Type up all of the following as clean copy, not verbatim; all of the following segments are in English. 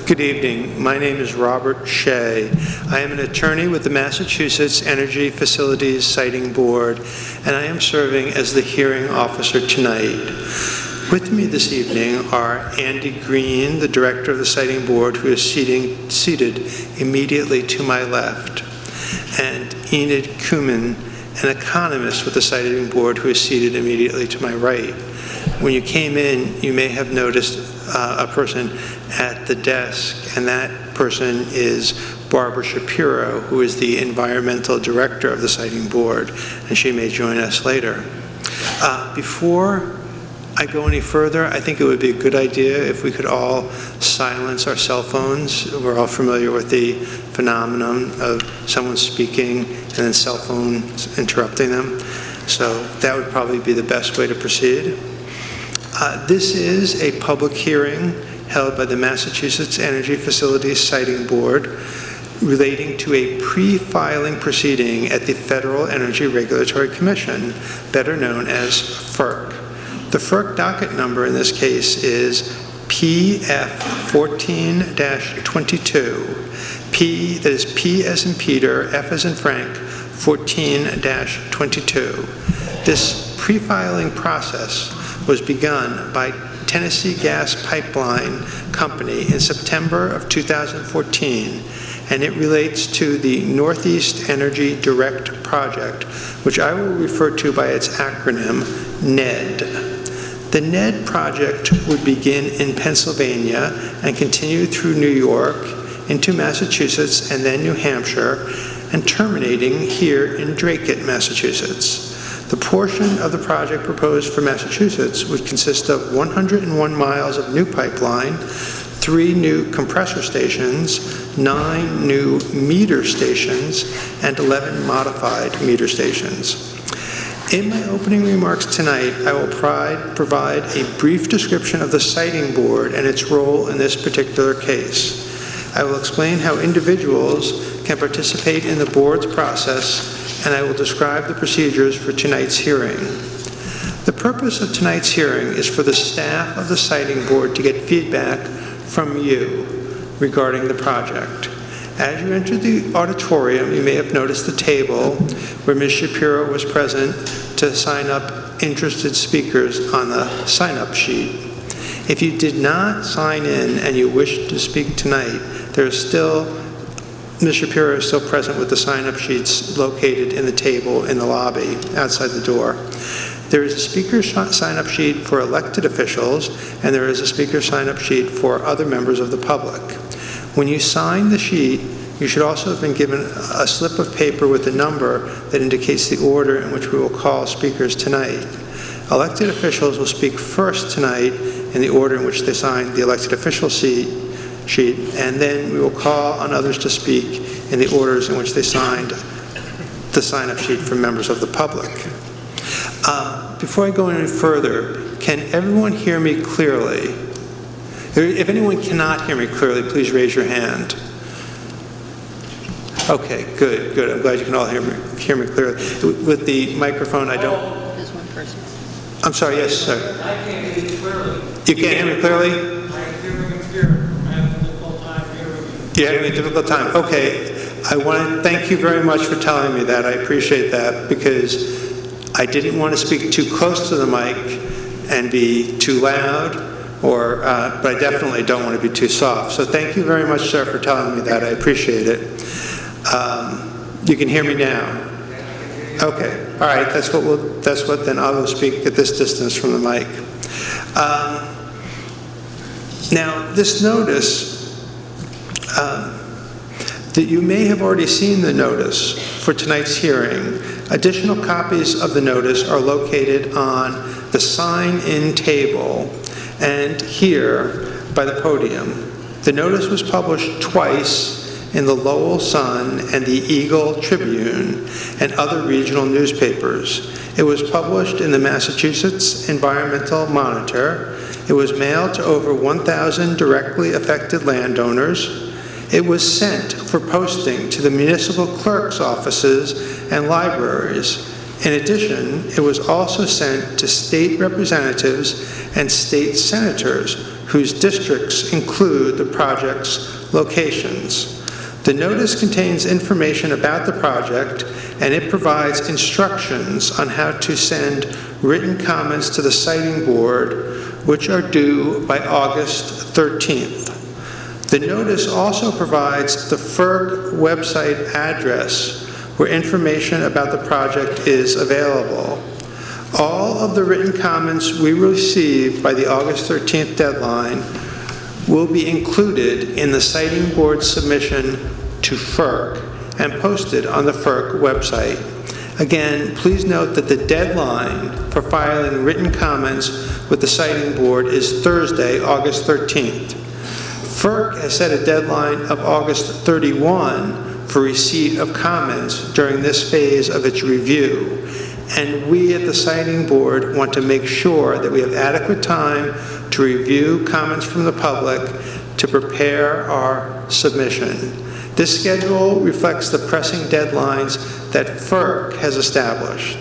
Good evening. My name is Robert Shea. I am an attorney with the Massachusetts Energy Facilities Siting Board, and I am serving as the hearing officer tonight. With me this evening are Andy Green, the director of the Siting Board, who is seated immediately to my left, and Enid Kuman, an economist with the Siting Board, who is seated immediately to my right. When you came in, you may have noticed a person at the desk, and that person is Barbara Shapiro, who is the environmental director of the Siting Board, and she may join us later. Before I go any further, I think it would be a good idea if we could all silence our cell phones. We're all familiar with the phenomenon of someone speaking and then cell phones interrupting them. So that would probably be the best way to proceed. This is a public hearing held by the Massachusetts Energy Facilities Siting Board relating to a pre-filing proceeding at the Federal Energy Regulatory Commission, better known as FERC. The FERC docket number in this case is PF 14-22. P, that is P as in Peter, F as in Frank, 14-22. This pre-filing process was begun by Tennessee Gas Pipeline Company in September of 2014, and it relates to the Northeast Energy Direct Project, which I will refer to by its acronym, NED. The NED project would begin in Pennsylvania and continue through New York, into Massachusetts, and then New Hampshire, and terminating here in Dracut, Massachusetts. The portion of the project proposed for Massachusetts would consist of 101 miles of new pipeline, 3 new compressor stations, 9 new meter stations, and 11 modified meter stations. In my opening remarks tonight, I will provide a brief description of the Siting Board and its role in this particular case. I will explain how individuals can participate in the board's process, and I will describe the procedures for tonight's hearing. The purpose of tonight's hearing is for the staff of the Siting Board to get feedback from you regarding the project. As you enter the auditorium, you may have noticed the table where Ms. Shapiro was present to sign up interested speakers on the sign-up sheet. If you did not sign in and you wish to speak tonight, Ms. Shapiro is still present with the sign-up sheets located in the table in the lobby outside the door. There is a speaker sign-up sheet for elected officials, and there is a speaker sign-up sheet for other members of the public. When you sign the sheet, you should also have been given a slip of paper with a number that indicates the order in which we will call speakers tonight. Elected officials will speak first tonight in the order in which they signed the elected official sheet, and then we will call on others to speak in the orders in which they signed the sign-up sheet for members of the public. Before I go any further, can everyone hear me clearly? If anyone cannot hear me clearly, please raise your hand. Okay, good. I'm glad you can all hear me clearly. With the microphone, I don't... There's one person. I'm sorry, yes, sir. I can't hear you clearly. You can't hear me clearly? I'm hearing in spirit. I have a difficult time hearing you. You're having a difficult time. Okay. I want to thank you very much for telling me that. I appreciate that, because I didn't want to speak too close to the mic and be too loud, but I definitely don't want to be too soft. So thank you very much, sir, for telling me that. I appreciate it. You can hear me now. Okay. All right. That's what then I will speak at this distance from the mic. Now, this notice, that you may have already seen the notice for tonight's hearing. Additional copies of the notice are located on the sign-in table and here by the podium. The notice was published twice in the Lowell Sun and the Eagle Tribune and other regional newspapers. It was published in the Massachusetts Environmental Monitor. It was mailed to over 1,000 directly affected landowners. It was sent for posting to the municipal clerk's offices and libraries. In addition, it was also sent to state representatives and state senators whose districts include the project's locations. The notice contains information about the project, and it provides instructions on how to send written comments to the Siting Board, which are due by August 13th. The notice also provides the FERC website address where information about the project is available. All of the written comments we received by the August 13th deadline will be included in the Siting Board submission to FERC and posted on the FERC website. Again, please note that the deadline for filing written comments with the Siting Board is Thursday, August 13th. FERC has set a deadline of August 31 for receipt of comments during this phase of its review, and we at the Siting Board want to make sure that we have adequate time to review comments from the public to prepare our submission. This schedule reflects the pressing deadlines that FERC has established.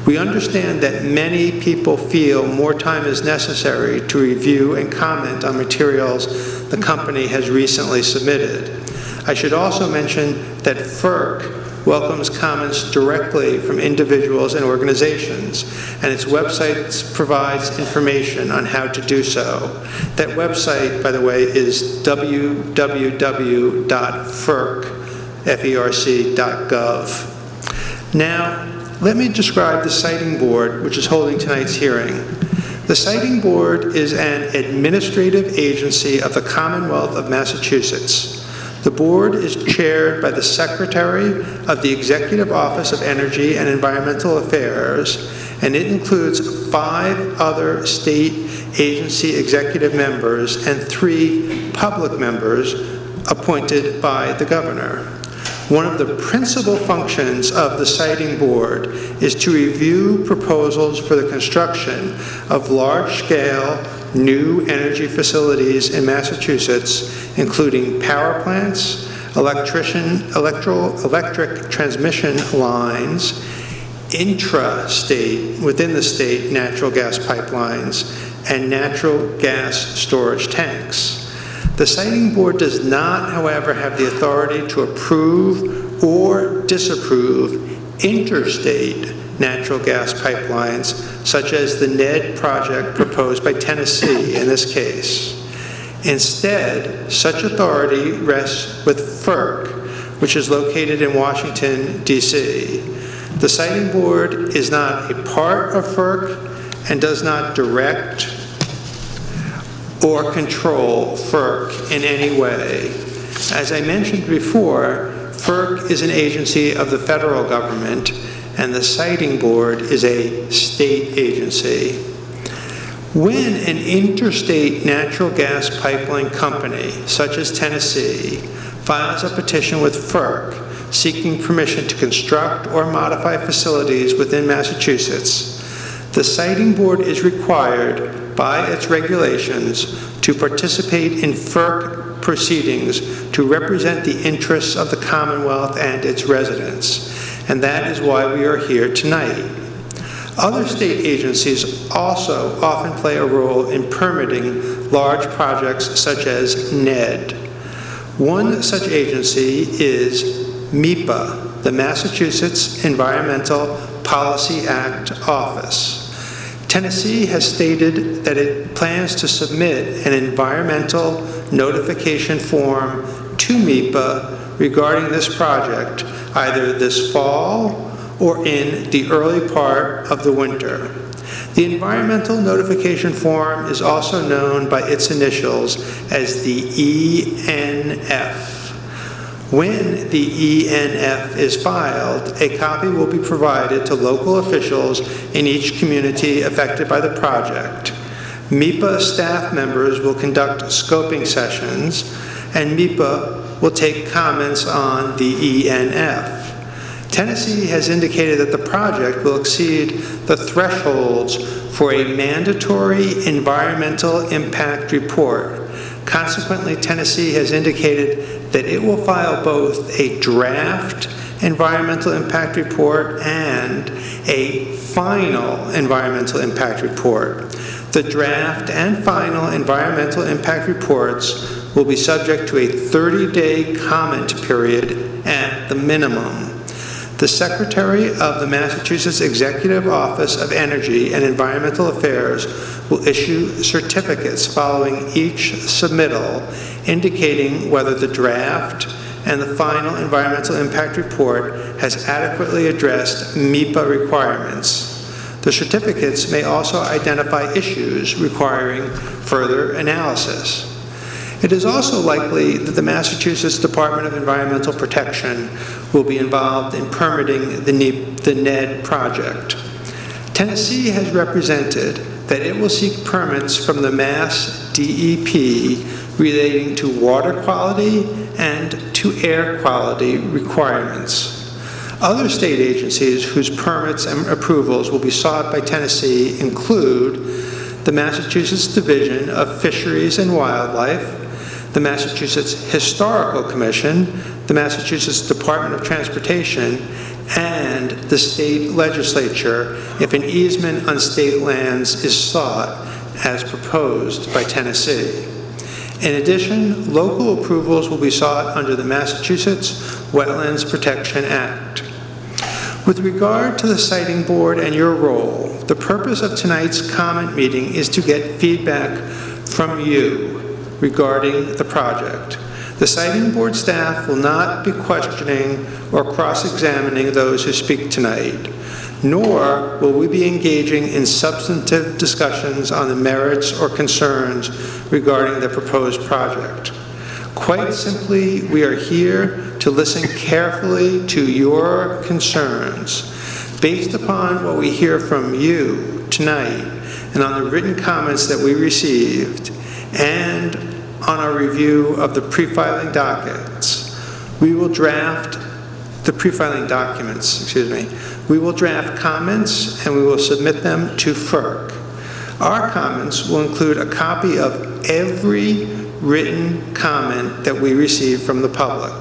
We understand that many people feel more time is necessary to review and comment on materials the company has recently submitted. I should also mention that FERC welcomes comments directly from individuals and organizations, and its website provides information on how to do so. That website, by the way, is www.ferc.gov. Now, let me describe the Siting Board, which is holding tonight's hearing. The Siting Board is an administrative agency of the Commonwealth of Massachusetts. The board is chaired by the Secretary of the Executive Office of Energy and Environmental Affairs, and it includes 5 other state agency executive members and 3 public members appointed by the governor. One of the principal functions of the Siting Board is to review proposals for the construction of large-scale new energy facilities in Massachusetts, including power plants, electric transmission lines, intra-state, within the state, natural gas pipelines, and natural gas storage tanks. The Siting Board does not, however, have the authority to approve or disapprove interstate natural gas pipelines, such as the NED project proposed by Tennessee in this case. Instead, such authority rests with FERC, which is located in Washington, D.C. The Siting Board is not a part of FERC and does not direct or control FERC in any way. As I mentioned before, FERC is an agency of the federal government, and the Siting Board is a state agency. When an interstate natural gas pipeline company, such as Tennessee, files a petition with FERC seeking permission to construct or modify facilities within Massachusetts, the Siting Board is required by its regulations to participate in FERC proceedings to represent the interests of the Commonwealth and its residents. And that is why we are here tonight. Other state agencies also often play a role in permitting large projects such as NED. One such agency is MEPA, the Massachusetts Environmental Policy Act Office. Tennessee has stated that it plans to submit an environmental notification form to MEPA regarding this project either this fall or in the early part of the winter. The environmental notification form is also known by its initials as the ENF. When the ENF is filed, a copy will be provided to local officials in each community affected by the project. MEPA staff members will conduct scoping sessions, and MEPA will take comments on the ENF. Tennessee has indicated that the project will exceed the thresholds for a mandatory environmental impact report. Consequently, Tennessee has indicated that it will file both a draft environmental impact report and a final environmental impact report. The draft and final environmental impact reports will be subject to a 30-day comment period at the minimum. The Secretary of the Massachusetts Executive Office of Energy and Environmental Affairs will issue certificates following each submittal indicating whether the draft and the final environmental impact report has adequately addressed MEPA requirements. The certificates may also identify issues requiring further analysis. It is also likely that the Massachusetts Department of Environmental Protection will be involved in permitting the NED project. Tennessee has represented that it will seek permits from the Mass DEP relating to water quality and to air quality requirements. Other state agencies whose permits and approvals will be sought by Tennessee include the Massachusetts Division of Fisheries and Wildlife, the Massachusetts Historical Commission, the Massachusetts Department of Transportation, and the state legislature if an easement on state lands is sought as proposed by Tennessee. In addition, local approvals will be sought under the Massachusetts Wetlands Protection Act. With regard to the Siting Board and your role, the purpose of tonight's comment meeting is to get feedback from you regarding the project. The Siting Board staff will not be questioning or cross-examining those who speak tonight, nor will we be engaging in substantive discussions on the merits or concerns regarding the proposed project. Quite simply, we are here to listen carefully to your concerns. Based upon what we hear from you tonight and on the written comments that we received and on our review of the pre-filing dockets, we will draft the pre-filing documents, excuse me. We will draft comments and we will submit them to FERC. Our comments will include a copy of every written comment that we receive from the public.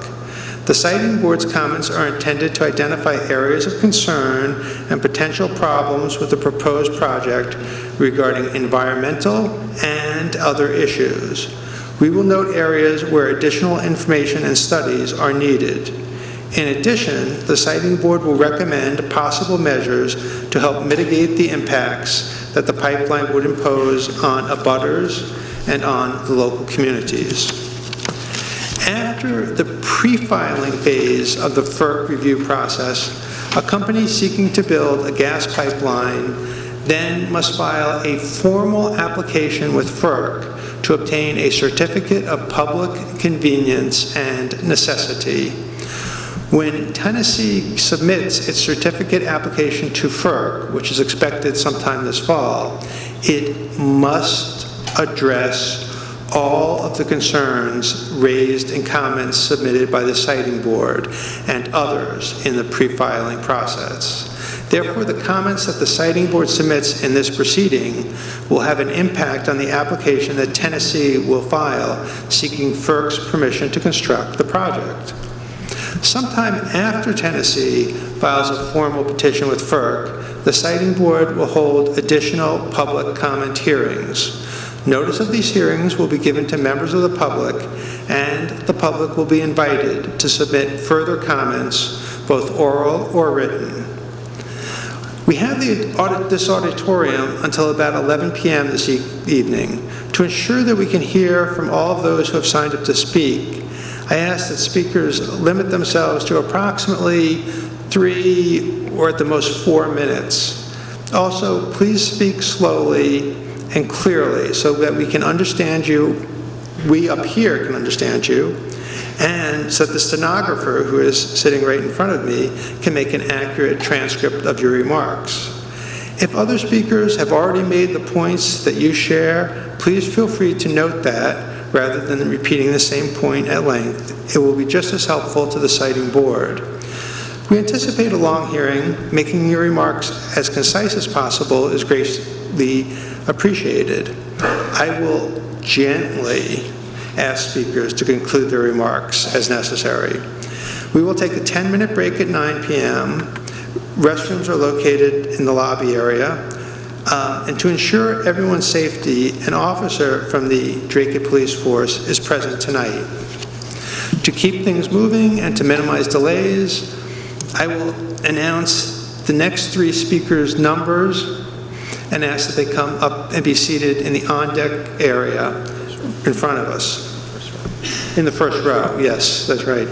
The Siting Board's comments are intended to identify areas of concern and potential problems with the proposed project regarding environmental and other issues. We will note areas where additional information and studies are needed. In addition, the Siting Board will recommend possible measures to help mitigate the impacts that the pipeline would impose on abutters and on the local communities. After the pre-filing phase of the FERC review process, a company seeking to build a gas pipeline then must file a formal application with FERC to obtain a certificate of public convenience and necessity. When Tennessee submits its certificate application to FERC, which is expected sometime this fall, it must address all of the concerns raised in comments submitted by the Siting Board and others in the pre-filing process. Therefore, the comments that the Siting Board submits in this proceeding will have an impact on the application that Tennessee will file seeking FERC's permission to construct the project. Sometime after Tennessee files a formal petition with FERC, the Siting Board will hold additional public comment hearings. Notice of these hearings will be given to members of the public, and the public will be invited to submit further comments, both oral or written. We have this auditorium until about 11 p.m. this evening. To ensure that we can hear from all of those who have signed up to speak, I ask that speakers limit themselves to approximately 3 or at the most 4 minutes. Also, please speak slowly and clearly so that we can understand you, we up here can understand you, and so that the stenographer who is sitting right in front of me can make an accurate transcript of your remarks. If other speakers have already made the points that you share, please feel free to note that rather than repeating the same point at length. It will be just as helpful to the Siting Board. We anticipate a long hearing. Making your remarks as concise as possible is greatly appreciated. I will gently ask speakers to conclude their remarks as necessary. We will take a 10-minute break at 9 p.m. Restrooms are located in the lobby area. And to ensure everyone's safety, an officer from the Dracut Police Force is present tonight. To keep things moving and to minimize delays, I will announce the next 3 speakers' numbers and ask that they come up and be seated in the on-deck area in front of us. In the first row, yes, that's right.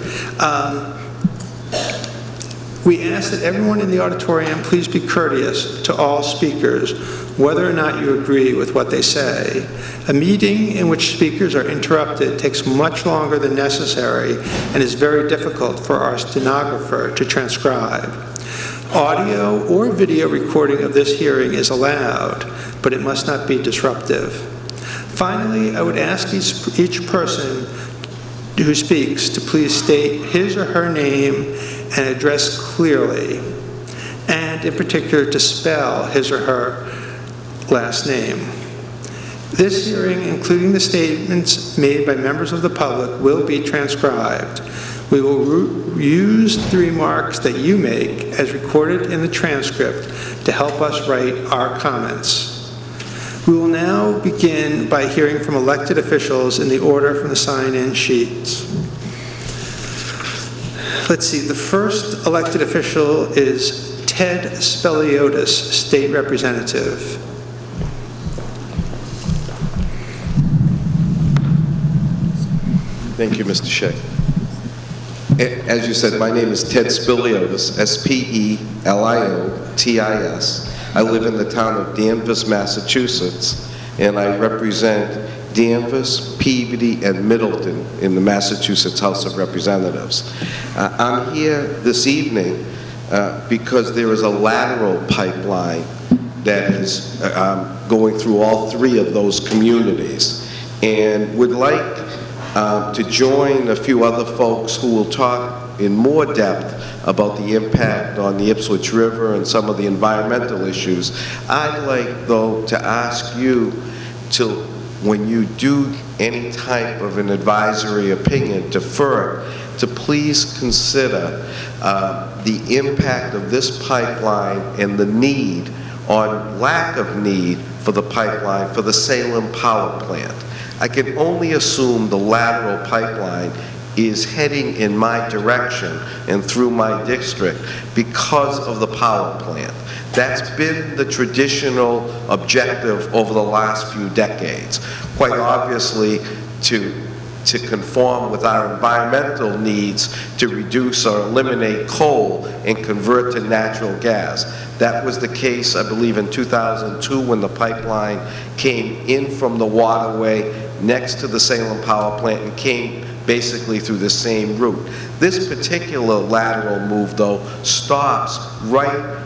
We ask that everyone in the auditorium please be courteous to all speakers, whether or not you agree with what they say. A meeting in which speakers are interrupted takes much longer than necessary and is very difficult for our stenographer to transcribe. Audio or video recording of this hearing is allowed, but it must not be disruptive. Finally, I would ask each person who speaks to please state his or her name and address clearly, and in particular to spell his or her last name. This hearing, including the statements made by members of the public, will be transcribed. We will use the remarks that you make as recorded in the transcript to help us write our comments. We will now begin by hearing from elected officials in the order from the sign-in sheets. Let's see, the first elected official is Ted Speliotis, State Representative. Thank you, Mr. Shea. As you said, my name is Ted Speliotis, S-P-E-L-I-O-T-I-S. I live in the town of Danvers, Massachusetts, and I represent Danvers, Peabody, and Middleton in the Massachusetts House of Representatives. I'm here this evening because there is a lateral pipeline that is going through all 3 of those communities, and would like to join a few other folks who will talk in more depth about the impact on the Ipswich River and some of the environmental issues. I'd like, though, to ask you to, when you do any type of an advisory opinion, defer, to please consider the impact of this pipeline and the need, or lack of need, for the pipeline for the Salem power plant. I can only assume the lateral pipeline is heading in my direction and through my district because of the power plant. That's been the traditional objective over the last few decades. Quite obviously, to conform with our environmental needs to reduce or eliminate coal and convert to natural gas. That was the case, I believe, in 2002 when the pipeline came in from the waterway next to the Salem power plant and came basically through the same route. This particular lateral move, though, stops right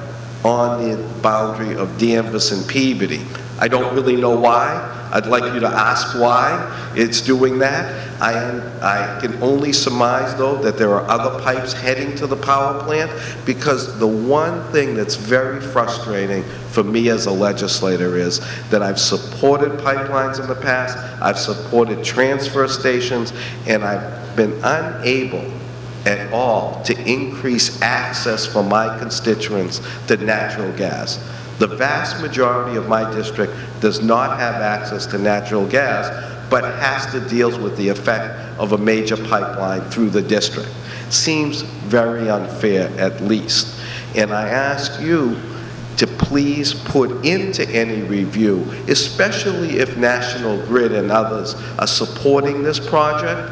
on the boundary of Danvers and Peabody. I don't really know why. I'd like you to ask why it's doing that. I can only surmise, though, that there are other pipes heading to the power plant, because the one thing that's very frustrating for me as a legislator is that I've supported pipelines in the past, I've supported transfer stations, and I've been unable at all to increase access for my constituents to natural gas. The vast majority of my district does not have access to natural gas, but has to deal with the effect of a major pipeline through the district. Seems very unfair, at least. And I ask you to please put into any review, especially if National Grid and others are supporting this project,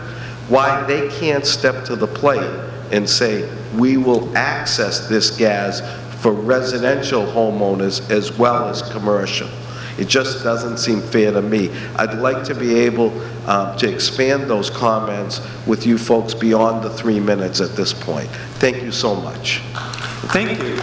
why they can't step to the plate and say, we will access this gas for residential homeowners as well as commercial. It just doesn't seem fair to me. I'd like to be able to expand those comments with you folks beyond the 3 minutes at this point. Thank you so much. Thank you.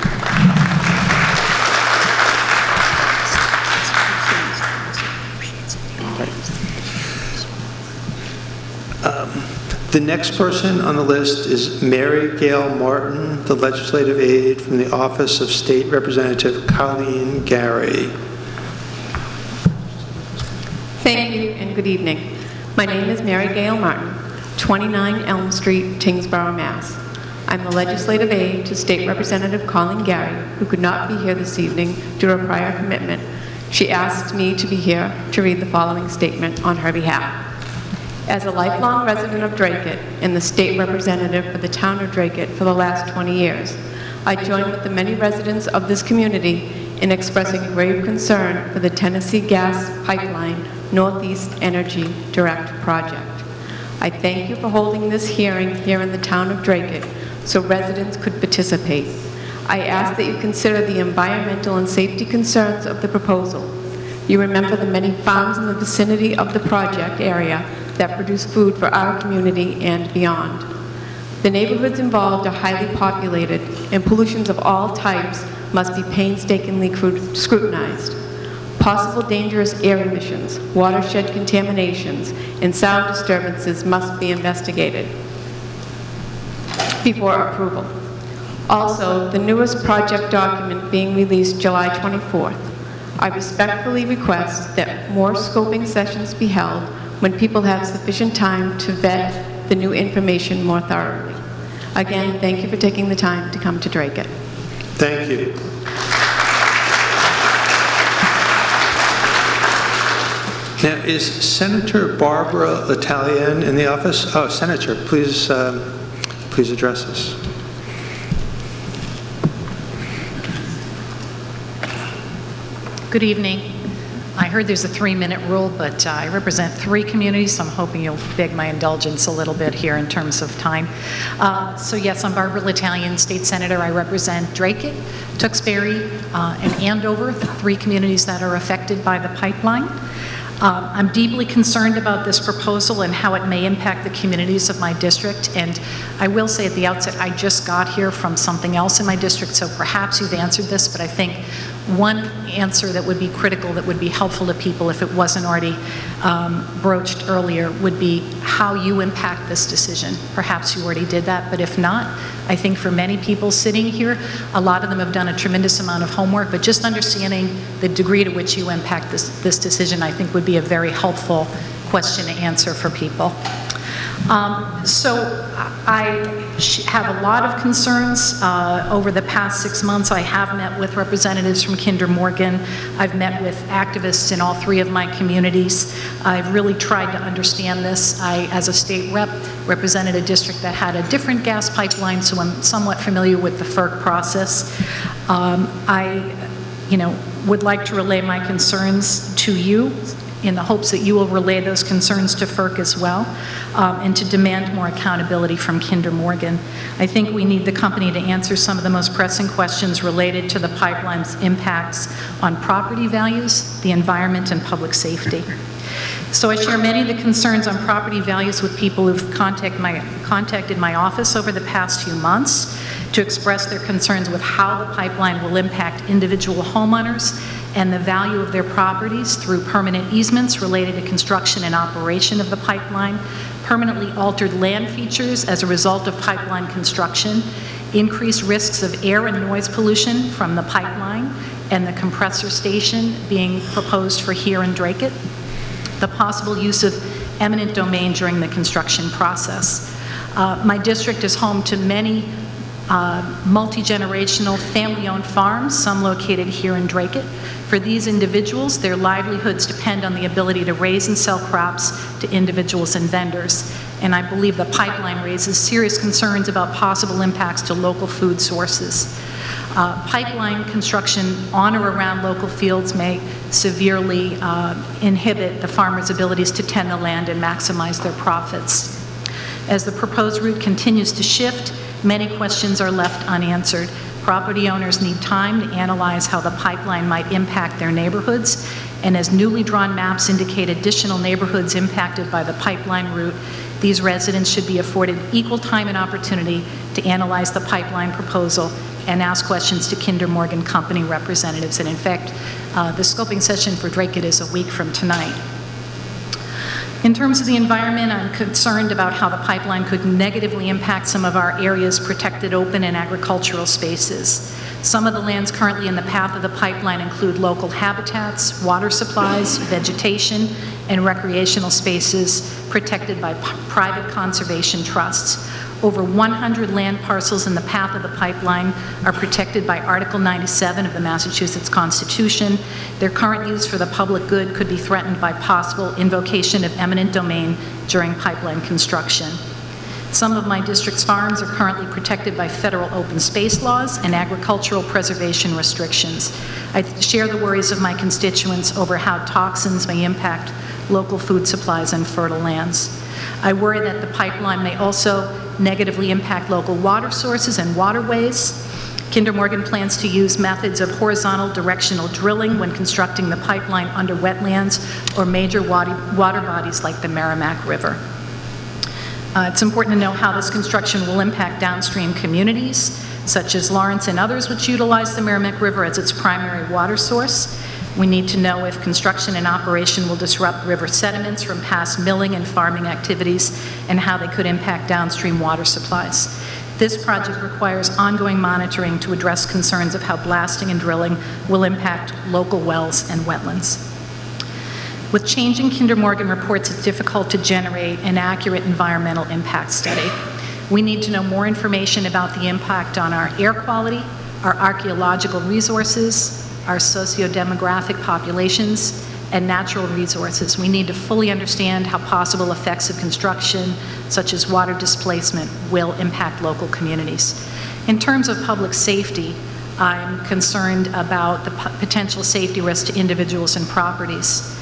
The next person on the list is Mary Gail Martin, the legislative aide from the Office of State Representative Colleen Gary. Thank you and good evening. My name is Mary Gail Martin, 29 Elm Street, Tingsboro, Mass. I'm the legislative aide to State Representative Colleen Gary, who could not be here this evening due to a prior commitment. She asked me to be here to read the following statement on her behalf. As a lifelong resident of Dracut and the state representative for the town of Dracut for the last 20 years, I join with the many residents of this community in expressing grave concern for the Tennessee Gas Pipeline Northeast Energy Direct project. I thank you for holding this hearing here in the town of Dracut so residents could participate. I ask that you consider the environmental and safety concerns of the proposal. You remember the many farms in the vicinity of the project area that produce food for our community and beyond. The neighborhoods involved are highly populated, and pollutions of all types must be painstakingly scrutinized. Possible dangerous air emissions, watershed contaminations, and sound disturbances must be investigated before approval. Also, the newest project document being released July 24th, I respectfully request that more scoping sessions be held when people have sufficient time to vet the new information more thoroughly. Again, thank you for taking the time to come to Dracut. Thank you. Now, is Senator Barbara L'Italienne in the office? Oh, Senator, please, please address us. Good evening. I heard there's a 3-minute rule, but I represent 3 communities, so I'm hoping you'll beg my indulgence a little bit here in terms of time. So yes, I'm Barbara L'Italienne, State Senator. I represent Dracut, Tewksbury, and Andover, 3 communities that are affected by the pipeline. I'm deeply concerned about this proposal and how it may impact the communities of my district. And I will say at the outset, I just got here from something else in my district, so perhaps you've answered this, but I think one answer that would be critical, that would be helpful to people if it wasn't already broached earlier, would be how you impact this decision. Perhaps you already did that, but if not, I think for many people sitting here, a lot of them have done a tremendous amount of homework, but just understanding the degree to which you impact this decision, I think would be a very helpful question to answer for people. So I have a lot of concerns. Over the past 6 months, I have met with representatives from Kinder Morgan. I've met with activists in all 3 of my communities. I've really tried to understand this. I, as a state rep, represented a district that had a different gas pipeline, so I'm somewhat familiar with the FERC process. I, would like to relay my concerns to you in the hopes that you will relay those concerns to FERC as well, and to demand more accountability from Kinder Morgan. I think we need the company to answer some of the most pressing questions related to the pipeline's impacts on property values, the environment, and public safety. So I share many of the concerns on property values with people who've contacted my office over the past few months to express their concerns with how the pipeline will impact individual homeowners and the value of their properties through permanent easements related to construction and operation of the pipeline, permanently altered land features as a result of pipeline construction, increased risks of air and noise pollution from the pipeline and the compressor station being proposed for here in Dracut, the possible use of eminent domain during the construction process. My district is home to many multi-generational family-owned farms, some located here in Dracut. For these individuals, their livelihoods depend on the ability to raise and sell crops to individuals and vendors. And I believe the pipeline raises serious concerns about possible impacts to local food sources. Pipeline construction on or around local fields may severely inhibit the farmers' abilities to tend the land and maximize their profits. As the proposed route continues to shift, many questions are left unanswered. Property owners need time to analyze how the pipeline might impact their neighborhoods, and as newly drawn maps indicate additional neighborhoods impacted by the pipeline route, these residents should be afforded equal time and opportunity to analyze the pipeline proposal and ask questions to Kinder Morgan company representatives. And in fact, the scoping session for Dracut is a week from tonight. In terms of the environment, I'm concerned about how the pipeline could negatively impact some of our area's protected open and agricultural spaces. Some of the lands currently in the path of the pipeline include local habitats, water supplies, vegetation, and recreational spaces protected by private conservation trusts. Over 100 land parcels in the path of the pipeline are protected by Article 97 of the Massachusetts Constitution. Their current use for the public good could be threatened by possible invocation of eminent domain during pipeline construction. Some of my district's farms are currently protected by federal open space laws and agricultural preservation restrictions. I share the worries of my constituents over how toxins may impact local food supplies and fertile lands. I worry that the pipeline may also negatively impact local water sources and waterways. Kinder Morgan plans to use methods of horizontal directional drilling when constructing the pipeline under wetlands or major water bodies like the Merrimack River. It's important to know how this construction will impact downstream communities, such as Lawrence and others, which utilize the Merrimack River as its primary water source. We need to know if construction and operation will disrupt river sediments from past milling and farming activities and how they could impact downstream water supplies. This project requires ongoing monitoring to address concerns of how blasting and drilling will impact local wells and wetlands. With changing Kinder Morgan reports, it's difficult to generate an accurate environmental impact study. We need to know more information about the impact on our air quality, our archaeological resources, our socio-demographic populations, and natural resources. We need to fully understand how possible effects of construction, such as water displacement, will impact local communities. In terms of public safety, I'm concerned about the potential safety risk to individuals and properties.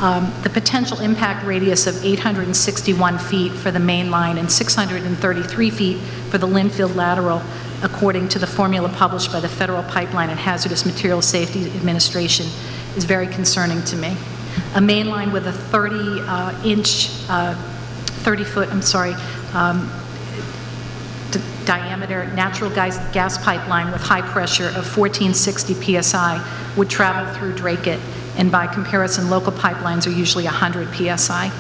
The potential impact radius of 861 feet for the main line and 633 feet for the Linfield lateral, according to the formula published by the Federal Pipeline and Hazardous Materials Safety Administration, is very concerning to me. A main line with a 30-foot diameter natural gas pipeline with high pressure of 1460 psi would travel through Dracut, and by comparison, local pipelines are usually 100 psi.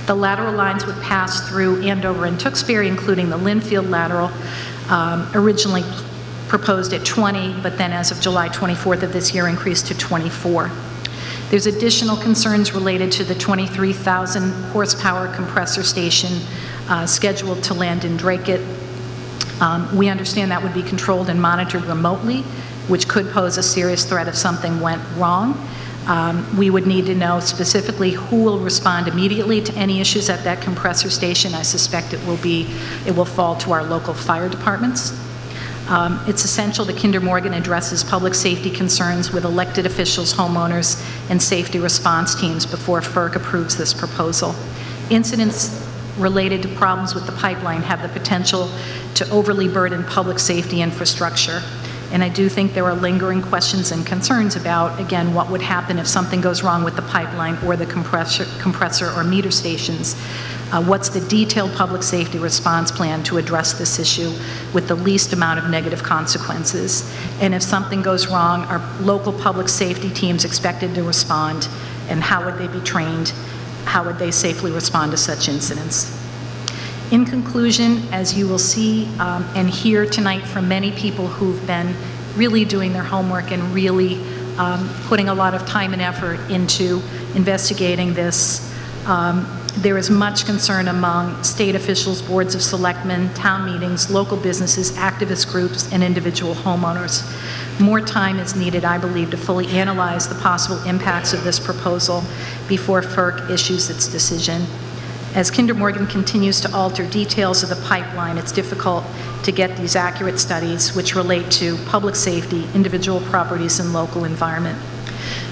The lateral lines would pass through Andover and Tewksbury, including the Linfield lateral, originally proposed at 20, but then as of July 24th of this year increased to 24. There's additional concerns related to the 23,000 horsepower compressor station scheduled to land in Dracut. We understand that would be controlled and monitored remotely, which could pose a serious threat if something went wrong. We would need to know specifically who will respond immediately to any issues at that compressor station. I suspect it will fall to our local fire departments. It's essential that Kinder Morgan addresses public safety concerns with elected officials, homeowners, and safety response teams before FERC approves this proposal. Incidents related to problems with the pipeline have the potential to overly burden public safety infrastructure. And I do think there are lingering questions and concerns about, again, what would happen if something goes wrong with the pipeline or the compressor or meter stations. What's the detailed public safety response plan to address this issue with the least amount of negative consequences? And if something goes wrong, are local public safety teams expected to respond? And how would they be trained? How would they safely respond to such incidents? In conclusion, as you will see and hear tonight from many people who've been really doing their homework and really putting a lot of time and effort into investigating this, there is much concern among state officials, boards of selectmen, town meetings, local businesses, activist groups, and individual homeowners. More time is needed, I believe, to fully analyze the possible impacts of this proposal before FERC issues its decision. As Kinder Morgan continues to alter details of the pipeline, it's difficult to get these accurate studies which relate to public safety, individual properties, and local environment.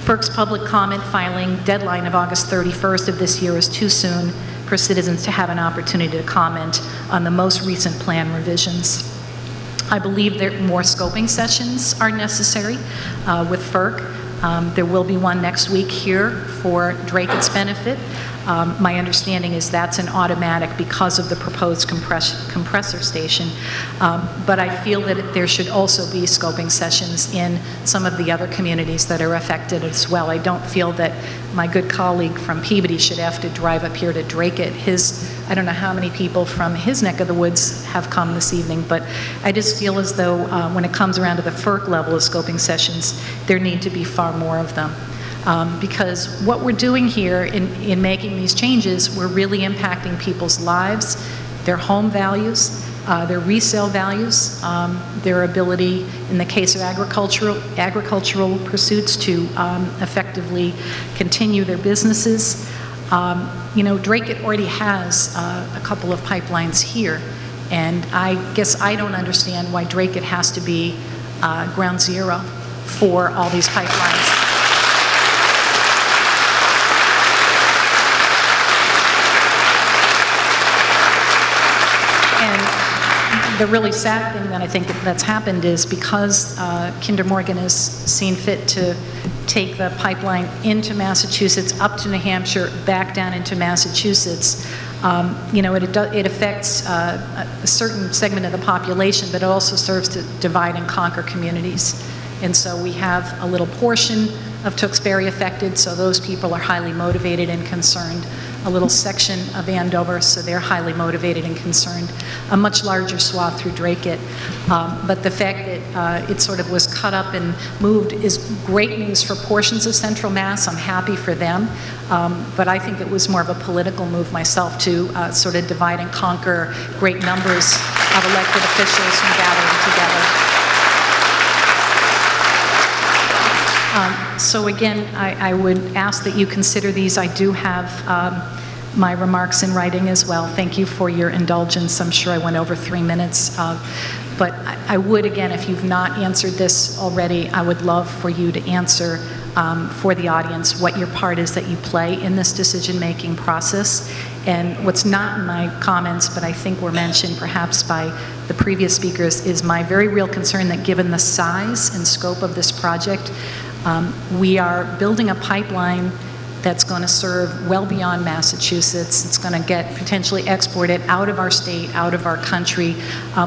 FERC's public comment filing deadline of August 31st of this year is too soon for citizens to have an opportunity to comment on the most recent plan revisions. I believe that more scoping sessions are necessary with FERC. There will be one next week here for Dracut's benefit. My understanding is that's an automatic because of the proposed compressor station. But I feel that there should also be scoping sessions in some of the other communities that are affected as well. I don't feel that my good colleague from Peabody should have to drive up here to Dracut. I don't know how many people from his neck of the woods have come this evening, but I just feel as though when it comes around to the FERC level of scoping sessions, there need to be far more of them. Because what we're doing here in making these changes, we're really impacting people's lives, their home values, their resale values, their ability, in the case of agricultural pursuits, to effectively continue their businesses. Dracut already has a couple of pipelines here, and I guess I don't understand why Dracut has to be ground zero for all these pipelines. The really sad thing that I think that's happened is because Kinder Morgan has seen fit to take the pipeline into Massachusetts, up to New Hampshire, back down into Massachusetts, it affects a certain segment of the population, but it also serves to divide and conquer communities. And so we have a little portion of Tewksbury affected, so those people are highly motivated and concerned. A little section of Andover, so they're highly motivated and concerned. A much larger swath through Dracut. But the fact that it sort of was cut up and moved is great news for portions of Central Mass. I'm happy for them. But I think it was more of a political move myself to sort of divide and conquer great numbers of elected officials from gathering together. So again, I would ask that you consider these. I do have my remarks in writing as well. Thank you for your indulgence. I'm sure I went over 3 minutes. But I would, again, if you've not answered this already, I would love for you to answer for the audience what your part is that you play in this decision-making process. And what's not in my comments, but I think were mentioned perhaps by the previous speakers, is my very real concern that given the size and scope of this project, we are building a pipeline that's going to serve well beyond Massachusetts. It's going to get potentially exported out of our state, out of our country,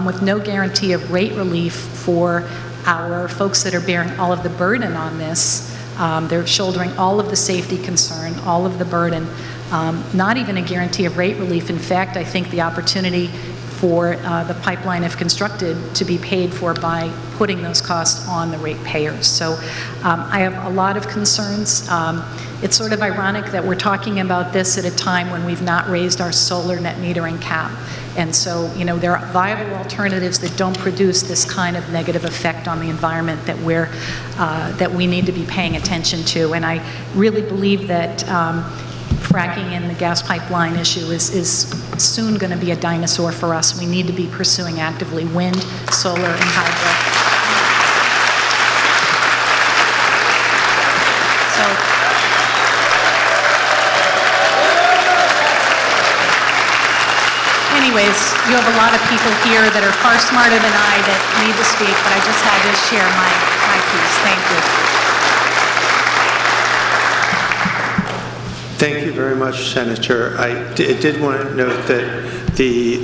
with no guarantee of rate relief for our folks that are bearing all of the burden on this. They're shouldering all of the safety concern, all of the burden, not even a guarantee of rate relief. In fact, I think the opportunity for the pipeline, if constructed, to be paid for by putting those costs on the ratepayers. So I have a lot of concerns. It's sort of ironic that we're talking about this at a time when we've not raised our solar net metering cap. And so, there are viable alternatives that don't produce this kind of negative effect on the environment that we need to be paying attention to. And I really believe that fracking and the gas pipeline issue is soon going to be a dinosaur for us. We need to be pursuing actively wind, solar, and hydro. Anyways, you have a lot of people here that are far smarter than I that need to speak, but I just had to share my piece. Thank you. Thank you very much, Senator. I did want to note that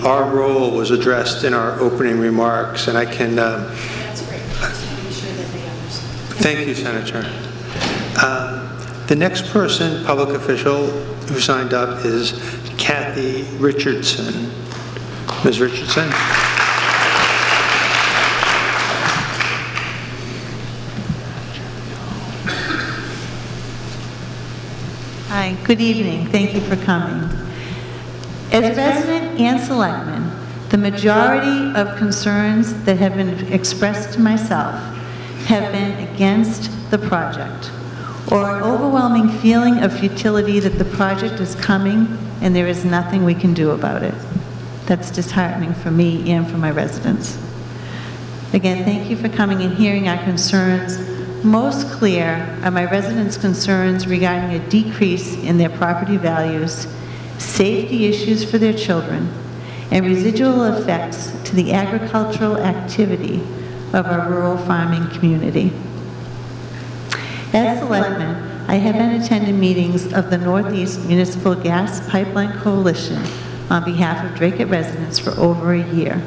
our role was addressed in our opening remarks, and I can... That's great. Just to be sure that they understand. Thank you, Senator. The next person, public official, who signed up is Kathy Richardson. Ms. Richardson? Hi, good evening. Thank you for coming. As resident and selectman, the majority of concerns that have been expressed to myself have been against the project, or an overwhelming feeling of futility that the project is coming and there is nothing we can do about it. That's disheartening for me and for my residents. Again, thank you for coming and hearing our concerns. Most clear are my residents' concerns regarding a decrease in their property values, safety issues for their children, and residual effects to the agricultural activity of our rural farming community. As selectman, I have been attending meetings of the Northeast Municipal Gas Pipeline Coalition on behalf of Dracut residents for over a year.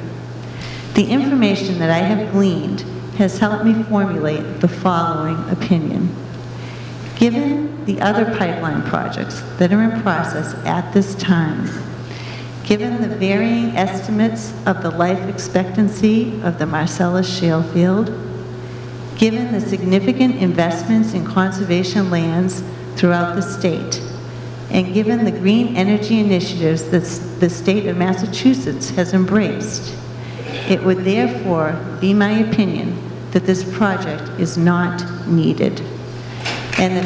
The information that I have gleaned has helped me formulate the following opinion. Given the other pipeline projects that are in process at this time, given the varying estimates of the life expectancy of the Marcellus shale field, given the significant investments in conservation lands throughout the state, and given the green energy initiatives that the state of Massachusetts has embraced, It would therefore be my opinion that this project is not needed, and that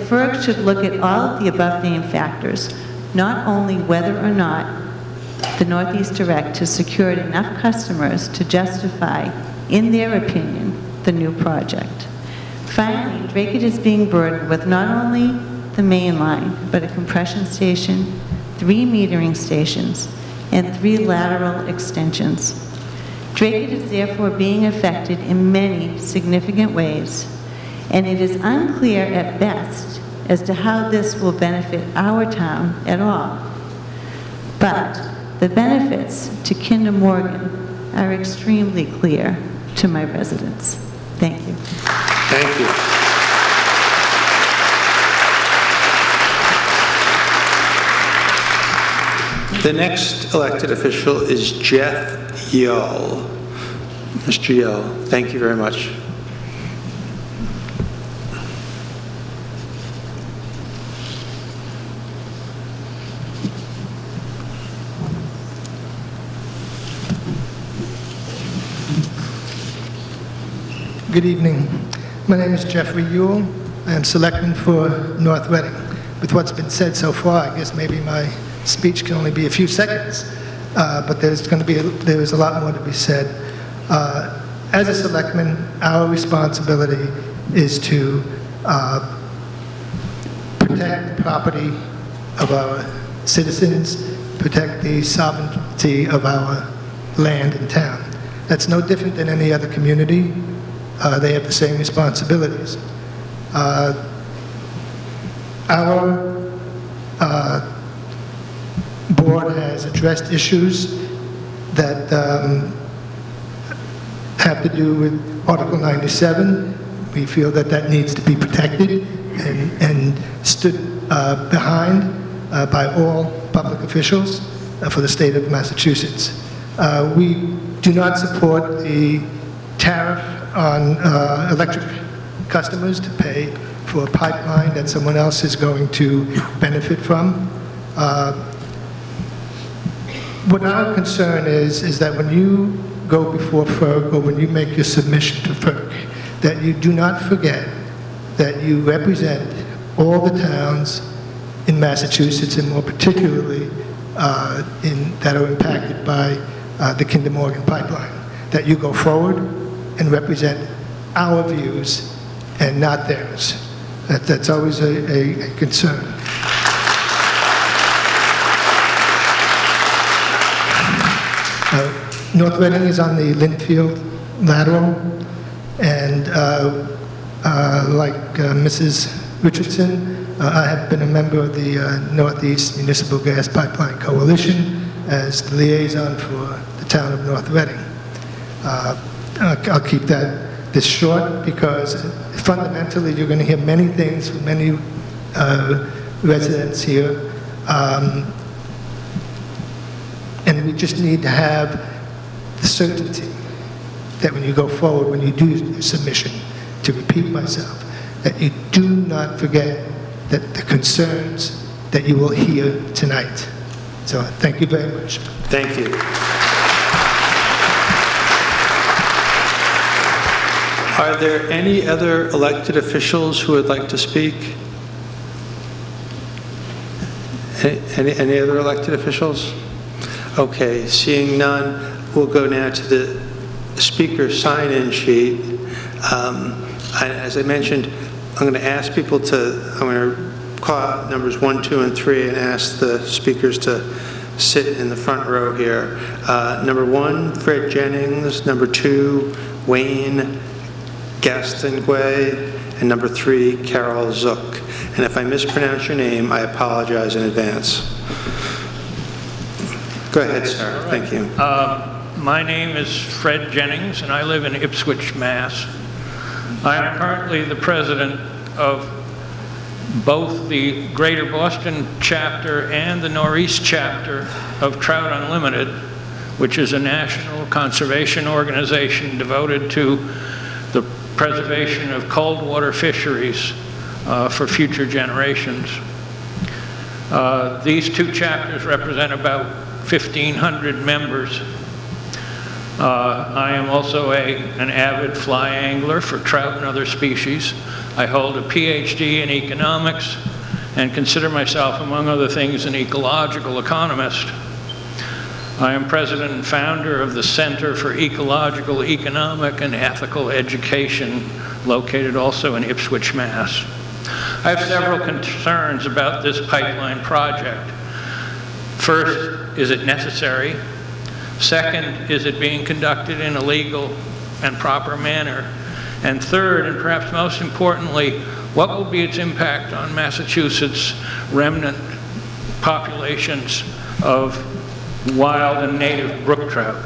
FERC should look at all of the above-named factors, not only whether or not the Northeast Direct has secured enough customers to justify, in their opinion, the new project. Finally, Dracut is being burdened with not only the main line, but a compression station, 3 metering stations, and 3 lateral extensions. Dracut is therefore being affected in many significant ways, and it is unclear at best as to how this will benefit our town at all. But the benefits to Kinder Morgan are extremely clear to my residents. Thank you. Thank you. The next elected official is Jeff Yoll. Mr. Yoll, thank you very much. Good evening. My name is Jeffrey Ewell. I am selectman for North Reading. With what's been said so far, I guess maybe my speech can only be a few seconds, but there is a lot more to be said. As a selectman, our responsibility is to protect the property of our citizens, protect the sovereignty of our land and town. That's no different than any other community. They have the same responsibilities. Our board has addressed issues that have to do with Article 97. We feel that that needs to be protected and stood behind by all public officials for the state of Massachusetts. We do not support the tariff on electric customers to pay for a pipeline that someone else is going to benefit from. What our concern is that when you go before FERC or when you make your submission to FERC, that you do not forget that you represent all the towns in Massachusetts, and more particularly that are impacted by the Kinder Morgan pipeline. That you go forward and represent our views and not theirs. That's always a concern. North Reading is on the Linfield lateral, and like Mrs. Richardson, I have been a member of the Northeast Municipal Gas Pipeline Coalition as the liaison for the town of North Reading. I'll keep this short because fundamentally you're going to hear many things from many residents here, and we just need to have the certainty that when you go forward, when you do your submission, to repeat myself, that you do not forget that the concerns that you will hear tonight. So thank you very much. Thank you. Are there any other elected officials who would like to speak? Any other elected officials? Okay, seeing none, we'll go now to the speaker sign-in sheet. As I mentioned, I'm going to ask people I'm going to call out numbers 1, 2, and 3 and ask the speakers to sit in the front row here. Number 1, Fred Jennings. Number 2, Wayne Gastonguay. And number 3, Carol Zook. And if I mispronounce your name, I apologize in advance. Go ahead, sir. Right. Thank you. My name is Fred Jennings, and I live in Ipswich, Mass. I am currently the president of both the Greater Boston chapter and the Northeast chapter of Trout Unlimited, which is a national conservation organization devoted to the preservation of cold water fisheries for future generations. These two chapters represent about 1,500 members. I am also an avid fly angler for trout and other species. I hold a PhD in economics and consider myself, among other things, an ecological economist. I am president and founder of the Center for Ecological, Economic, and Ethical Education, located also in Ipswich, Mass. I have several concerns about this pipeline project. First, is it necessary? Second, is it being conducted in a legal and proper manner? And third, and perhaps most importantly, what will be its impact on Massachusetts' remnant populations of wild and native brook trout?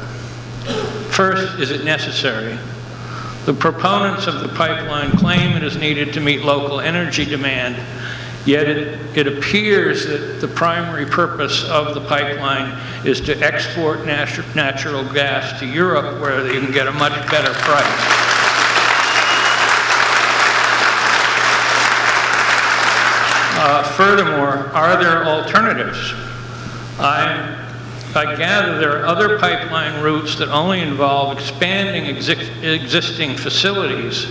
First, is it necessary? The proponents of the pipeline claim it is needed to meet local energy demand, yet it appears that the primary purpose of the pipeline is to export natural gas to Europe, where you can get a much better price. Furthermore, are there alternatives? I gather there are other pipeline routes that only involve expanding existing facilities,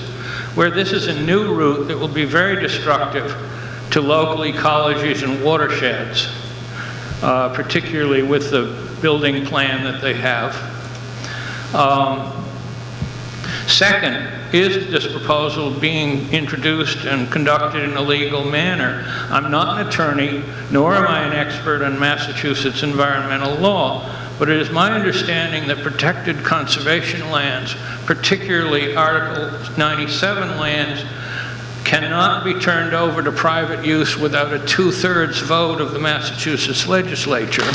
where this is a new route that will be very destructive to local ecologies and watersheds, particularly with the building plan that they have. Second, is this proposal being introduced and conducted in a legal manner? I'm not an attorney, nor am I an expert on Massachusetts environmental law, but it is my understanding that protected conservation lands, particularly Article 97 lands, cannot be turned over to private use without a 2/3 vote of the Massachusetts legislature.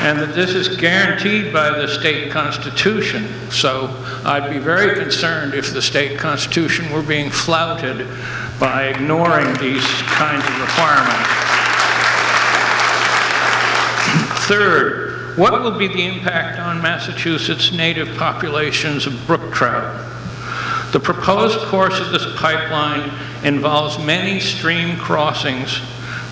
And that this is guaranteed by the state constitution. So I'd be very concerned if the state constitution were being flouted by ignoring these kinds of requirements. Third, what will be the impact on Massachusetts' native populations of brook trout? The proposed course of this pipeline involves many stream crossings,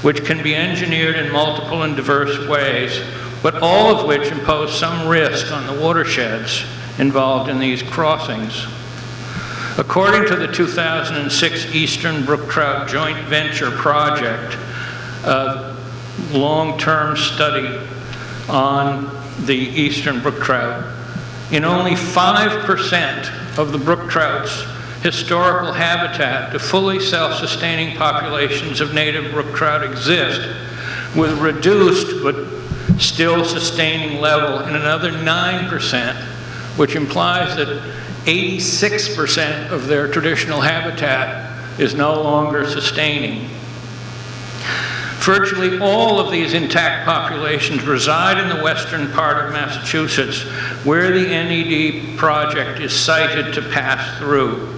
which can be engineered in multiple and diverse ways, but all of which impose some risk on the watersheds involved in these crossings. According to the 2006 Eastern Brook Trout Joint Venture Project, a long-term study on the eastern brook trout, in only 5% of the brook trout's historical habitat do fully self-sustaining populations of native brook trout exist, with reduced but still sustaining level in another 9%, which implies that 86% of their traditional habitat is no longer sustaining. Virtually all of these intact populations reside in the western part of Massachusetts, where the NED project is sited to pass through.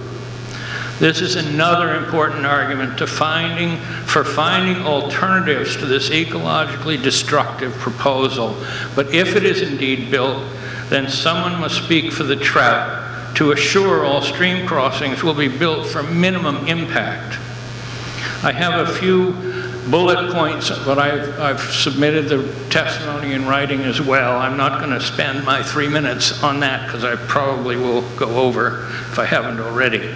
This is another important argument for finding alternatives to this ecologically destructive proposal. But if it is indeed built, then someone must speak for the trout to assure all stream crossings will be built for minimum impact. I have a few bullet points, but I've submitted the testimony in writing as well. I'm not going to spend my 3 minutes on that because I probably will go over if I haven't already.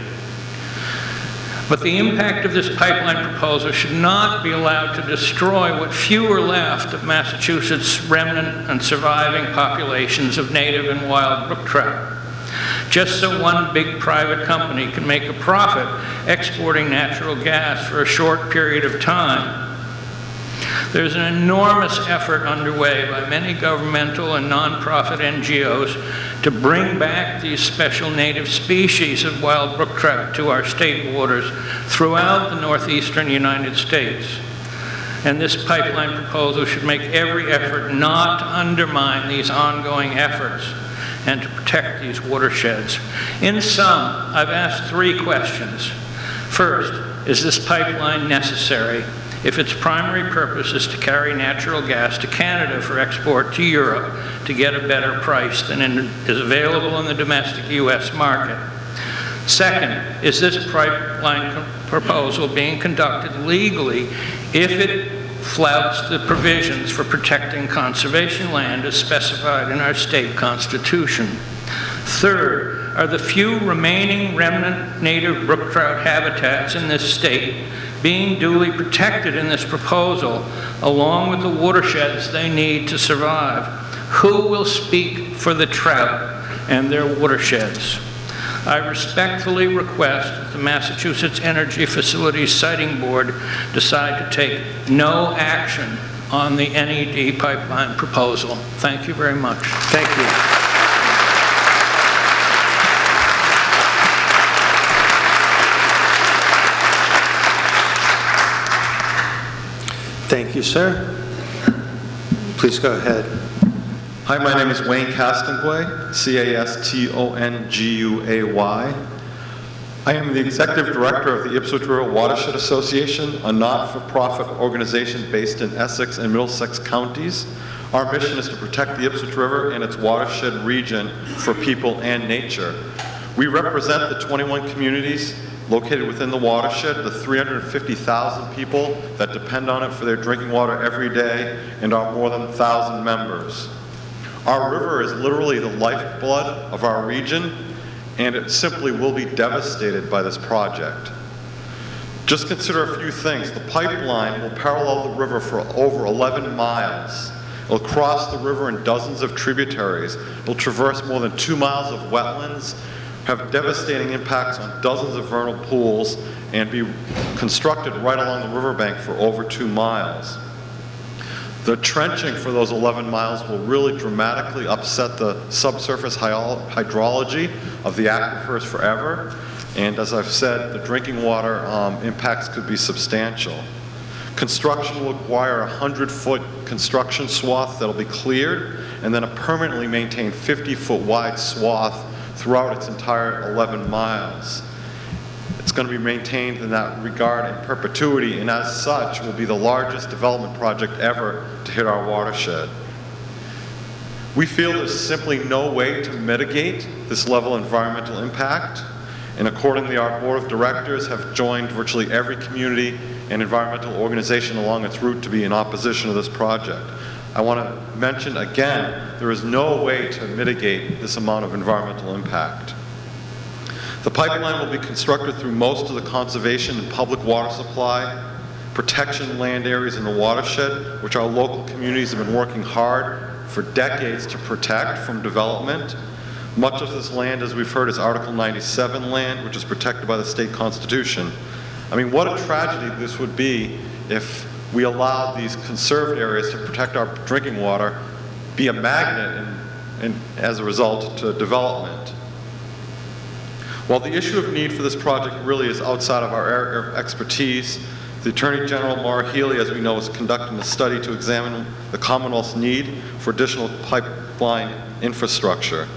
But the impact of this pipeline proposal should not be allowed to destroy what few are left of Massachusetts' remnant and surviving populations of native and wild brook trout. Just so one big private company can make a profit exporting natural gas for a short period of time. There's an enormous effort underway by many governmental and nonprofit NGOs to bring back these special native species of wild brook trout to our state waters throughout the northeastern United States. And this pipeline proposal should make every effort not to undermine these ongoing efforts and to protect these watersheds. In sum, I've asked 3 questions. First, is this pipeline necessary if its primary purpose is to carry natural gas to Canada for export to Europe to get a better price than is available in the domestic U.S. market? Second, is this pipeline proposal being conducted legally if it flouts the provisions for protecting conservation land as specified in our state constitution? Third, are the few remaining remnant native brook trout habitats in this state being duly protected in this proposal, along with the watersheds they need to survive? Who will speak for the trout and their watersheds? I respectfully request that the Massachusetts Energy Facilities Siting Board decide to take no action on the NED pipeline proposal. Thank you very much. Thank you. Thank you, sir. Please go ahead. Hi, my name is Wayne Castonguay, C-A-S-T-O-N-G-U-A-Y. I am the Executive Director of the Ipswich River Watershed Association, a not-for-profit organization based in Essex and Middlesex counties. Our mission is to protect the Ipswich River and its watershed region for people and nature. We represent the 21 communities located within the watershed, the 350,000 people that depend on it for their drinking water every day, and our more than 1,000 members. Our river is literally the lifeblood of our region, and it simply will be devastated by this project. Just consider a few things. The pipeline will parallel the river for over 11 miles. It'll cross the river in dozens of tributaries. It'll traverse more than 2 miles of wetlands, have devastating impacts on dozens of vernal pools, and be constructed right along the riverbank for over 2 miles. The trenching for those 11 miles will really dramatically upset the subsurface hydrology of the aquifers forever. And as I've said, the drinking water impacts could be substantial. Construction will require a 100-foot construction swath that'll be cleared, and then a permanently maintained 50-foot wide swath throughout its entire 11 miles. It's going to be maintained in that regard in perpetuity, and as such will be the largest development project ever to hit our watershed. We feel there's simply no way to mitigate this level of environmental impact, and accordingly our board of directors have joined virtually every community and environmental organization along its route to be in opposition to this project. I want to mention again, there is no way to mitigate this amount of environmental impact. The pipeline will be constructed through most of the conservation and public water supply, protection land areas in the watershed, which our local communities have been working hard for decades to protect from development. Much of this land, as we've heard, is Article 97 land, which is protected by the state constitution. I mean, what a tragedy this would be if we allowed these conserved areas to protect our drinking water be a magnet and as a result to development. While the issue of need for this project really is outside of our area of expertise, the Attorney General, Maura Healey, as we know, is conducting a study to examine the Commonwealth's need for additional pipeline infrastructure.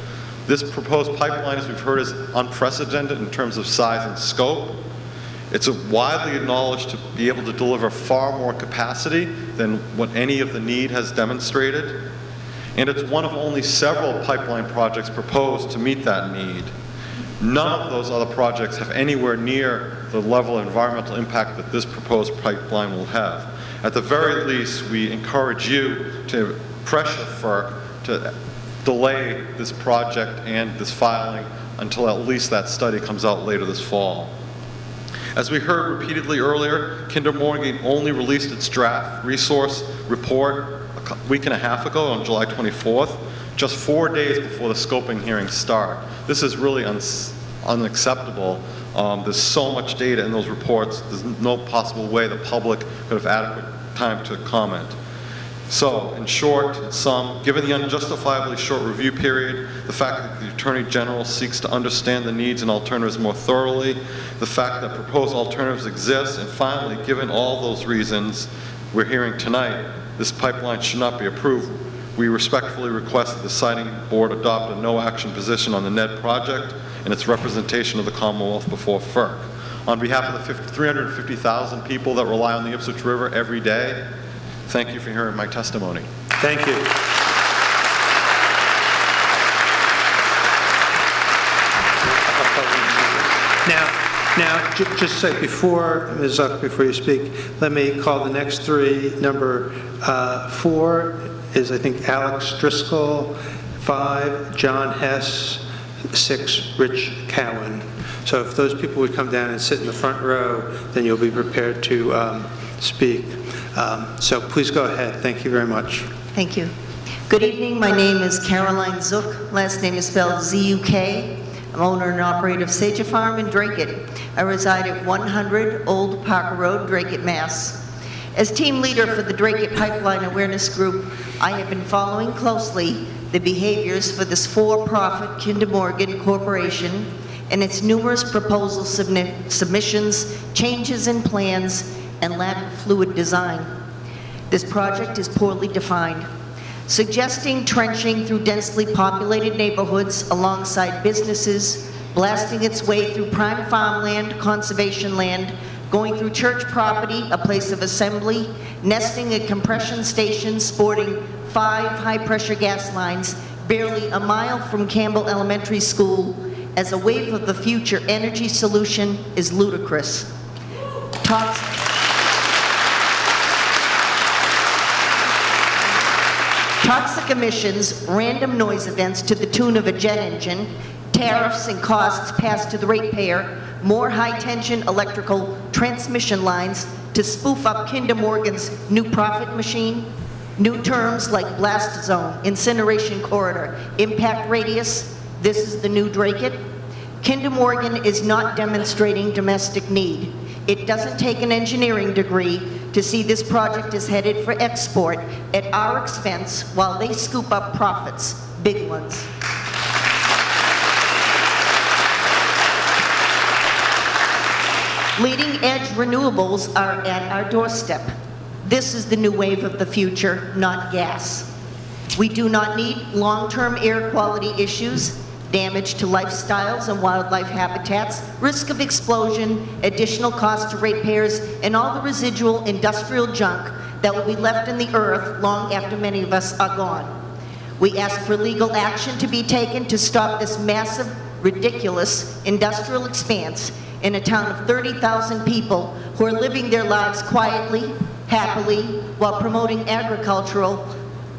This proposed pipeline, as we've heard, is unprecedented in terms of size and scope. It's widely acknowledged to be able to deliver far more capacity than what any of the need has demonstrated. And it's one of only several pipeline projects proposed to meet that need. None of those other projects have anywhere near the level of environmental impact that this proposed pipeline will have. At the very least, we encourage you to pressure FERC to delay this project and this filing until at least that study comes out later this fall. As we heard repeatedly earlier, Kinder Morgan only released its draft resource report a week and a half ago on July 24th, just 4 days before the scoping hearings start. This is really unacceptable. There's so much data in those reports, there's no possible way the public could have adequate time to comment. So, in short, given the unjustifiably short review period, the fact that the Attorney General seeks to understand the needs and alternatives more thoroughly, the fact that proposed alternatives exist, and finally, given all those reasons we're hearing tonight, this pipeline should not be approved. We respectfully request that the Siting Board adopt a no-action position on the NED project and its representation of the Commonwealth before FERC. On behalf of the 350,000 people that rely on the Ipswich River every day, thank you for hearing my testimony. Thank you. Now, just a sec, before, Ms. Zuck, before you speak, let me call the next three. Number 4 is, I think, Alex Driscoll, 5, John Hess, 6, Rich Cowan. So if those people would come down and sit in the front row, then you'll be prepared to speak. So please go ahead. Thank you very much. Thank you. Good evening. My name is Caroline Zook. Last name is spelled Z-U-K. I'm owner and operator of Sage Farm in Dracut. I reside at 100 Old Parker Road, Dracut, Mass. As team leader for the Dracut Pipeline Awareness Group, I have been following closely the behaviors for this for-profit Kinder Morgan Corporation and its numerous proposal submissions, changes in plans, and lack of fluid design. This project is poorly defined, suggesting trenching through densely populated neighborhoods alongside businesses, blasting its way through prime farmland, conservation land, going through church property, a place of assembly, nesting a compression station sporting 5 high-pressure gas lines barely a mile from Campbell Elementary School as a wave of the future energy solution is ludicrous. Toxic emissions, random noise events to the tune of a jet engine, tariffs and costs passed to the ratepayer, more high-tension electrical transmission lines to spoof up Kinder Morgan's new profit machine, new terms like blast zone, incineration corridor, impact radius, this is the new Dracut. Kinder Morgan is not demonstrating domestic need. It doesn't take an engineering degree to see this project is headed for export at our expense while they scoop up profits, big ones. Leading-edge renewables are at our doorstep. This is the new wave of the future, not gas. We do not need long-term air quality issues, damage to lifestyles and wildlife habitats, risk of explosion, additional cost to ratepayers, and all the residual industrial junk that will be left in the earth long after many of us are gone. We ask for legal action to be taken to stop this massive, ridiculous industrial expanse in a town of 30,000 people who are living their lives quietly, happily, while promoting agricultural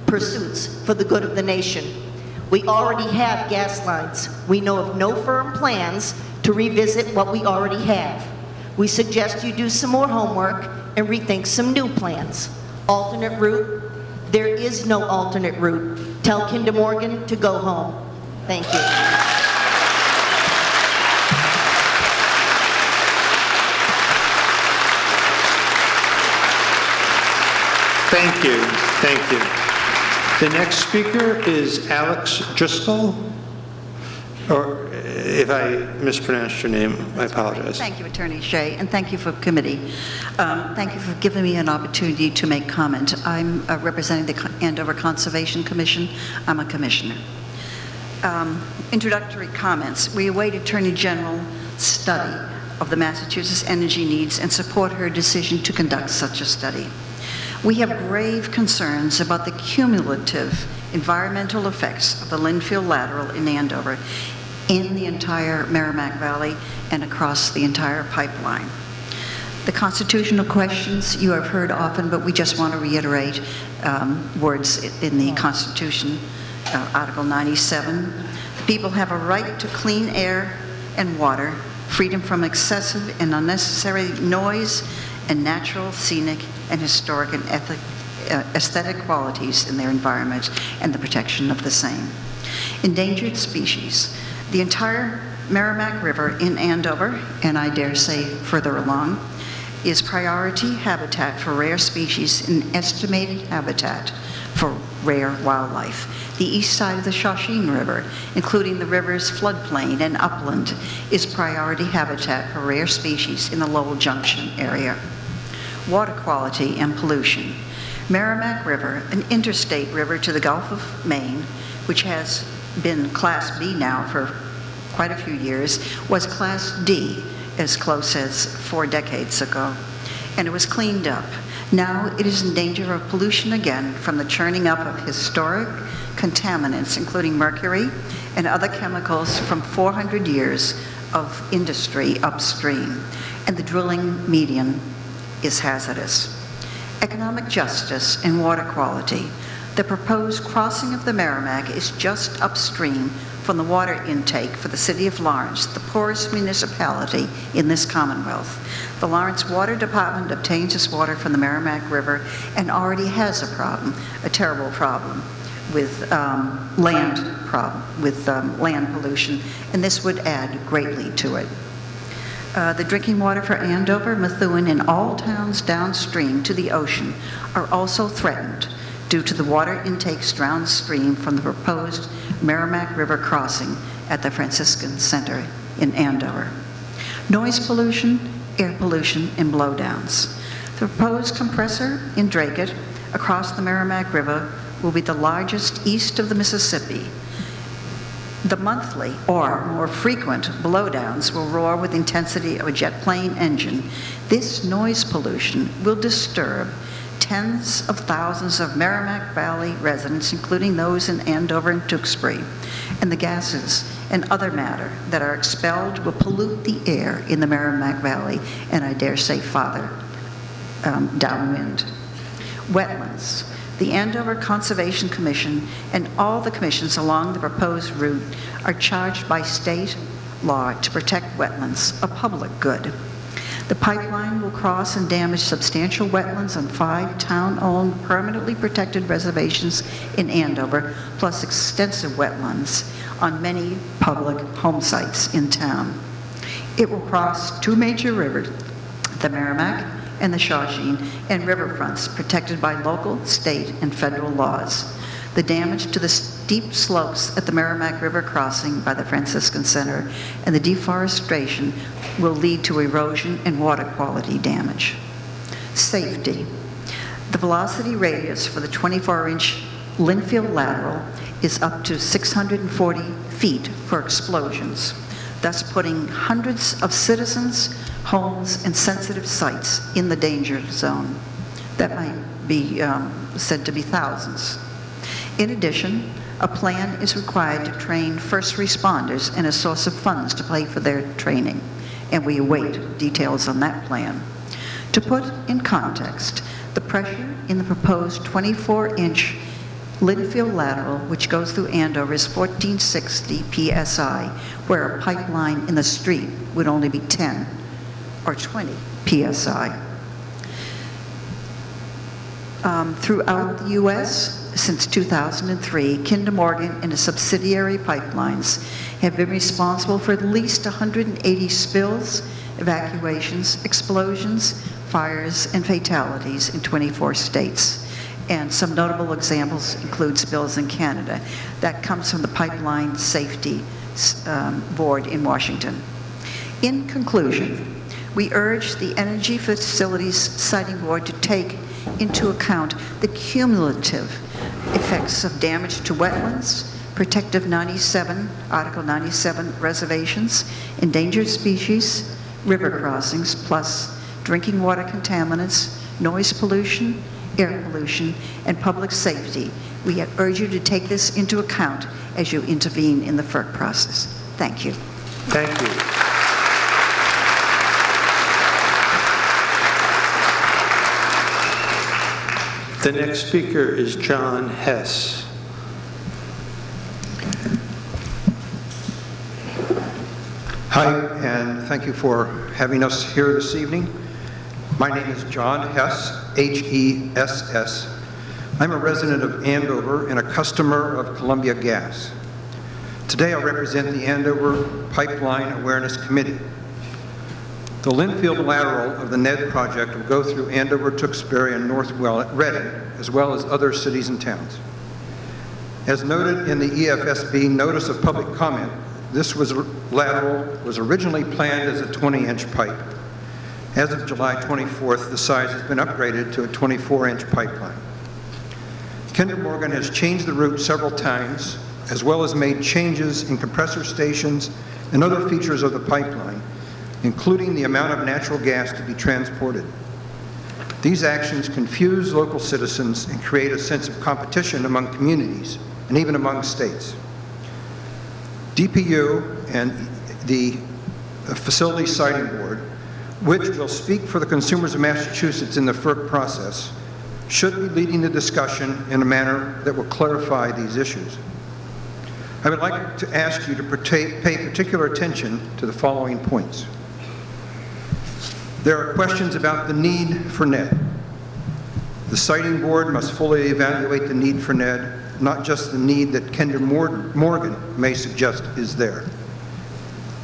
pursuits for the good of the nation. We already have gas lines. We know of no firm plans to revisit what we already have. We suggest you do some more homework and rethink some new plans. Alternate route? There is no alternate route. Tell Kinder Morgan to go home. Thank you. Thank you. Thank you. The next speaker is Alex Driscoll, or if I mispronounced your name, I apologize. Thank you, Attorney Shea, and thank you for committee. Thank you for giving me an opportunity to make comment. I'm representing the Andover Conservation Commission. I'm a commissioner. Introductory comments. We await Attorney General study of the Massachusetts energy needs and support her decision to conduct such a study. We have grave concerns about the cumulative environmental effects of the Linfield Lateral in Andover, in the entire Merrimack Valley, and across the entire pipeline. The constitutional questions you have heard often, but we just want to reiterate words in the Constitution, Article 97. The people have a right to clean air and water, freedom from excessive and unnecessary noise, and natural, scenic, and historic and aesthetic qualities in their environment and the protection of the same. Endangered species. The entire Merrimack River in Andover, and I dare say further along, is priority habitat for rare species and estimated habitat for rare wildlife. The east side of the Shawshene River, including the river's floodplain and upland, is priority habitat for rare species in the Lowell Junction area. Water quality and pollution. Merrimack River, an interstate river to the Gulf of Maine, which has been Class B now for quite a few years, was Class D as close as 4 decades ago, and it was cleaned up. Now it is in danger of pollution again from the churning up of historic contaminants, including mercury and other chemicals from 400 years of industry upstream, and the drilling medium is hazardous. Economic justice and water quality. The proposed crossing of the Merrimack is just upstream from the water intake for the city of Lawrence, the poorest municipality in this Commonwealth. The Lawrence Water Department obtains its water from the Merrimack River and already has a problem, a terrible problem, with land pollution, and this would add greatly to it. The drinking water for Andover, Methuen, and all towns downstream to the ocean are also threatened due to the water intakes downstream from the proposed Merrimack River crossing at the Franciscan Center in Andover. Noise pollution, air pollution, and blowdowns. The proposed compressor in Dracut across the Merrimack River will be the largest east of the Mississippi. The monthly or more frequent blowdowns will roar with the intensity of a jet plane engine. This noise pollution will disturb tens of thousands of Merrimack Valley residents, including those in Andover and Tewksbury, and the gases and other matter that are expelled will pollute the air in the Merrimack Valley, and I dare say farther downwind. Wetlands. The Andover Conservation Commission and all the commissions along the proposed route are charged by state law to protect wetlands, a public good. The pipeline will cross and damage substantial wetlands on 5 town-owned permanently protected reservations in Andover, plus extensive wetlands on many public home sites in town. It will cross 2 major rivers, the Merrimack and the Shawshene, and riverfronts protected by local, state, and federal laws. The damage to the steep slopes at the Merrimack River crossing by the Franciscan Center and the deforestation will lead to erosion and water quality damage. Safety. The velocity radius for the 24-inch Linfield lateral is up to 640 feet for explosions, thus putting hundreds of citizens, homes, and sensitive sites in the danger zone. That might be said to be thousands. In addition, a plan is required to train first responders and a source of funds to pay for their training, and we await details on that plan. To put in context, the pressure in the proposed 24-inch Linfield lateral, which goes through Andover, is 1460 psi, where a pipeline in the street would only be 10 or 20 psi. Throughout the U.S., since 2003, Kinder Morgan and its subsidiary pipelines have been responsible for at least 180 spills, evacuations, explosions, fires, and fatalities in 24 states. And some notable examples include spills in Canada. That comes from the Pipeline Safety Board in Washington. In conclusion, we urge the Energy Facilities Siting Board to take into account the cumulative effects of damage to wetlands, protective 97, Article 97 reservations, endangered species, river crossings, plus drinking water contaminants, noise pollution, air pollution, and public safety. We urge you to take this into account as you intervene in the FERC process. Thank you. Thank you. The next speaker is John Hess. Hi, and thank you for having us here this evening. My name is John Hess, H-E-S-S. I'm a resident of Andover and a customer of Columbia Gas. Today I represent the Andover Pipeline Awareness Committee. The Linfield lateral of the NED project will go through Andover, Tewksbury, and North Reading, as well as other cities and towns. As noted in the EFSB Notice of Public Comment, this lateral was originally planned as a 20-inch pipe. As of July 24th, the size has been upgraded to a 24-inch pipeline. Kinder Morgan has changed the route several times, as well as made changes in compressor stations and other features of the pipeline, including the amount of natural gas to be transported. These actions confuse local citizens and create a sense of competition among communities and even among states. DPU and the Facility Siting Board, which will speak for the consumers of Massachusetts in the FERC process, should be leading the discussion in a manner that will clarify these issues. I would like to ask you to pay particular attention to the following points. There are questions about the need for NED. The Siting Board must fully evaluate the need for NED, not just the need that Kinder Morgan may suggest is there.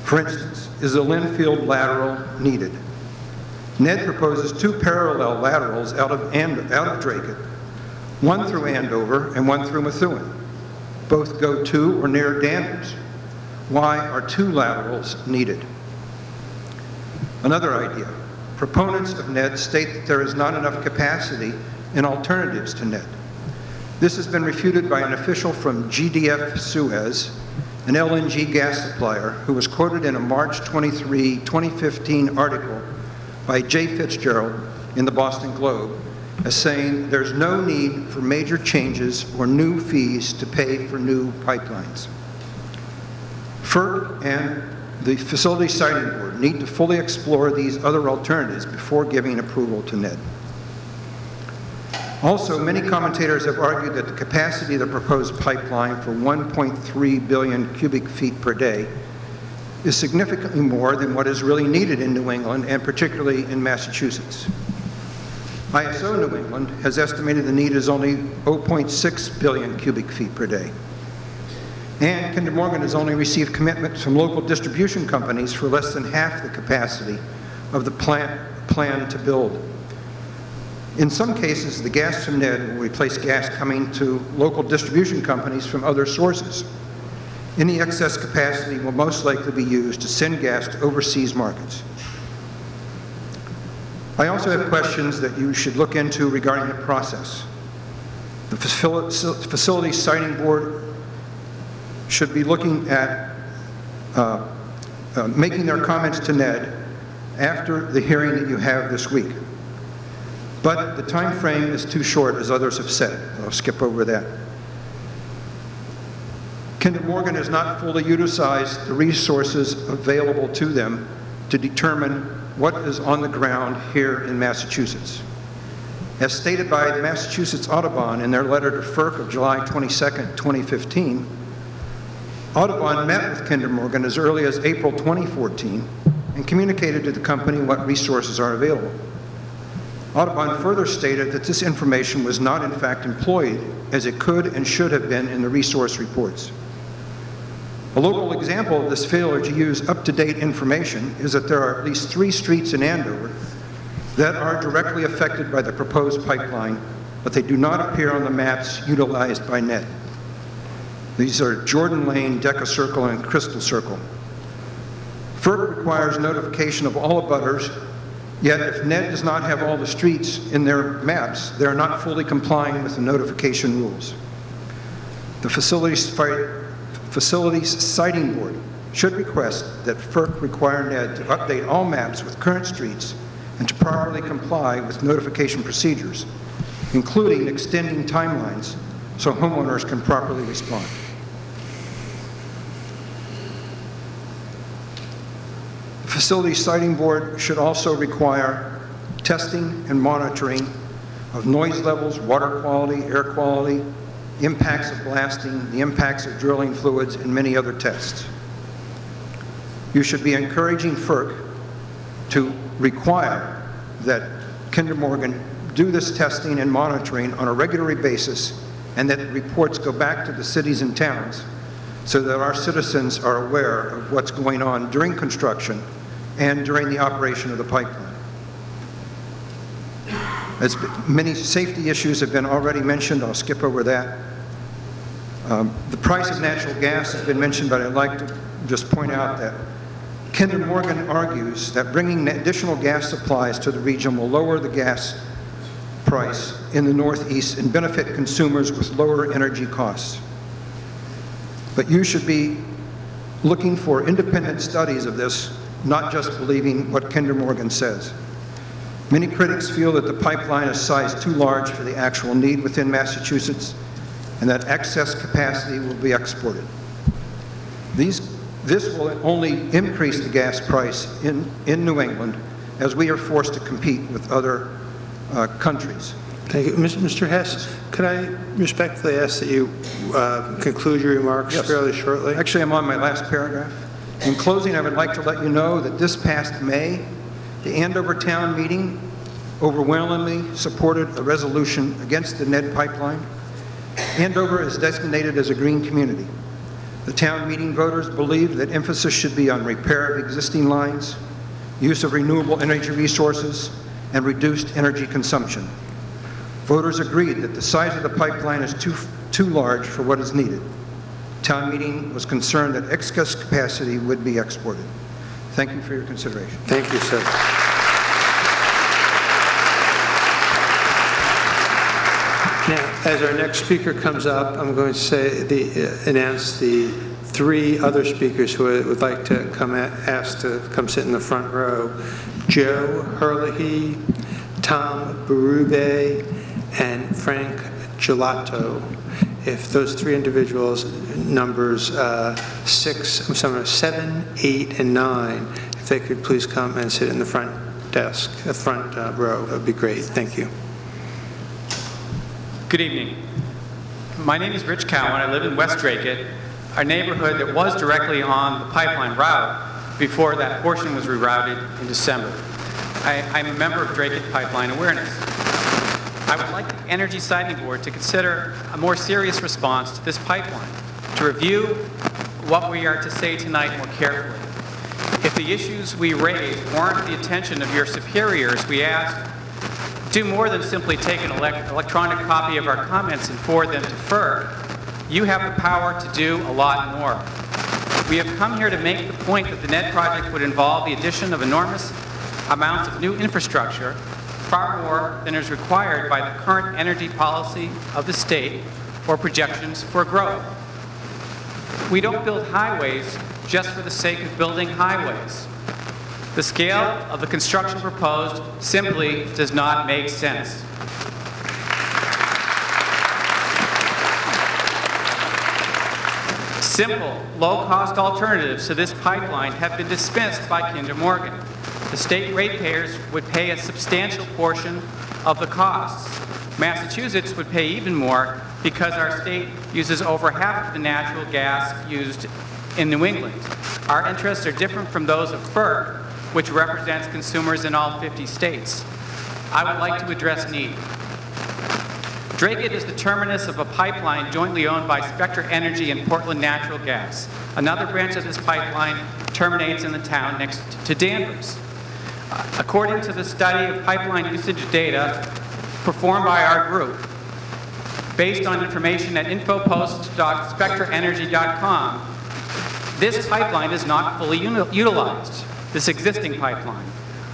For instance, is a Linfield lateral needed? NED proposes 2 parallel laterals out of Dracut, one through Andover and one through Methuen. Both go to or near dams. Why are 2 laterals needed? Another idea. Proponents of NED state that there is not enough capacity in alternatives to NED. This has been refuted by an official from GDF Suez, an LNG gas supplier, who was quoted in a March 23, 2015 article by J. Fitzgerald in the Boston Globe as saying there's no need for major changes or new fees to pay for new pipelines. FERC and the Facility Siting Board need to fully explore these other alternatives before giving approval to NED. Also, many commentators have argued that the capacity of the proposed pipeline for 1.3 billion cubic feet per day is significantly more than what is really needed in New England, and particularly in Massachusetts. ISO New England has estimated the need is only 0.6 billion cubic feet per day. And Kinder Morgan has only received commitments from local distribution companies for less than half the capacity of the plant planned to build. In some cases, the gas from NED will replace gas coming to local distribution companies from other sources. Any excess capacity will most likely be used to send gas to overseas markets. I also have questions that you should look into regarding the process. The Facility Siting Board should be looking at making their comments to NED after the hearing that you have this week. But the time frame is too short, as others have said. I'll skip over that. Kinder Morgan has not fully utilized the resources available to them to determine what is on the ground here in Massachusetts. As stated by the Massachusetts Audubon in their letter to FERC of July 22, 2015, Audubon met with Kinder Morgan as early as April 2014 and communicated to the company what resources are available. Audubon further stated that this information was not in fact employed as it could and should have been in the resource reports. A local example of this failure to use up-to-date information is that there are at least 3 streets in Andover that are directly affected by the proposed pipeline, but they do not appear on the maps utilized by NED. These are Jordan Lane, Deca Circle, and Crystal Circle. FERC requires notification of all abutters, yet if NED does not have all the streets in their maps, they are not fully complying with the notification rules. The Facilities Siting Board should request that FERC require NED to update all maps with current streets and to properly comply with notification procedures, including extending timelines so homeowners can properly respond. The Facility Siting Board should also require testing and monitoring of noise levels, water quality, air quality, impacts of blasting, the impacts of drilling fluids, and many other tests. You should be encouraging FERC to require that Kinder Morgan do this testing and monitoring on a regular basis, and that reports go back to the cities and towns so that our citizens are aware of what's going on during construction and during the operation of the pipeline. As many safety issues have been already mentioned, I'll skip over that. The price of natural gas has been mentioned, but I'd like to just point out that Kinder Morgan argues that bringing additional gas supplies to the region will lower the gas price in the Northeast and benefit consumers with lower energy costs. But you should be looking for independent studies of this, not just believing what Kinder Morgan says. Many critics feel that the pipeline is sized too large for the actual need within Massachusetts and that excess capacity will be exported. These This will only increase the gas price in New England as we are forced to compete with other countries. Thank you. Mr. Hess, could I respectfully ask that you conclude your remarks Yes. fairly shortly? Actually, I'm on my last paragraph. In closing, I would like to let you know that this past May, the Andover Town Meeting overwhelmingly supported a resolution against the Ned Pipeline. Andover is designated as a green community. The town meeting voters believe that emphasis should be on repair of existing lines, use of renewable energy resources, and reduced energy consumption. Voters agreed that the size of the pipeline is too large for what is needed. Town meeting was concerned that excess capacity would be exported. Thank you for your consideration. Thank you, sir. Now, as our next speaker comes up, I'm going to announce the 3 other speakers who would like to ask to come sit in the front row. Joe Herlihy, Tom Berube, and Frank Gelato. If those 3 individuals, numbers 7, 8, and 9, if they could please come and sit in the front desk, the front row, that would be great. Thank you. Good evening. My name is Rich Cowan. I live in West Dracut, a neighborhood that was directly on the pipeline route before that portion was rerouted in December. I'm a member of Dracut Pipeline Awareness. I would like the Energy Siting Board to consider a more serious response to this pipeline, to review what we are to say tonight more carefully. If the issues we raise warrant the attention of your superiors, we ask, do more than simply take an electronic copy of our comments and forward them to FERC. You have the power to do a lot more. We have come here to make the point that the NED project would involve the addition of enormous amounts of new infrastructure, far more than is required by the current energy policy of the state or projections for growth. We don't build highways just for the sake of building highways. The scale of the construction proposed simply does not make sense. Simple, low-cost alternatives to this pipeline have been dispensed by Kinder Morgan. The state ratepayers would pay a substantial portion of the costs. Massachusetts would pay even more because our state uses over half of the natural gas used in New England. Our interests are different from those of FERC, which represents consumers in all 50 states. I would like to address need. Dracut is the terminus of a pipeline jointly owned by Spectra Energy and Portland Natural Gas. Another branch of this pipeline terminates in the town next to Danvers. According to the study of pipeline usage data performed by our group, based on information at infopost.spectraenergy.com, this pipeline is not fully utilized, this existing pipeline.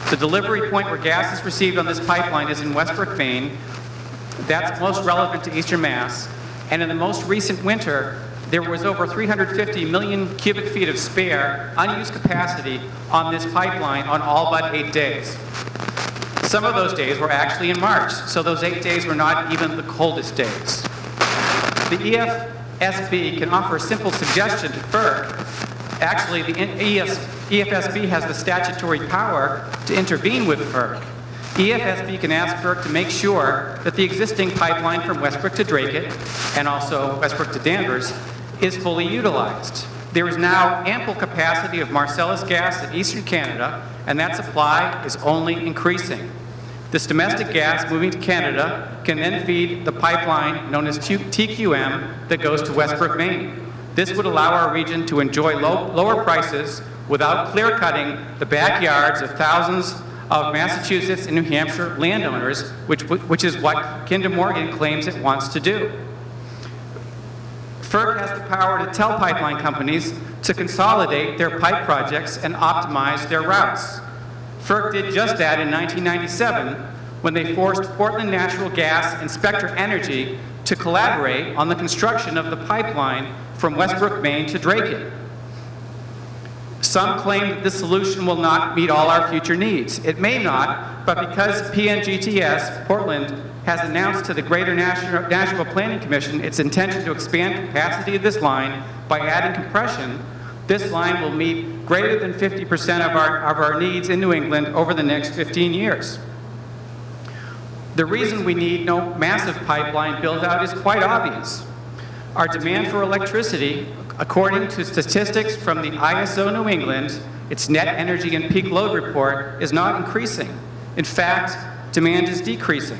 The delivery point where gas is received on this pipeline is in Westbrook, Maine. That's most relevant to Eastern Mass. And in the most recent winter, there was over 350 million cubic feet of spare, unused capacity on this pipeline on all but 8 days. Some of those days were actually in March, so those 8 days were not even the coldest days. The EFSB can offer a simple suggestion to FERC. Actually, the EFSB has the statutory power to intervene with FERC. EFSB can ask FERC to make sure that the existing pipeline from Westbrook to Dracut, and also Westbrook to Danvers, is fully utilized. There is now ample capacity of Marcellus gas in eastern Canada, and that supply is only increasing. This domestic gas moving to Canada can then feed the pipeline known as TQM that goes to Westbrook, Maine. This would allow our region to enjoy lower prices without clear-cutting the backyards of thousands of Massachusetts and New Hampshire landowners, which is what Kinder Morgan claims it wants to do. FERC has the power to tell pipeline companies to consolidate their pipe projects and optimize their routes. FERC did just that in 1997 when they forced Portland Natural Gas and Spectra Energy to collaborate on the construction of the pipeline from Westbrook, Maine to Dracut. Some claim that this solution will not meet all our future needs. It may not, but because PNGTS, Portland, has announced to the Greater National Planning Commission its intention to expand capacity of this line by adding compression, This line will meet greater than 50% of our needs in New England over the next 15 years. The reason we need no massive pipeline build-out is quite obvious. Our demand for electricity, according to statistics from the ISO New England, its net energy and peak load report, is not increasing. In fact, demand is decreasing.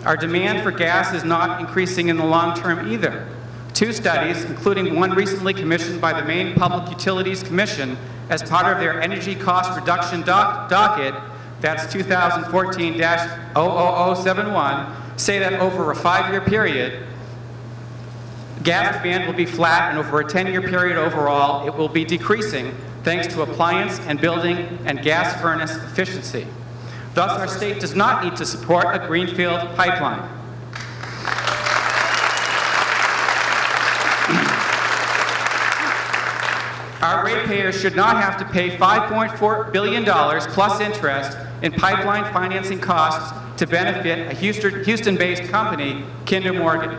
Our demand for gas is not increasing in the long term either. Two studies, including one recently commissioned by the Maine Public Utilities Commission as part of their energy cost reduction docket, that's 2014-00071, say that over a 5-year period, gas demand will be flat, and over a 10-year period overall, it will be decreasing thanks to appliance and building and gas furnace efficiency. Thus, our state does not need to support a greenfield pipeline. Our ratepayers should not have to pay $5.4 billion plus interest in pipeline financing costs to benefit a Houston-based company, Kinder Morgan.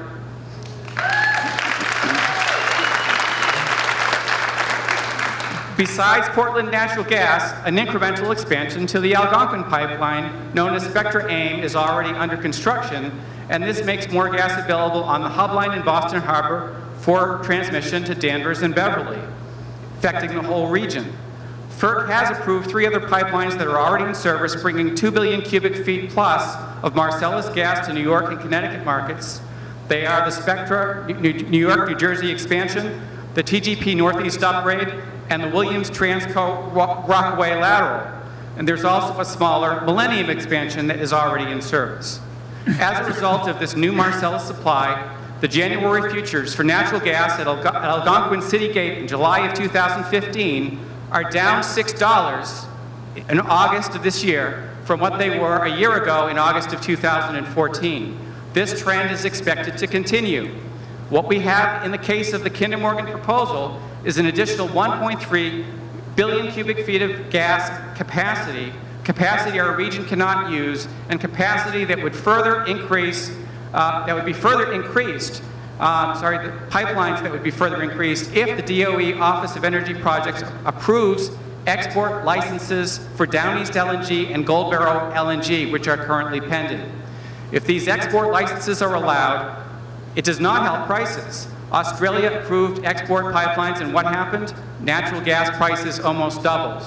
Besides Portland Natural Gas, an incremental expansion to the Algonquin pipeline, known as Spectra AIM, is already under construction, and this makes more gas available on the hub line in Boston Harbor for transmission to Danvers and Beverly, affecting the whole region. FERC has approved 3 other pipelines that are already in service, bringing 2 billion cubic feet plus of Marcellus gas to New York and Connecticut markets. They are the Spectra New York, New Jersey expansion, the TGP Northeast upgrade, and the Williams Transco Rockaway lateral. And there's also a smaller Millennium expansion that is already in service. As a result of this new Marcellus supply, the January futures for natural gas at Algonquin City Gate in July of 2015 are down $6 in August of this year from what they were a year ago in August of 2014. This trend is expected to continue. What we have in the case of the Kinder Morgan proposal is an additional 1.3 billion cubic feet of gas capacity our region cannot use, and capacity that would further increase, the pipelines that would be further increased if the DOE Office of Energy Projects approves export licenses for Down East LNG and Gold Barrow LNG, which are currently pending. If these export licenses are allowed, it does not help prices. Australia approved export pipelines, and what happened? Natural gas prices almost doubled.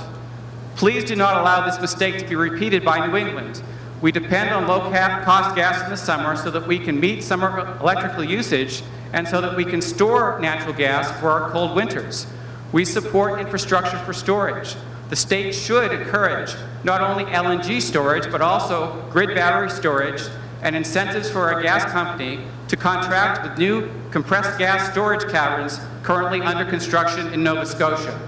Please do not allow this mistake to be repeated by New England. We depend on low-cost gas in the summer so that we can meet summer electrical usage and so that we can store natural gas for our cold winters. We support infrastructure for storage. The state should encourage not only LNG storage, but also grid battery storage and incentives for our gas company to contract with new compressed gas storage caverns currently under construction in Nova Scotia.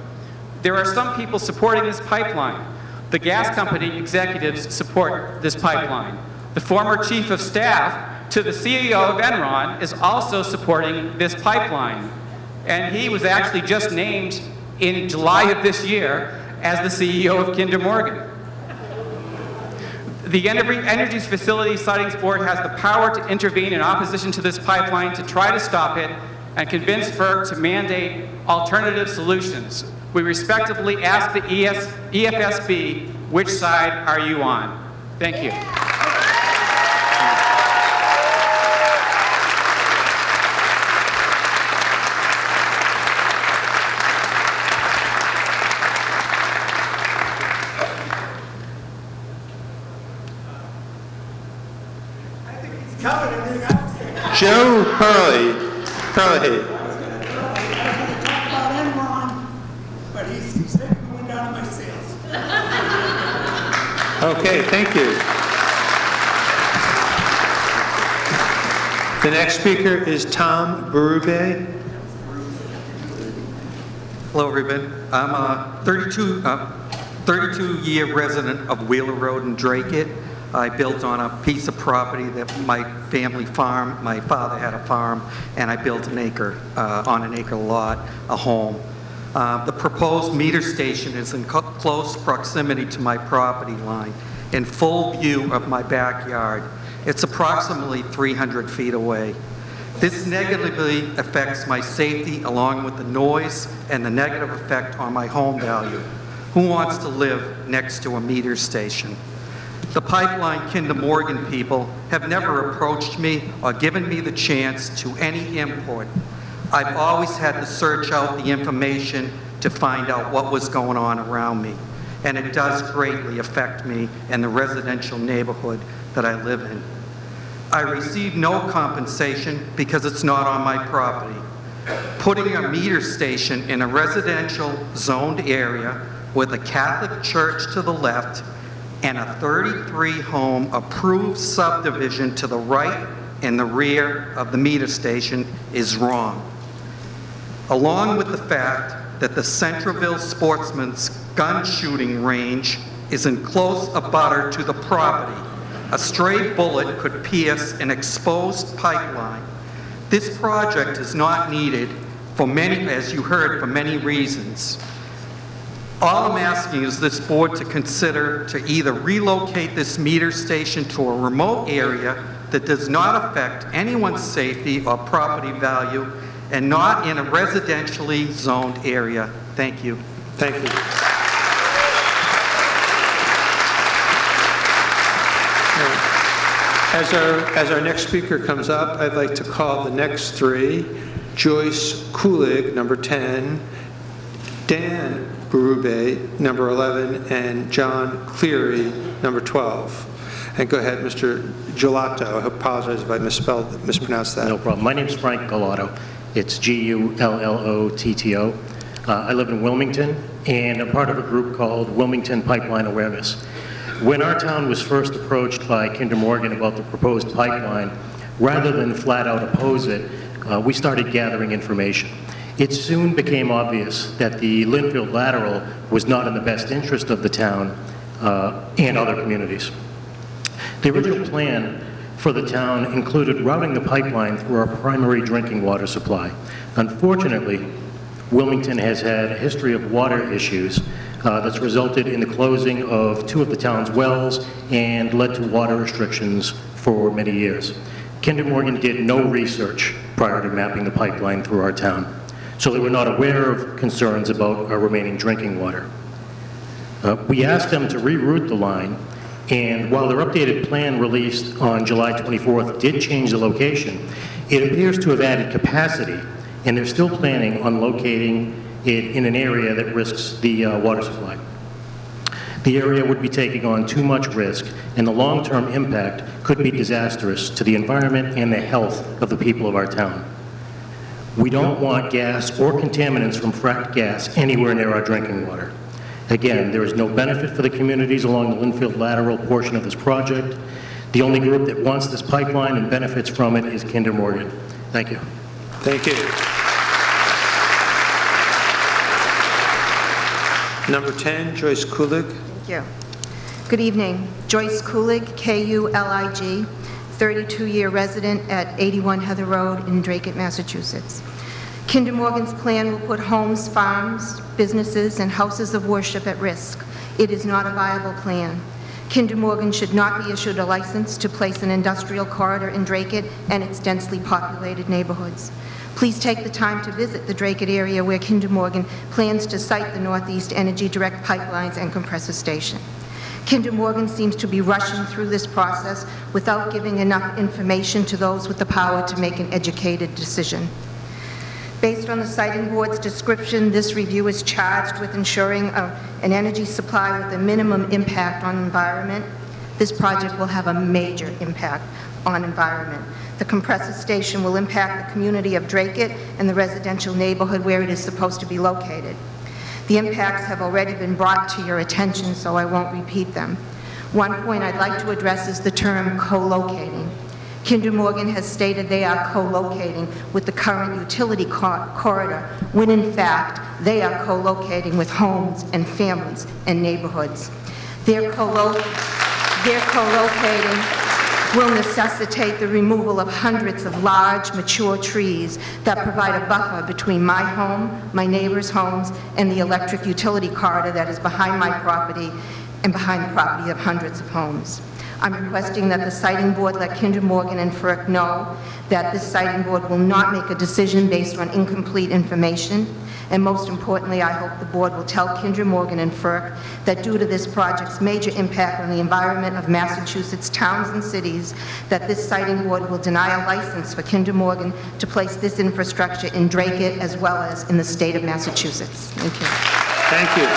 There are some people supporting this pipeline. The gas company executives support this pipeline. The former chief of staff to the CEO of Enron is also supporting this pipeline. And he was actually just named in July of this year as the CEO of Kinder Morgan. The Energy Facility Siting Board has the power to intervene in opposition to this pipeline to try to stop it and convince FERC to mandate alternative solutions. We respectfully ask the EFSB, which side are you on? Thank you. Joe Hurley. About Enron, but he's going down to my sales. Okay, thank you. The next speaker is Tom Berube. Hello, everybody. I'm a 32-year resident of Wheeler Road in Dracut. I built on a piece of property that my family farmed. My father had a farm, and I built an acre, on an acre lot, a home. The proposed meter station is in close proximity to my property line, in full view of my backyard. It's approximately 300 feet away. This negatively affects my safety along with the noise and the negative effect on my home value. Who wants to live next to a meter station? The Pipeline Kinder Morgan people have never approached me or given me the chance to any input. I've always had to search out the information to find out what was going on around me, and it does greatly affect me and the residential neighborhood that I live in. I receive no compensation because it's not on my property. Putting a meter station in a residential zoned area with a Catholic church to the left and a 33-home approved subdivision to the right and the rear of the meter station is wrong. Along with the fact that the Centreville Sportsman's gun shooting range is in close abutter to the property. A stray bullet could pierce an exposed pipeline. This project is not needed for many, as you heard, for many reasons. All I'm asking is this board to consider to either relocate this meter station to a remote area that does not affect anyone's safety or property value and not in a residentially zoned area. Thank you. Thank you. As our next speaker comes up, I'd like to call the next three: Joyce Kulig, number 10, Dan Berube, number 11, and John Cleary, number 12. And go ahead, Mr. Gelato. I apologize if I mispronounced that. No problem. My name is Frank Gelato. It's Gullotto. I live in Wilmington, and I'm part of a group called Wilmington Pipeline Awareness. When our town was first approached by Kinder Morgan about the proposed pipeline, rather than flat out oppose it, we started gathering information. It soon became obvious that the Linfield lateral was not in the best interest of the town and other communities. The original plan for the town included routing the pipeline through our primary drinking water supply. Unfortunately, Wilmington has had a history of water issues that's resulted in the closing of 2 of the town's wells and led to water restrictions for many years. Kinder Morgan did no research prior to mapping the pipeline through our town, so they were not aware of concerns about our remaining drinking water. We asked them to reroute the line, and while their updated plan released on July 24th did change the location, it appears to have added capacity, and they're still planning on locating it in an area that risks the water supply. The area would be taking on too much risk, and the long-term impact could be disastrous to the environment and the health of the people of our town. We don't want gas or contaminants from fracked gas anywhere near our drinking water. Again, there is no benefit for the communities along the Linfield lateral portion of this project. The only group that wants this pipeline and benefits from it is Kinder Morgan. Thank you. Thank you. Number 10, Joyce Kulig. Thank you. Good evening. Joyce Kulig, K-U-L-I-G, 32-year resident at 81 Heather Road in Dracut, Massachusetts. Kinder Morgan's plan will put homes, farms, businesses, and houses of worship at risk. It is not a viable plan. Kinder Morgan should not be issued a license to place an industrial corridor in Dracut and its densely populated neighborhoods. Please take the time to visit the Dracut area where Kinder Morgan plans to site the Northeast Energy Direct Pipelines and Compressor Station. Kinder Morgan seems to be rushing through this process without giving enough information to those with the power to make an educated decision. Based on the siting board's description, this review is charged with ensuring an energy supply with a minimum impact on environment. This project will have a major impact on environment. The compressor station will impact the community of Dracut and the residential neighborhood where it is supposed to be located. The impacts have already been brought to your attention, so I won't repeat them. One point I'd like to address is the term co-locating. Kinder Morgan has stated they are co-locating with the current utility corridor, when in fact they are co-locating with homes and families and neighborhoods. Their co-locating will necessitate the removal of hundreds of large, mature trees that provide a buffer between my home, my neighbors' homes, and the electric utility corridor that is behind my property and behind the property of hundreds of homes. I'm requesting that the siting board let Kinder Morgan and FERC know that this siting board will not make a decision based on incomplete information. And most importantly, I hope the board will tell Kinder Morgan and FERC that due to this project's major impact on the environment of Massachusetts towns and cities, that this siting board will deny a license for Kinder Morgan to place this infrastructure in Dracut as well as in the state of Massachusetts. Thank you. Thank you.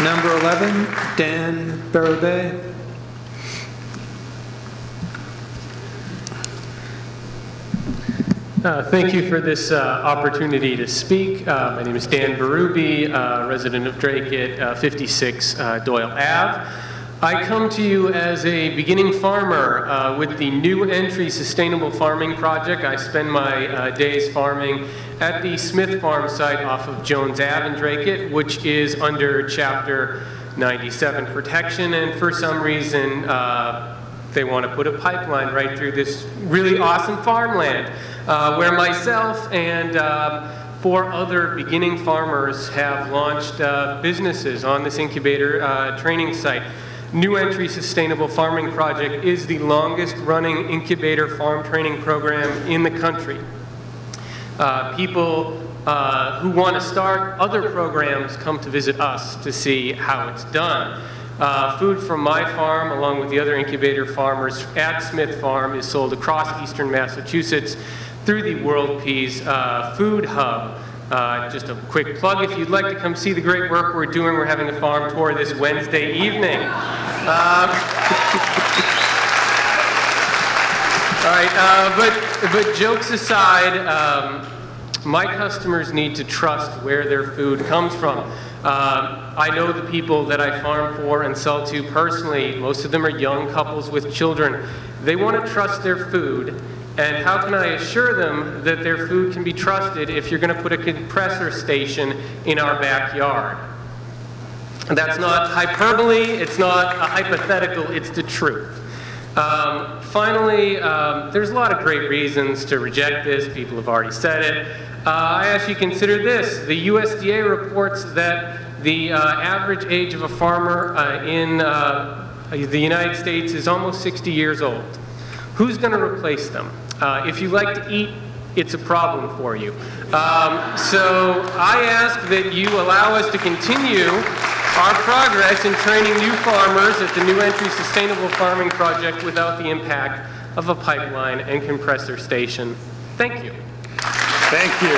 Number 11, Dan Barabay. Thank you for this opportunity to speak. My name is Dan Barubi, resident of Dracut, 56 Doyle Ave. I come to you as a beginning farmer with the New Entry Sustainable Farming Project. I spend my days farming at the Smith Farm site off of Jones Ave in Dracut, which is under Chapter 97 protection, and for some reason they want to put a pipeline right through this really awesome farmland where myself and 4 other beginning farmers have launched businesses on this incubator training site. New Entry Sustainable Farming Project is the longest running incubator farm training program in the country. People who want to start other programs come to visit us to see how it's done. Food from my farm, along with the other incubator farmers at Smith Farm, is sold across eastern Massachusetts through the World Peas Food Hub. Just a quick plug, if you'd like to come see the great work we're doing, we're having a farm tour this Wednesday evening. All right, but jokes aside, my customers need to trust where their food comes from. I know the people that I farm for and sell to personally. Most of them are young couples with children. They want to trust their food. And how can I assure them that their food can be trusted if you're going to put a compressor station in our backyard? That's not hyperbole, it's not a hypothetical, it's the truth. Finally, there's a lot of great reasons to reject this. People have already said it. I ask you to consider this. The USDA reports that the average age of a farmer in the United States is almost 60 years old. Who's going to replace them? If you like to eat, it's a problem for you. So I ask that you allow us to continue our progress in training new farmers at the New Entry Sustainable Farming Project without the impact of a pipeline and compressor station. Thank you. Thank you.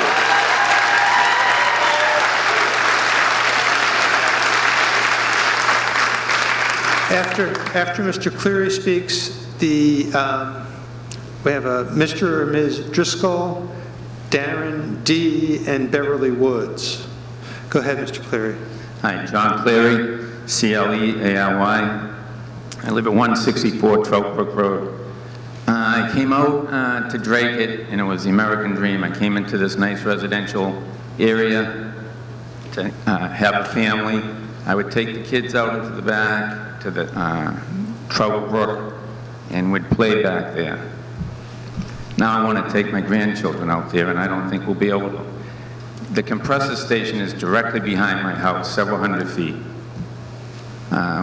After Mr. Cleary speaks, we have a Mr. or Ms. Driscoll, Darren D., and Beverly Woods. Go ahead, Mr. Cleary. Hi, John Cleary, C-L-E-A-R-Y. I live at 164 Trout Brook Road. I came out to Dracut, and it was the American dream. I came into this nice residential area to have a family. I would take the kids out into the back to the Trout Brook and would play back there. Now I want to take my grandchildren out there, and I don't think we'll be able to. The compressor station is directly behind my house, several hundred feet.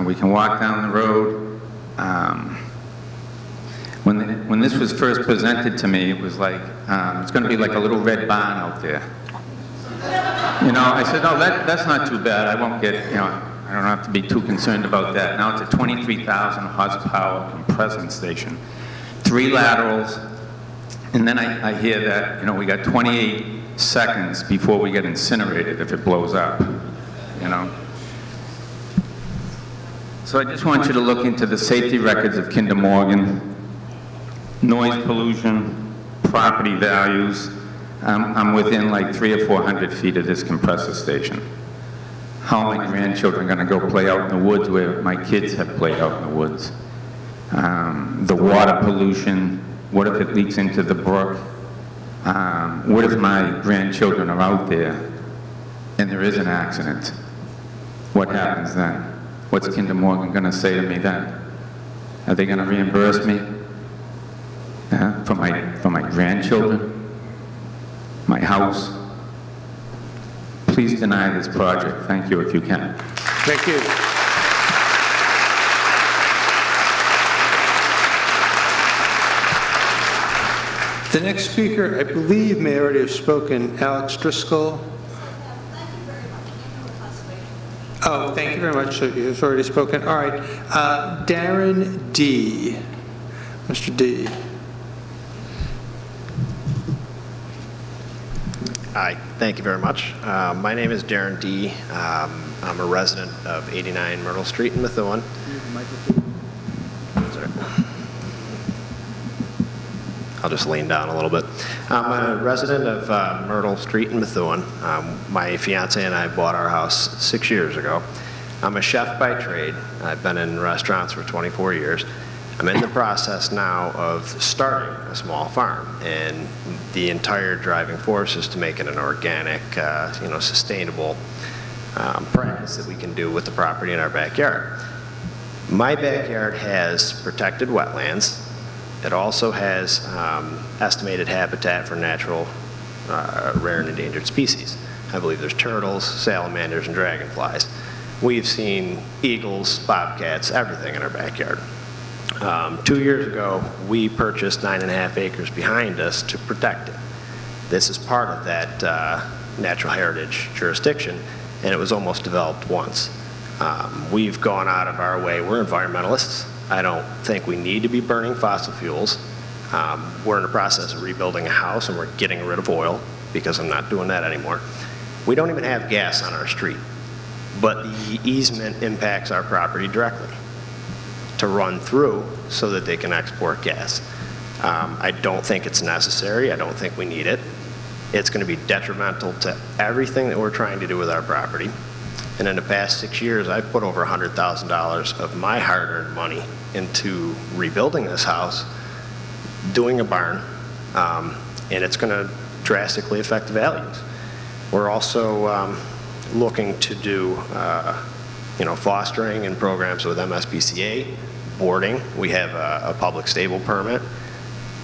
We can walk down the road. When this was first presented to me, it was like, it's going to be like a little red barn out there. You know, I said, oh, that's not too bad. I won't get, you know, I don't have to be too concerned about that. Now it's a 23,000 horsepower compressing station. 3 laterals, and then I hear that, you know, we got 28 seconds before we get incinerated if it blows up, you know. So I just want you to look into the safety records of Kinder Morgan, noise pollution, property values. I'm within like 300 or 400 feet of this compressor station. How are my grandchildren going to go play out in the woods where my kids have played out in the woods? The water pollution, what if it leaks into the brook? What if my grandchildren are out there and there is an accident? What happens then? What's Kinder Morgan going to say to me then? Are they going to reimburse me for my grandchildren? My house? please deny this project. Thank you if you can. Thank you. The next speaker, I believe, may already have spoken, Alex Driscoll. Oh, thank you very much. So you've already spoken. All right. Darren D. Mr. D. Hi, thank you very much. My name is Darren D. I'm a resident of 89 Myrtle Street in Methuen. I'll just lean down a little bit. I'm a resident of Myrtle Street in Methuen. My fiance and I bought our house 6 years ago. I'm a chef by trade. I've been in restaurants for 24 years. I'm in the process now of starting a small farm, and the entire driving force is to make it an organic, sustainable practice that we can do with the property in our backyard. My backyard has protected wetlands. It also has estimated habitat for natural, rare and endangered species. I believe there's turtles, salamanders, and dragonflies. We've seen eagles, bobcats, everything in our backyard. 2 years ago, we purchased 9.5 acres behind us to protect it. This is part of that natural heritage jurisdiction, and it was almost developed once. We've gone out of our way. We're environmentalists. I don't think we need to be burning fossil fuels. We're in the process of rebuilding a house, and we're getting rid of oil because I'm not doing that anymore. We don't even have gas on our street, but the easement impacts our property directly to run through so that they can export gas. I don't think it's necessary. I don't think we need it. It's going to be detrimental to everything that we're trying to do with our property. And in the past 6 years, I've put over $100,000 of my hard-earned money into rebuilding this house, doing a barn, and it's going to drastically affect the values. We're also looking to do, fostering and programs with MSPCA, boarding. We have a public stable permit.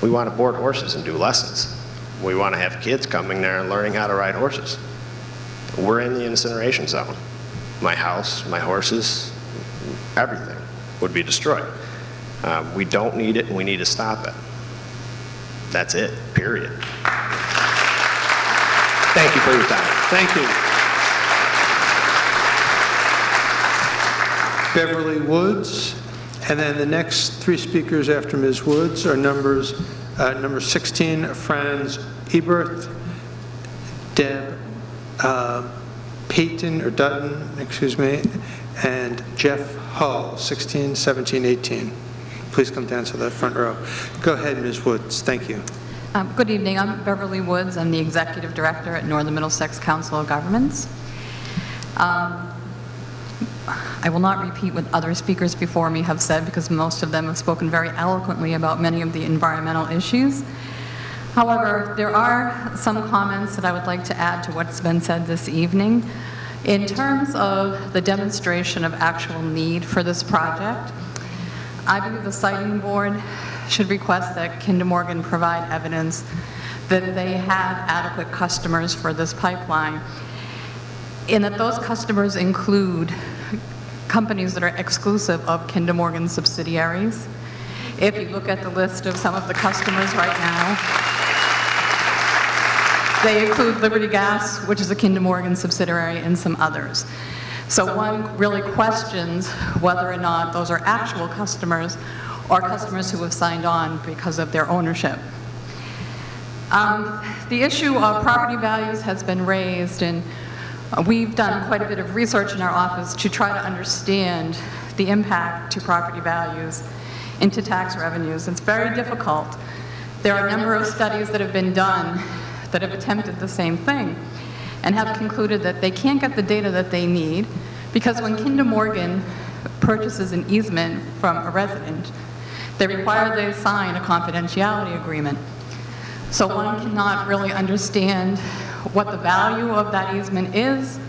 We want to board horses and do lessons. We want to have kids coming there and learning how to ride horses. We're in the incineration zone. My house, my horses, everything would be destroyed. We don't need it, and we need to stop it. That's it, period. Thank you for your time. Thank you. Beverly Woods, and then the next three speakers after Ms. Woods are number 16, Franz Ebert, Deb Peyton, or Dutton, excuse me, and Jeff Hull, 16, 17, 18. Please come down to the front row. Go ahead, Ms. Woods. Thank you. Good evening. I'm Beverly Woods. I'm the Executive Director at Northern Middlesex Council of Governments. I will not repeat what other speakers before me have said because most of them have spoken very eloquently about many of the environmental issues. However, there are some comments that I would like to add to what's been said this evening. In terms of the demonstration of actual need for this project, I believe the siting board should request that Kinder Morgan provide evidence that they have adequate customers for this pipeline, and that those customers include companies that are exclusive of Kinder Morgan subsidiaries. If you look at the list of some of the customers right now, they include Liberty Gas, which is a Kinder Morgan subsidiary, and some others. So one really questions whether or not those are actual customers or customers who have signed on because of their ownership. The issue of property values has been raised, and we've done quite a bit of research in our office to try to understand the impact to property values into tax revenues. It's very difficult. There are a number of studies that have been done that have attempted the same thing and have concluded that they can't get the data that they need because when Kinder Morgan purchases an easement from a resident, they require they sign a confidentiality agreement. So one cannot really understand what the value of that easement is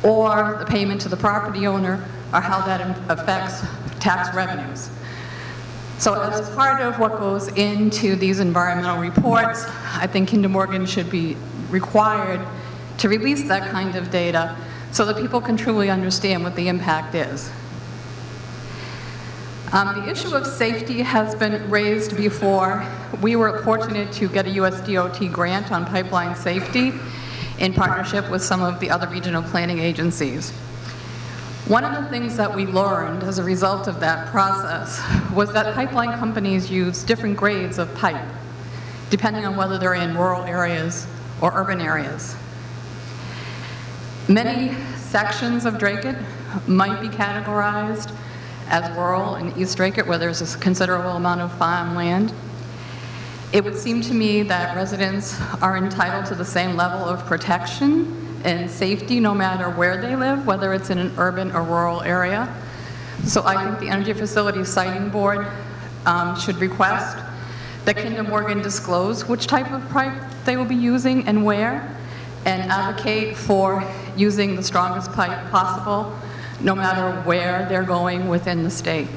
or the payment to the property owner or how that affects tax revenues. So as part of what goes into these environmental reports, I think Kinder Morgan should be required to release that kind of data so that people can truly understand what the impact is. The issue of safety has been raised before. We were fortunate to get a US DOT grant on pipeline safety in partnership with some of the other regional planning agencies. One of the things that we learned as a result of that process was that pipeline companies use different grades of pipe, depending on whether they're in rural areas or urban areas. Many sections of Dracut might be categorized as rural in East Dracut, where there's a considerable amount of farmland. It would seem to me that residents are entitled to the same level of protection and safety no matter where they live, whether it's in an urban or rural area. So I think the Energy Facilities Siting Board should request that Kinder Morgan disclose which type of pipe they will be using and where, and advocate for using the strongest pipe possible no matter where they're going within the state.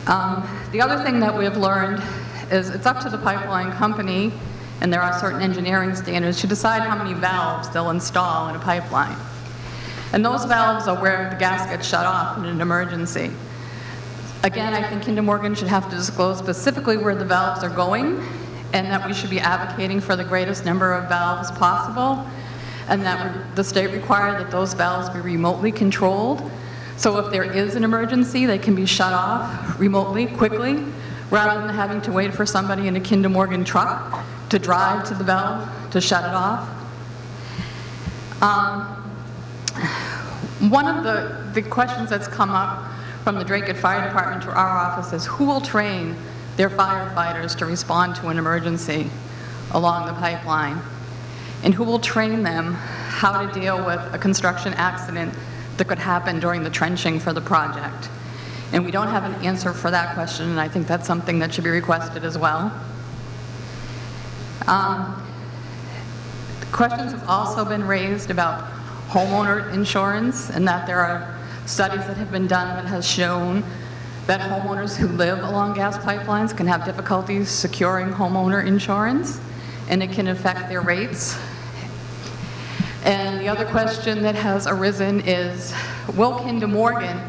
The other thing that we've learned is it's up to the pipeline company, and there are certain engineering standards, to decide how many valves they'll install in a pipeline. And those valves are where the gas gets shut off in an emergency. Again, I think Kinder Morgan should have to disclose specifically where the valves are going, and that we should be advocating for the greatest number of valves possible, and that the state require that those valves be remotely controlled. So if there is an emergency, they can be shut off remotely, quickly, rather than having to wait for somebody in a Kinder Morgan truck to drive to the valve to shut it off. One of the questions that's come up from the Dracut Fire Department to our office is who will train their firefighters to respond to an emergency along the pipeline? And who will train them how to deal with a construction accident that could happen during the trenching for the project? And we don't have an answer for that question, and I think that's something that should be requested as well. Questions have also been raised about homeowner insurance, and that there are studies that have been done that has shown that homeowners who live along gas pipelines can have difficulties securing homeowner insurance, and it can affect their rates. And the other question that has arisen is, will Kinder Morgan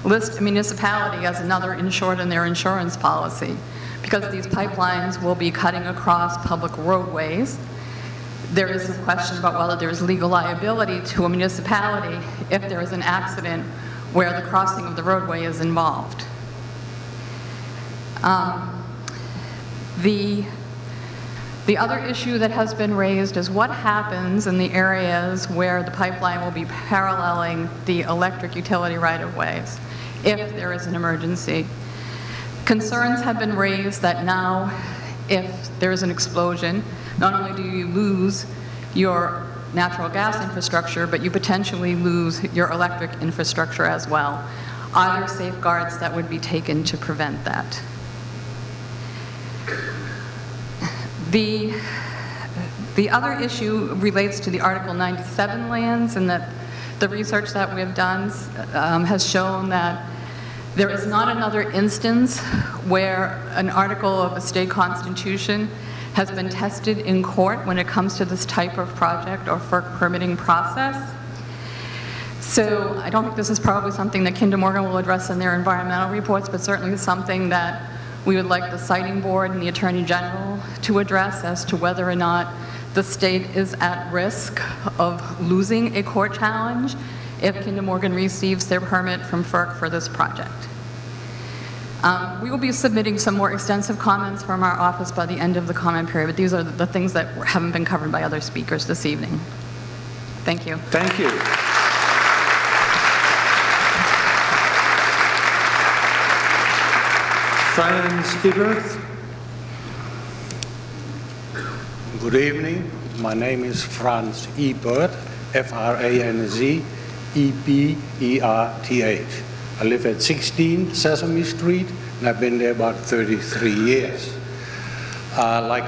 list a municipality as another insured in their insurance policy? Because these pipelines will be cutting across public roadways. There is a question about whether there is legal liability to a municipality if there is an accident where the crossing of the roadway is involved. The other issue that has been raised is what happens in the areas where the pipeline will be paralleling the electric utility right-of-ways if there is an emergency. Concerns have been raised that now, if there is an explosion, not only do you lose your natural gas infrastructure, but you potentially lose your electric infrastructure as well. Are there safeguards that would be taken to prevent that? The other issue relates to the Article 97 lands, and that the research that we have done has shown that there is not another instance where an article of a state constitution has been tested in court when it comes to this type of project or FERC permitting process. So I don't think this is probably something that Kinder Morgan will address in their environmental reports, but certainly something that we would like the Siting Board and the Attorney General to address as to whether or not the state is at risk of losing a court challenge if Kinder Morgan receives their permit from FERC for this project. We will be submitting some more extensive comments from our office by the end of the comment period, but these are the things that haven't been covered by other speakers this evening. Thank you. Thank you. Franz Ebert. Good evening. My name is Franz Ebert, F-R-A-N-Z, E-B-E-R-T-H. I live at 16 Sesame Street, and I've been there about 33 years. Like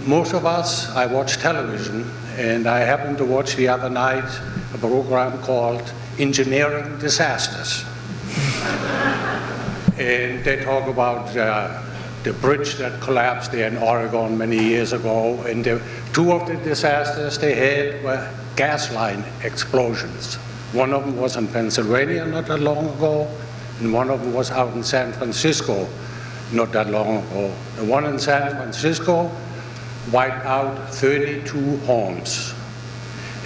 most of us, I watch television, and I happened to watch the other night a program called Engineering Disasters. And they talk about the bridge that collapsed there in Oregon many years ago, and two of the disasters they had were gas line explosions. One of them was in Pennsylvania not that long ago, and one of them was out in San Francisco not that long ago. The one in San Francisco wiped out 32 homes,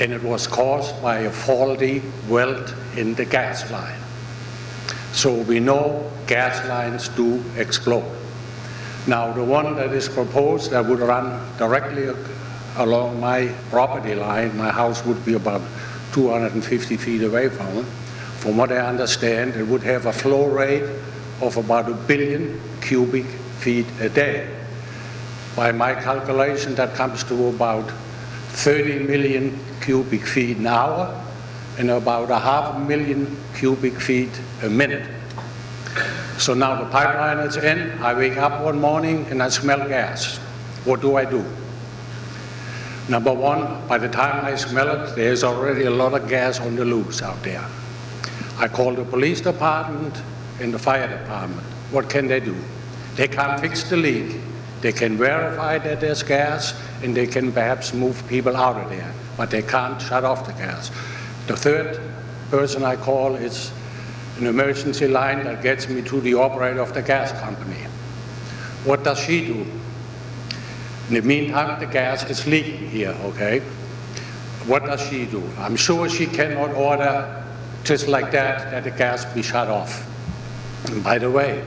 and it was caused by a faulty weld in the gas line. So we know gas lines do explode. Now, the one that is proposed that would run directly along my property line, my house would be about 250 feet away from it. From what I understand, it would have a flow rate of about 1 billion cubic feet a day. By my calculation, that comes to about 30 million cubic feet an hour and about 500,000 cubic feet a minute. So now the pipeline is in, I wake up one morning and I smell gas. What do? Number one, by the time I smell it, there's already a lot of gas on the loose out there. I call the police department and the fire department. What can they do? They can't fix the leak. They can verify that there's gas, and they can perhaps move people out of there, but they can't shut off the gas. The third person I call is an emergency line that gets me to the operator of the gas company. What does she do? In the meantime, the gas is leaking here, okay? What does she do? I'm sure she cannot order just like that the gas be shut off. And by the way,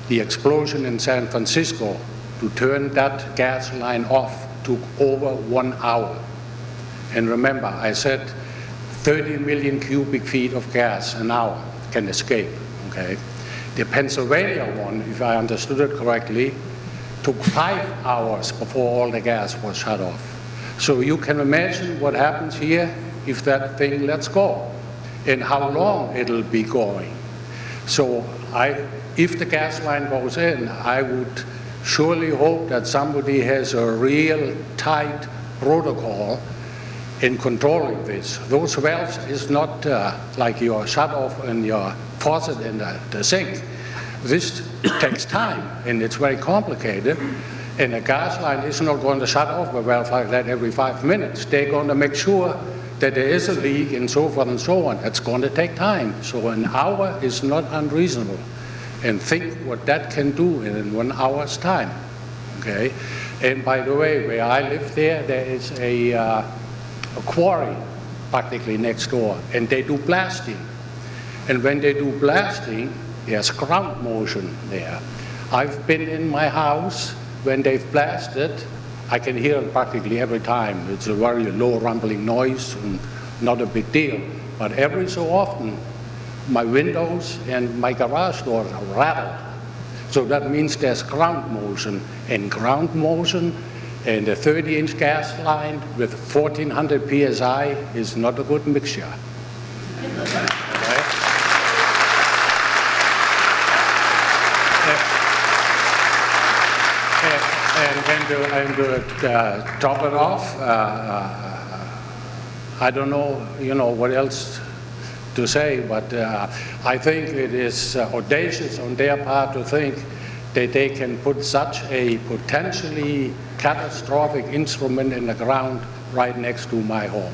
the explosion in San Francisco, to turn that gas line off took over 1 hour. And remember, I said 30 million cubic feet of gas an hour can escape, okay? The Pennsylvania one, if I understood it correctly, took 5 hours before all the gas was shut off. So you can imagine what happens here if that thing lets go and how long it'll be going. So if the gas line goes in, I would surely hope that somebody has a real tight protocol in controlling this. Those valves is not like your shut off in your faucet in the sink. This takes time and it's very complicated, and a gas line is not going to shut off a valve like that every 5 minutes. They're going to make sure that there is a leak and so forth and so on. It's going to take time. So an hour is not unreasonable. And think what that can do in 1 hour's time, okay? And by the way, where I live there is a quarry practically next door, and they do blasting. And when they do blasting, there's ground motion there. I've been in my house when they've blasted. I can hear it practically every time. It's a very low rumbling noise and not a big deal. But every so often, my windows and my garage doors are rattled. So that means there's ground motion. And ground motion and a 30-inch gas line with 1400 PSI is not a good mixture. And to top it off, I don't know, what else to say, but I think it is audacious on their part to think that they can put such a potentially catastrophic instrument in the ground right next to my home.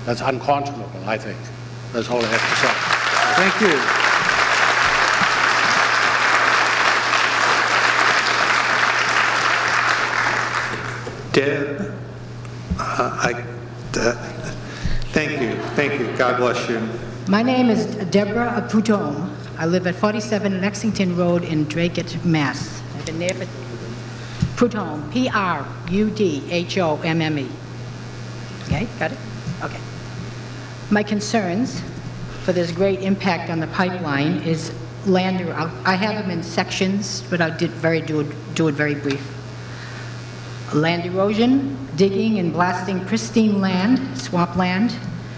That's unconscionable, I think. That's all I have to say. Thank you. Deb, thank you, God bless you. My name is Deborah Prudhomme. I live at 47 Lexington Road in Dracut, Mass. I've been there for Prudhomme, P-R-U-D-H-O-M-M-E. Okay, got it? Okay. My concerns for this great impact on the pipeline is land, I have them in sections, but I'll do it very brief. Land erosion, digging and blasting pristine land, swampland,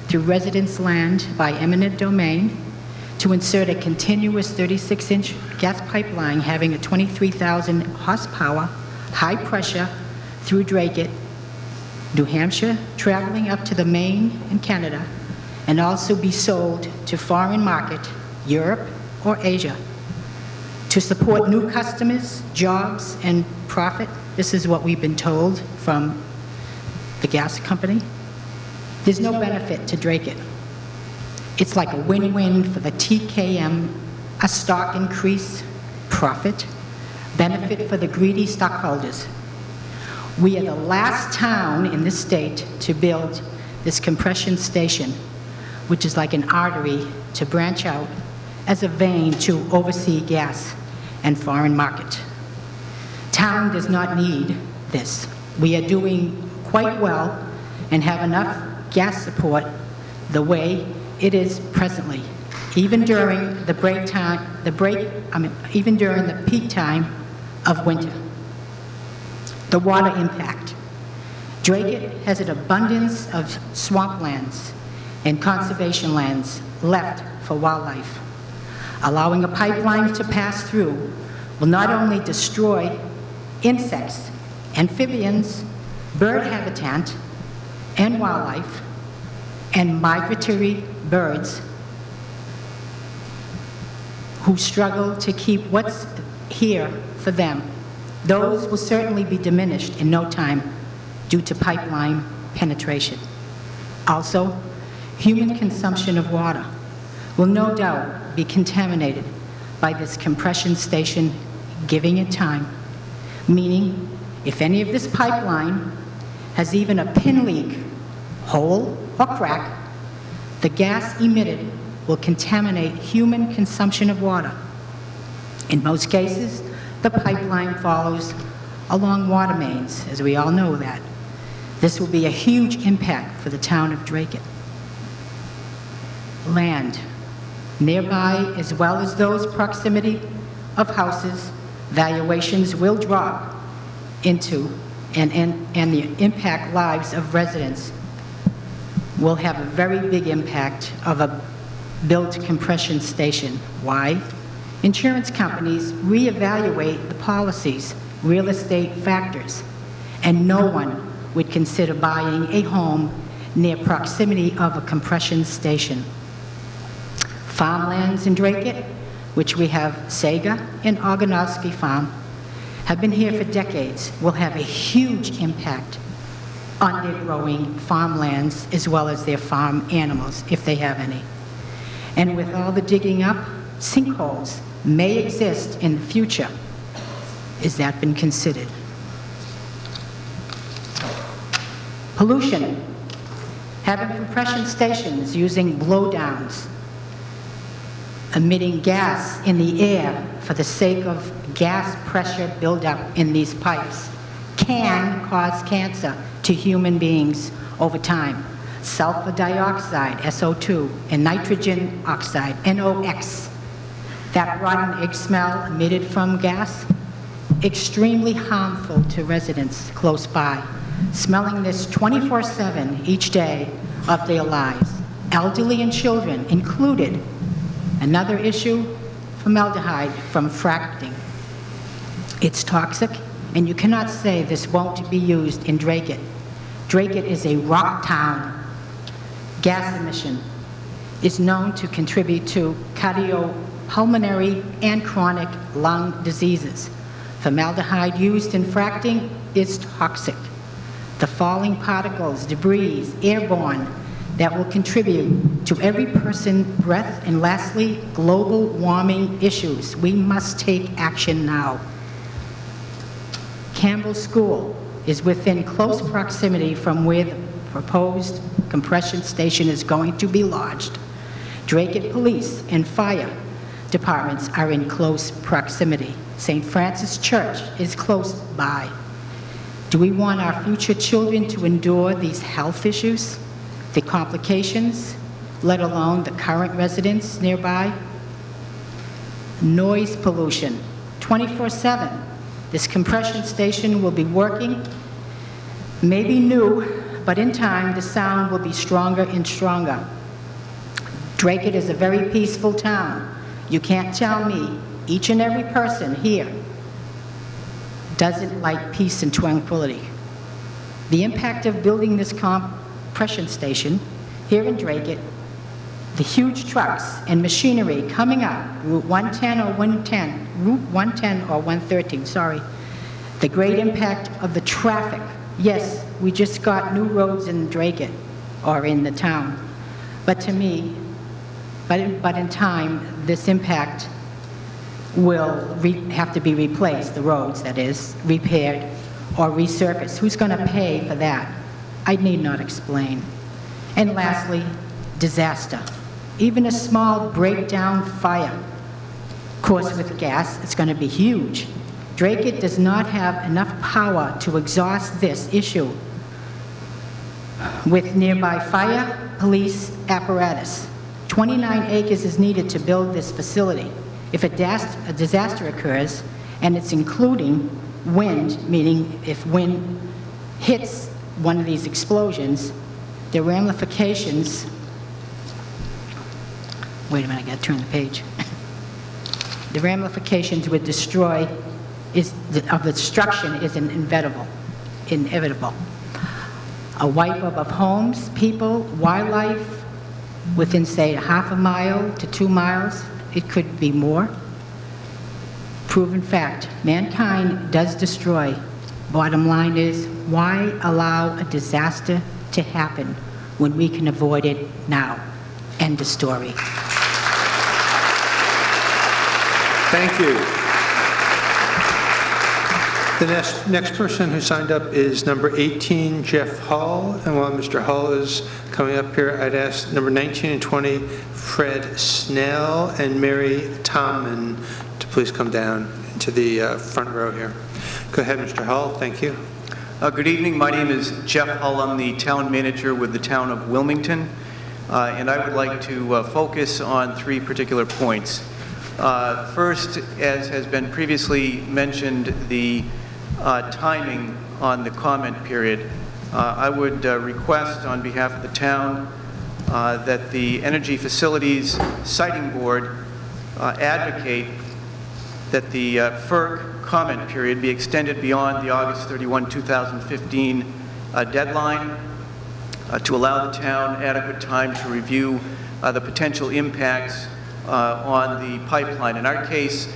through residence land by eminent domain to insert a continuous 36-inch gas pipeline having a 23,000 horsepower, high pressure through Dracut, New Hampshire, traveling up to the Maine and Canada, and also be sold to foreign market, Europe or Asia. To support new customers, jobs, and profit, this is what we've been told from the gas company. There's no benefit to Dracut. It's like a win-win for the TKM, a stock increase, profit, benefit for the greedy stockholders. We are the last town in this state to build this compression station, which is like an artery to branch out as a vein to oversee gas and foreign market. Town does not need this. We are doing quite well and have enough gas support the way it is presently, even during the even during the peak time of winter. The water impact. Dracut has an abundance of swamplands and conservation lands left for wildlife. Allowing a pipeline to pass through will not only destroy insects, amphibians, bird habitat, and wildlife, and migratory birds who struggle to keep what's here for them. Those will certainly be diminished in no time due to pipeline penetration. Also, human consumption of water will no doubt be contaminated by this compression station giving it time, meaning if any of this pipeline has even a pin leak, hole, or crack, the gas emitted will contaminate human consumption of water. In most cases, the pipeline follows along water mains, as we all know that. This will be a huge impact for the town of Dracut. Land. Nearby, as well as those proximity of houses, valuations will drop into and the impact lives of residents will have a very big impact of a built compression station. Why? Insurance companies reevaluate the policies, real estate factors, and no one would consider buying a home near proximity of a compression station. Farmlands in Dracut, which we have Sega and Ogonowski Farm, have been here for decades, will have a huge impact on their growing farmlands as well as their farm animals, if they have any. And with all the digging up, sinkholes may exist in the future. Has that been considered? Pollution. Having compression stations using blowdowns, emitting gas in the air for the sake of gas pressure buildup in these pipes can cause cancer to human beings over time. Sulfur dioxide, SO2, and nitrogen oxide, NOx. That rotten egg smell emitted from gas, extremely harmful to residents close by, smelling this 24/7 each day of their lives, elderly and children included. Another issue, formaldehyde from fracking. It's toxic, and you cannot say this won't be used in Dracut. Dracut is a rock town. Gas emission is known to contribute to cardiopulmonary and chronic lung diseases. Formaldehyde used in fracking is toxic. The falling particles, debris, airborne, that will contribute to every person's breath. And lastly, global warming issues. We must take action now. Campbell School is within close proximity from where the proposed compression station is going to be lodged. Dracut Police and Fire departments are in close proximity. St. Francis Church is close by. Do we want our future children to endure these health issues, the complications, let alone the current residents nearby? Noise pollution, 24/7. This compression station will be working, maybe new, but in time the sound will be stronger and stronger. Dracut is a very peaceful town. You can't tell me each and every person here doesn't like peace and tranquility. The impact of building this compression station here in Dracut, the huge trucks and machinery coming up Route 110 or 113, sorry, the great impact of the traffic. Yes, we just got new roads in Dracut, or in the town, but to me, but in time, this impact will have to be replaced, the roads, that is, repaired or resurfaced. Who's going to pay for that? I need not explain. And lastly, disaster. Even a small breakdown fire, of course with gas, it's going to be huge. Dracut does not have enough power to exhaust this issue with nearby fire, police apparatus. 29 acres is needed to build this facility. If a disaster occurs, and it's including wind, meaning if wind hits one of these explosions, the ramifications, wait a minute, I gotta turn the page. The ramifications would destroy, of the destruction is inevitable. A wipe up of homes, people, wildlife, within, say, half a mile to 2 miles. It could be more. Proven fact, mankind does destroy. Bottom line is, why allow a disaster to happen when we can avoid it now? End of story. Thank you. The next person who signed up is number 18, Jeff Hull. And while Mr. Hull is coming up here, I'd ask number 19 and 20, Fred Snell and Mary Tomlin, to please come down into the front row here. Go ahead, Mr. Hull. Thank you. Good evening. My name is Jeff Hull. I'm the town manager with the town of Wilmington. And I would like to focus on 3 particular points. First, as has been previously mentioned, the timing on the comment period. I would request on behalf of the town that the Energy Facilities Siting Board advocate that the FERC comment period be extended beyond the August 31, 2015 deadline to allow the town adequate time to review the potential impacts on the pipeline. In our case,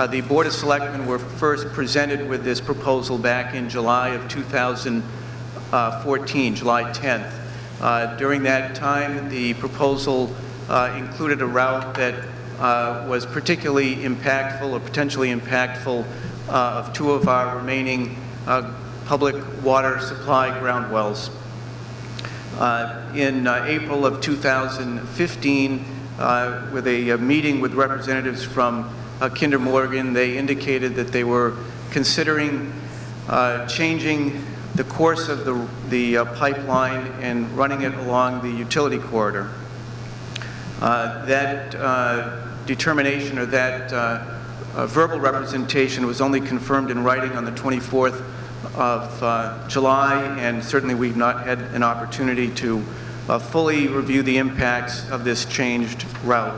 the Board of Selectmen were first presented with this proposal back in July of 2014, July 10th. During that time, the proposal included a route that was particularly impactful or potentially impactful of 2 of our remaining public water supply ground wells. In April of 2015, with a meeting with representatives from Kinder Morgan, they indicated that they were considering changing the course of the pipeline and running it along the utility corridor. That determination, or that verbal representation, was only confirmed in writing on the 24th of July, and certainly we've not had an opportunity to fully review the impacts of this changed route.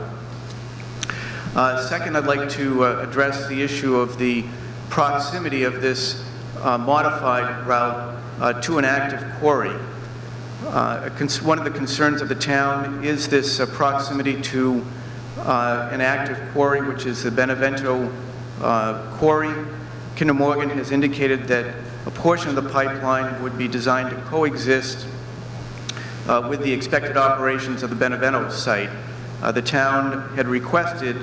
Second, I'd like to address the issue of the proximity of this modified route to an active quarry. One of the concerns of the town is this proximity to an active quarry, which is the Benevento quarry. Kinder Morgan has indicated that a portion of the pipeline would be designed to coexist with the expected operations of the Benevento site. The town had requested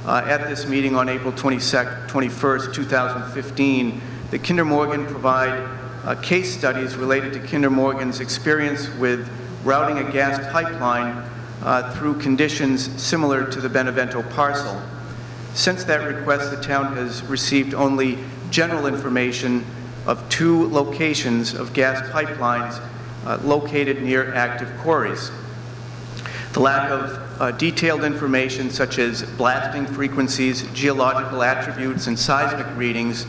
at this meeting on April 21st, 2015, that Kinder Morgan provide case studies related to Kinder Morgan's experience with routing a gas pipeline through conditions similar to the Benevento parcel. Since that request, the town has received only general information of 2 locations of gas pipelines located near active quarries. The lack of detailed information such as blasting frequencies, geological attributes, and seismic readings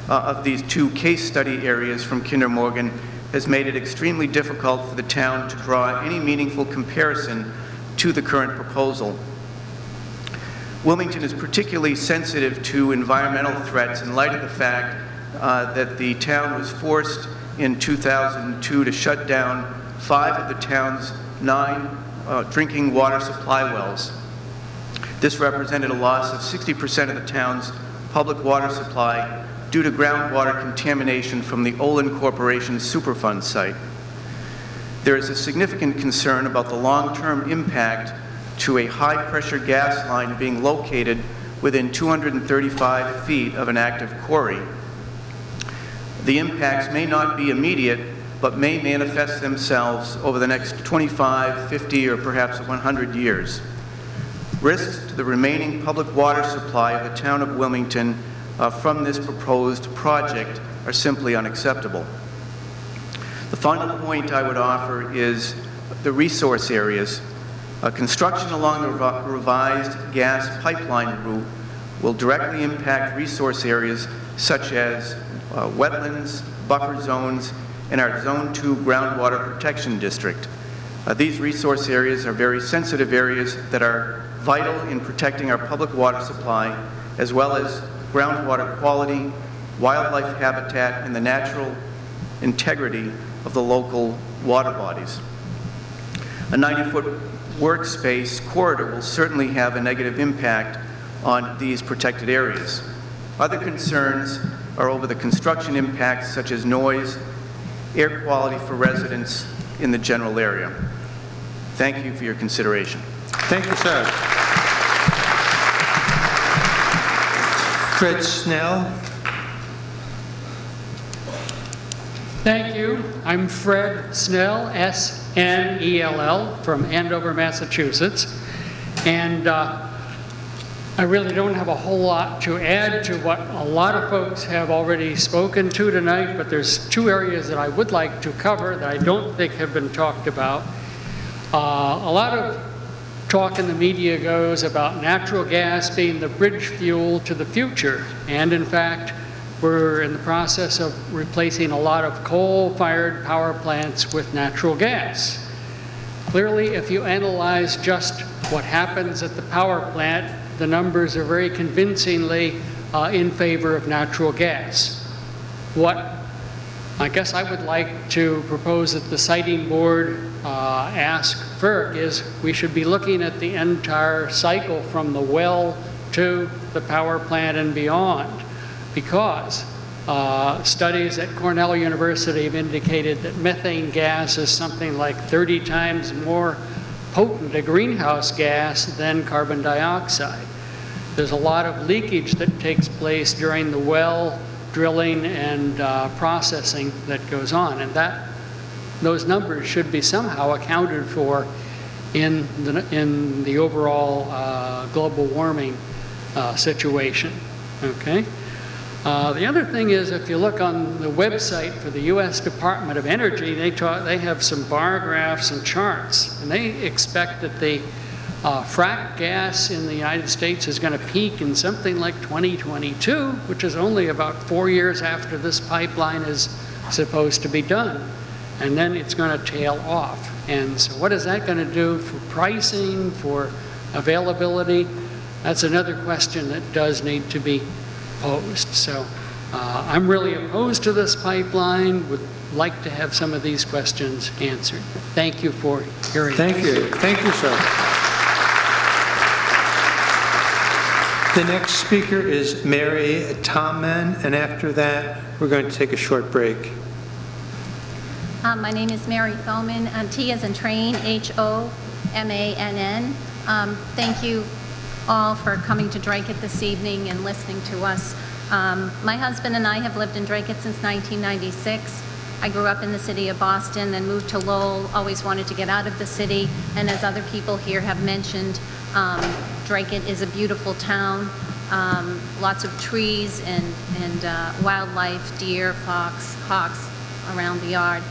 of these 2 case study areas from Kinder Morgan has made it extremely difficult for the town to draw any meaningful comparison to the current proposal. Wilmington is particularly sensitive to environmental threats in light of the fact that the town was forced in 2002 to shut down 5 of the town's 9 drinking water supply wells. This represented a loss of 60% of the town's public water supply due to groundwater contamination from the Olin Corporation's Superfund site. There is a significant concern about the long-term impact to a high-pressure gas line being located within 235 feet of an active quarry. The impacts may not be immediate, but may manifest themselves over the next 25, 50, or perhaps 100 years. Risks to the remaining public water supply of the town of Wilmington from this proposed project are simply unacceptable. The final point I would offer is the resource areas. Construction along the revised gas pipeline route will directly impact resource areas such as wetlands, buffer zones, and our Zone 2 groundwater protection district. These resource areas are very sensitive areas that are vital in protecting our public water supply, as well as groundwater quality, wildlife habitat, and the natural integrity of the local water bodies. A 90-foot workspace corridor will certainly have a negative impact on these protected areas. Other concerns are over the construction impacts such as noise, air quality for residents in the general area. Thank you for your consideration. Thank you, sir. Fred Snell. Thank you. I'm Fred Snell, S-N-E-L-L, from Andover, Massachusetts. And I really don't have a whole lot to add to what a lot of folks have already spoken to tonight, but there's two areas that I would like to cover that I don't think have been talked about. A lot of talk in the media goes about natural gas being the bridge fuel to the future. And in fact, we're in the process of replacing a lot of coal-fired power plants with natural gas. Clearly, if you analyze just what happens at the power plant, the numbers are very convincingly in favor of natural gas. What I guess I would like to propose that the siting board ask FERC is we should be looking at the entire cycle from the well to the power plant and beyond, because studies at Cornell University have indicated that methane gas is something like 30 times more potent a greenhouse gas than carbon dioxide. There's a lot of leakage that takes place during the well drilling and processing that goes on, and those numbers should be somehow accounted for in the overall global warming situation. Okay. The other thing is, if you look on the website for the U.S. Department of Energy, they have some bar graphs and charts, and they expect that the frack gas in the United States is going to peak in something like 2022, which is only about 4 years after this pipeline is supposed to be done. And then it's going to tail off. And so what is that going to do for pricing, for availability? That's another question that does need to be posed. So I'm really opposed to this pipeline, would like to have some of these questions answered. Thank you for hearing. Thank you. Thank you, sir. The next speaker is Mary Tomman, and after that, we're going to take a short break. My name is Mary Thoman. T as in train, H-O-M-A-N-N. Thank you all for coming to Dracut this evening and listening to us. My husband and I have lived in Dracut since 1996. I grew up in the city of Boston, then moved to Lowell, always wanted to get out of the city, and as other people here have mentioned, Dracut is a beautiful town, lots of trees and wildlife, deer, fox, hawks around the yard.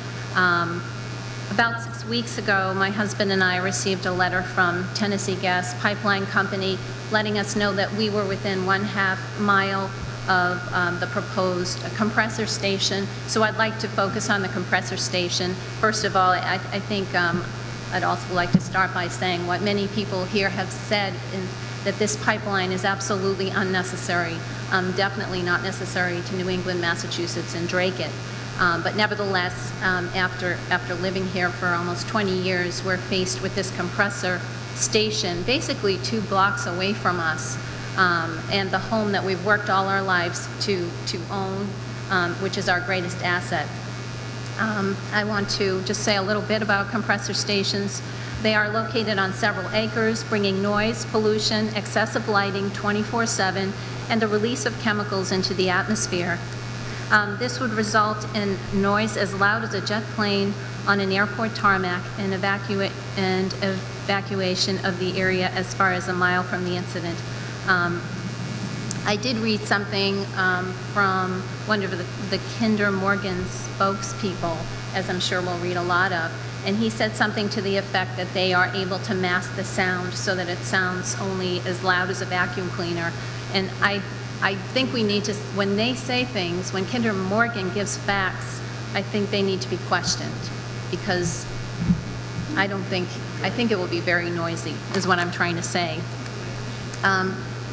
About 6 weeks ago, my husband and I received a letter from Tennessee Gas Pipeline Company letting us know that we were within 1/2 mile of the proposed compressor station. So I'd like to focus on the compressor station. First of all, I think I'd also like to start by saying what many people here have said, that this pipeline is absolutely unnecessary, definitely not necessary to New England, Massachusetts, and Dracut. But nevertheless, after living here for almost 20 years, we're faced with this compressor station basically 2 blocks away from us, and the home that we've worked all our lives to own, which is our greatest asset. I want to just say a little bit about compressor stations. They are located on several acres, bringing noise, pollution, excessive lighting 24/7, and the release of chemicals into the atmosphere. This would result in noise as loud as a jet plane on an airport tarmac and evacuation of the area as far as a mile from the incident. I did read something from one of the Kinder Morgan spokespeople, as I'm sure we'll read a lot of, and he said something to the effect that they are able to mask the sound so that it sounds only as loud as a vacuum cleaner. And I think we need to, when they say things, when Kinder Morgan gives facts, I think they need to be questioned, because I think it will be very noisy, is what I'm trying to say.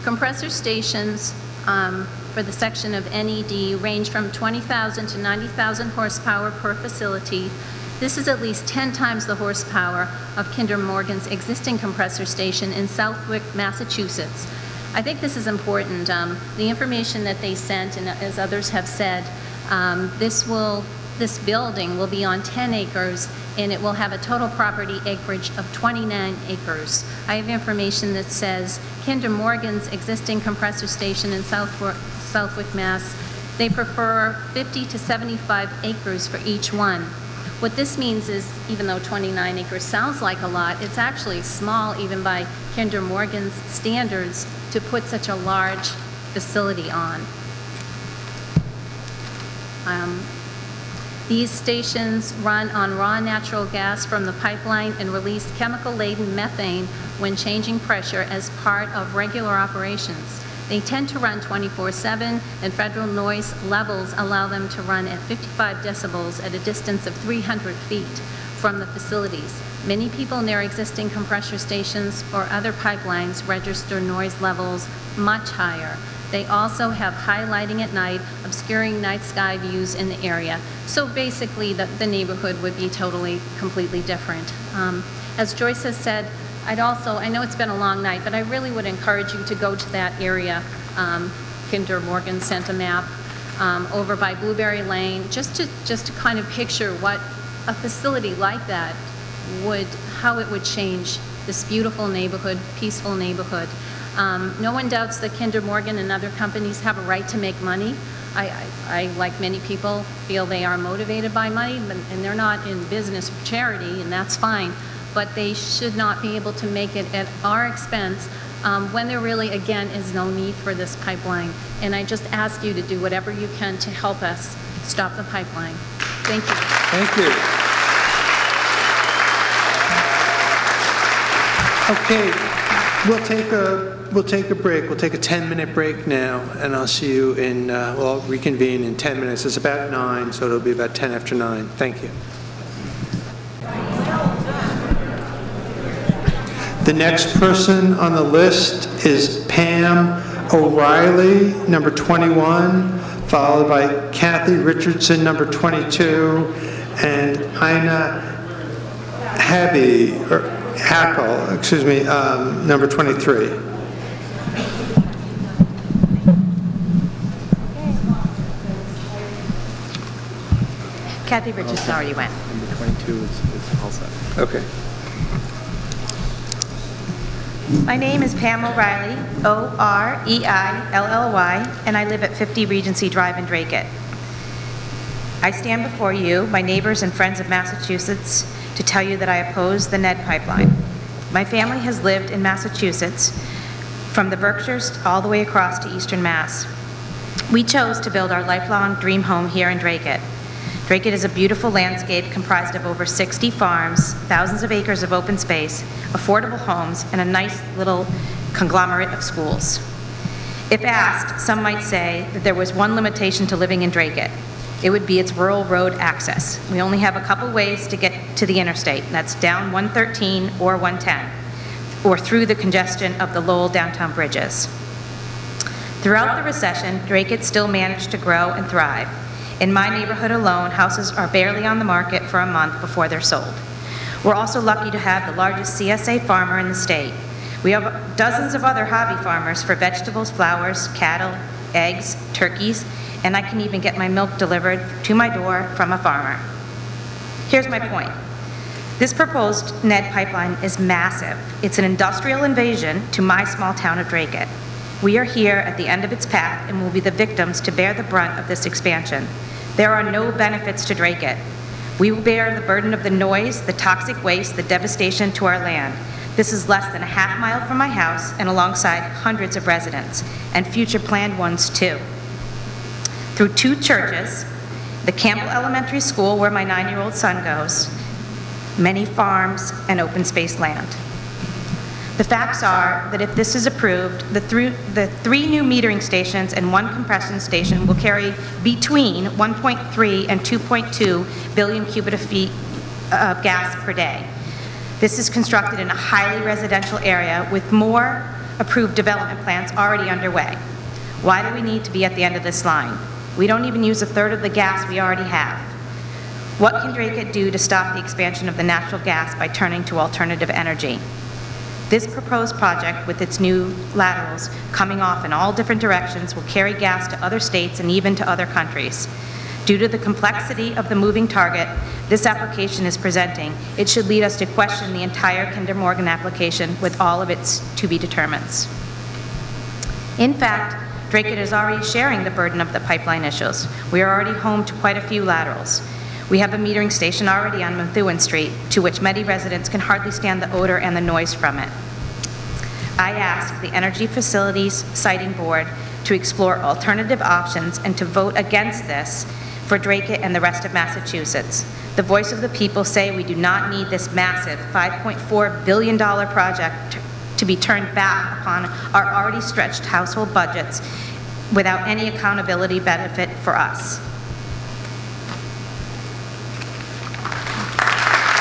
Compressor stations for the section of NED range from 20,000 to 90,000 horsepower per facility. This is at least 10 times the horsepower of Kinder Morgan's existing compressor station in Southwick, Massachusetts. I think this is important. The information that they sent, and as others have said, this building will be on 10 acres, and it will have a total property acreage of 29 acres. I have information that says Kinder Morgan's existing compressor station in Southwick, Mass, they prefer 50 to 75 acres for each one. What this means is, even though 29 acres sounds like a lot, it's actually small even by Kinder Morgan's standards to put such a large facility on. These stations run on raw natural gas from the pipeline and release chemical-laden methane when changing pressure as part of regular operations. They tend to run 24/7, and federal noise levels allow them to run at 55 decibels at a distance of 300 feet from the facilities. Many people near existing compressor stations or other pipelines register noise levels much higher. They also have high lighting at night, obscuring night sky views in the area. So basically, the neighborhood would be completely different. As Joyce has said, I know it's been a long night, but I really would encourage you to go to that area. Kinder Morgan sent a map over by Blueberry Lane, just to kind of picture what a facility like that how it would change this beautiful neighborhood, peaceful neighborhood. No one doubts that Kinder Morgan and other companies have a right to make money. I, like many people, feel they are motivated by money, and they're not in business for charity, and that's fine. But they should not be able to make it at our expense when there really, again, is no need for this pipeline. And I just ask you to do whatever you can to help us stop the pipeline. Thank you. Thank you. Okay, we'll take a break. We'll take a 10-minute break now, and I'll see you we'll reconvene in 10 minutes. It's about 9, so it'll be about 10 after 9. Thank you. The next person on the list is Pam O'Reilly, number 21, followed by Kathy Richardson, number 22, and Ina Hackle, number 23. Kathy Richardson already went. Number 22 is all set. Okay. My name is Pam O'Reilly, O'Reilly, and I live at 50 Regency Drive in Dracut. I stand before you, my neighbors and friends of Massachusetts, to tell you that I oppose the NED pipeline. My family has lived in Massachusetts from the Berkshires all the way across to Eastern Mass. We chose to build our lifelong dream home here in Dracut. Dracut is a beautiful landscape comprised of over 60 farms, thousands of acres of open space, affordable homes, and a nice little conglomerate of schools. If asked, some might say that there was one limitation to living in Dracut. It would be its rural road access. We only have a couple ways to get to the interstate, and that's down 113 or 110, or through the congestion of the Lowell downtown bridges. Throughout the recession, Dracut still managed to grow and thrive. In my neighborhood alone, houses are barely on the market for a month before they're sold. We're also lucky to have the largest CSA farmer in the state. We have dozens of other hobby farmers for vegetables, flowers, cattle, eggs, turkeys, and I can even get my milk delivered to my door from a farmer. Here's my point. This proposed NED pipeline is massive. It's an industrial invasion to my small town of Dracut. We are here at the end of its path and will be the victims to bear the brunt of this expansion. There are no benefits to Dracut. We will bear the burden of the noise, the toxic waste, the devastation to our land. This is less than a half mile from my house and alongside hundreds of residents, and future planned ones too. Through 2 churches, the Campbell Elementary School where my 9-year-old son goes, many farms, and open space land. The facts are that if this is approved, the 3 new metering stations and 1 compression station will carry between 1.3 and 2.2 billion cubic feet of gas per day. This is constructed in a highly residential area with more approved development plans already underway. Why do we need to be at the end of this line? We don't even use a third of the gas we already have. What can Dracut do to stop the expansion of the natural gas by turning to alternative energy? This proposed project, with its new laterals coming off in all different directions, will carry gas to other states and even to other countries. Due to the complexity of the moving target this application is presenting, it should lead us to question the entire Kinder Morgan application with all of its to-be-determines. In fact, Dracut is already sharing the burden of the pipeline issues. We are already home to quite a few laterals. We have a metering station already on Methuen Street, to which many residents can hardly stand the odor and the noise from it. I ask the Energy Facilities Siting Board to explore alternative options and to vote against this for Dracut and the rest of Massachusetts. The voice of the people say we do not need this massive $5.4 billion project to be turned back upon our already stretched household budgets without any accountability benefit for us.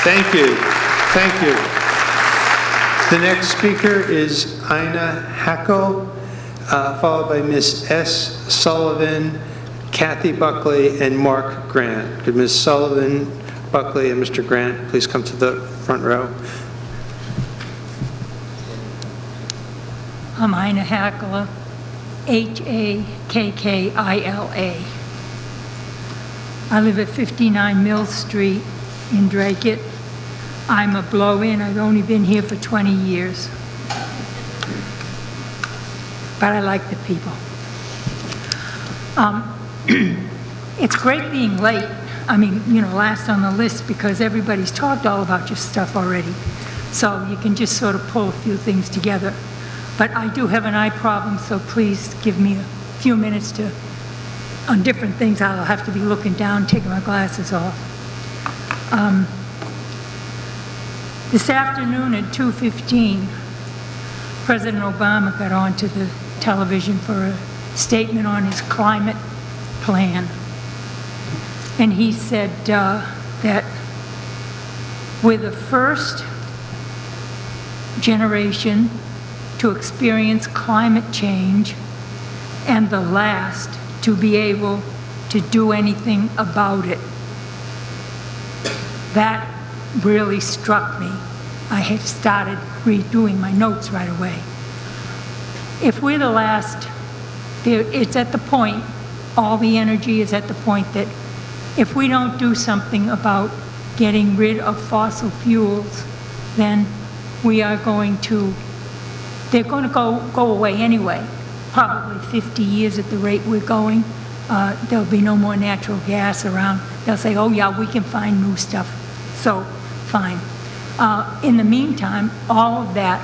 Thank you. Thank you. The next speaker is Ina Hackel, followed by Ms. S. Sullivan, Kathy Buckley, and Mark Grant. Could Ms. Sullivan, Buckley, and Mr. Grant please come to the front row? I'm Ina Hackela, Hakkila. I live at 59 Mill Street in Dracut. I'm a blow-in. I've only been here for 20 years. But I like the people. It's great being late. I mean, you know, last on the list, because everybody's talked all about your stuff already. So you can just sort of pull a few things together. But I do have an eye problem, so please give me a few minutes to, on different things, I'll have to be looking down, taking my glasses off. This afternoon at 2:15, President Obama got onto the television for a statement on his climate plan. And he said that we're the first generation to experience climate change and the last to be able to do anything about it. That really struck me. I had started redoing my notes right away. If we're the last, it's at the point, all the energy is at the point that if we don't do something about getting rid of fossil fuels, then we are going to, they're going to go away anyway. Probably 50 years at the rate we're going. There'll be no more natural gas around. They'll say, oh yeah, we can find new stuff. So, fine. In the meantime, all of that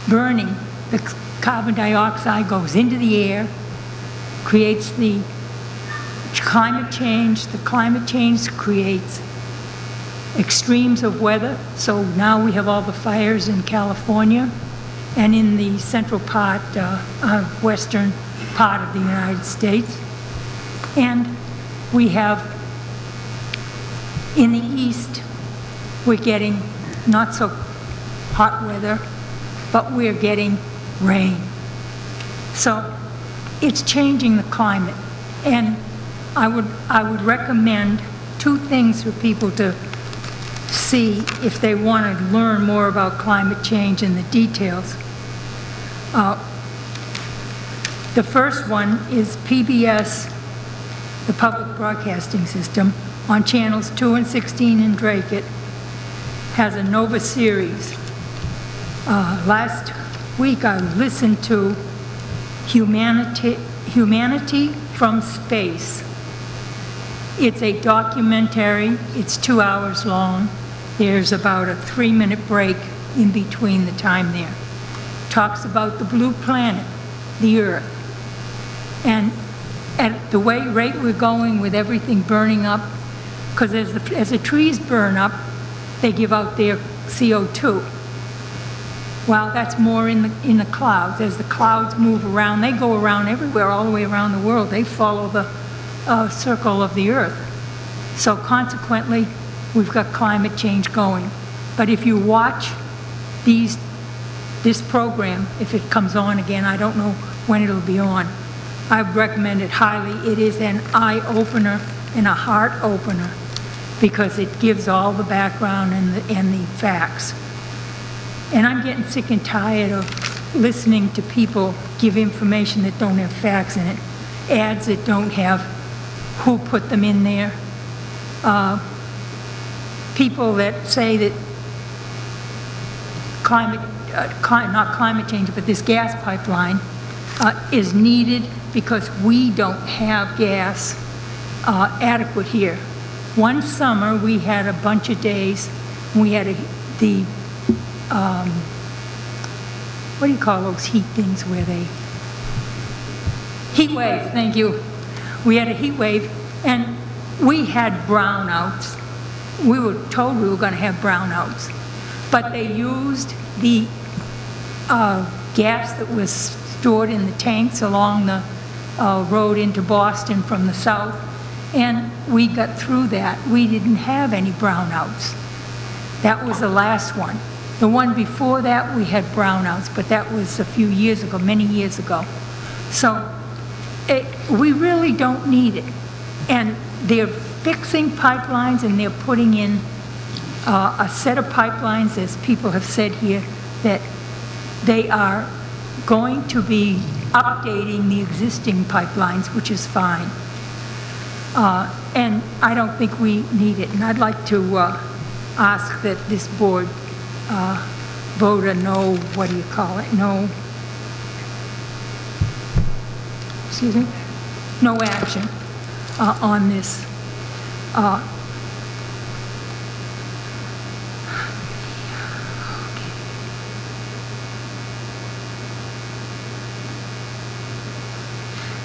burning, the carbon dioxide goes into the air, creates the climate change. The climate change creates extremes of weather. So now we have all the fires in California and in the central part, western part of the United States. And we have, in the east, we're getting not so hot weather, but we're getting rain. So it's changing the climate. And I would recommend two things for people to see if they want to learn more about climate change and the details. The first one is PBS, the Public Broadcasting System, on channels 2 and 16 in Dracut, has a Nova series. Last week I listened to Humanity from Space. It's a documentary. It's 2 hours long. There's about a 3-minute break in between the time there. Talks about the blue planet, the Earth. And at the rate we're going with everything burning up, because as the trees burn up, they give out their CO2. Well, that's more in the clouds. As the clouds move around, they go around everywhere, all the way around the world. They follow the circle of the Earth. So consequently, we've got climate change going. But if you watch this program, if it comes on again, I don't know when it'll be on, I recommend it highly. It is an eye-opener and a heart-opener because it gives all the background and the facts. And I'm getting sick and tired of listening to people give information that don't have facts in it, ads that don't have who put them in there, people that say that not climate change, but this gas pipeline is needed because we don't have gas adequate here. One summer, we had a bunch of days, we had what do you call those heat things where they... Heat wave, thank you. We had a heat wave, and we had brownouts. We were told we were going to have brownouts, but they used the gas that was stored in the tanks along the road into Boston from the south, and we got through that. We didn't have any brownouts. That was the last one. The one before that, we had brownouts, but that was a few years ago, many years ago. So we really don't need it. And they're fixing pipelines, and they're putting in a set of pipelines, as people have said here, that they are going to be updating the existing pipelines, which is fine. And I don't think we need it. And I'd like to ask that this board vote a no, what do you call it? No, excuse me? No action on this.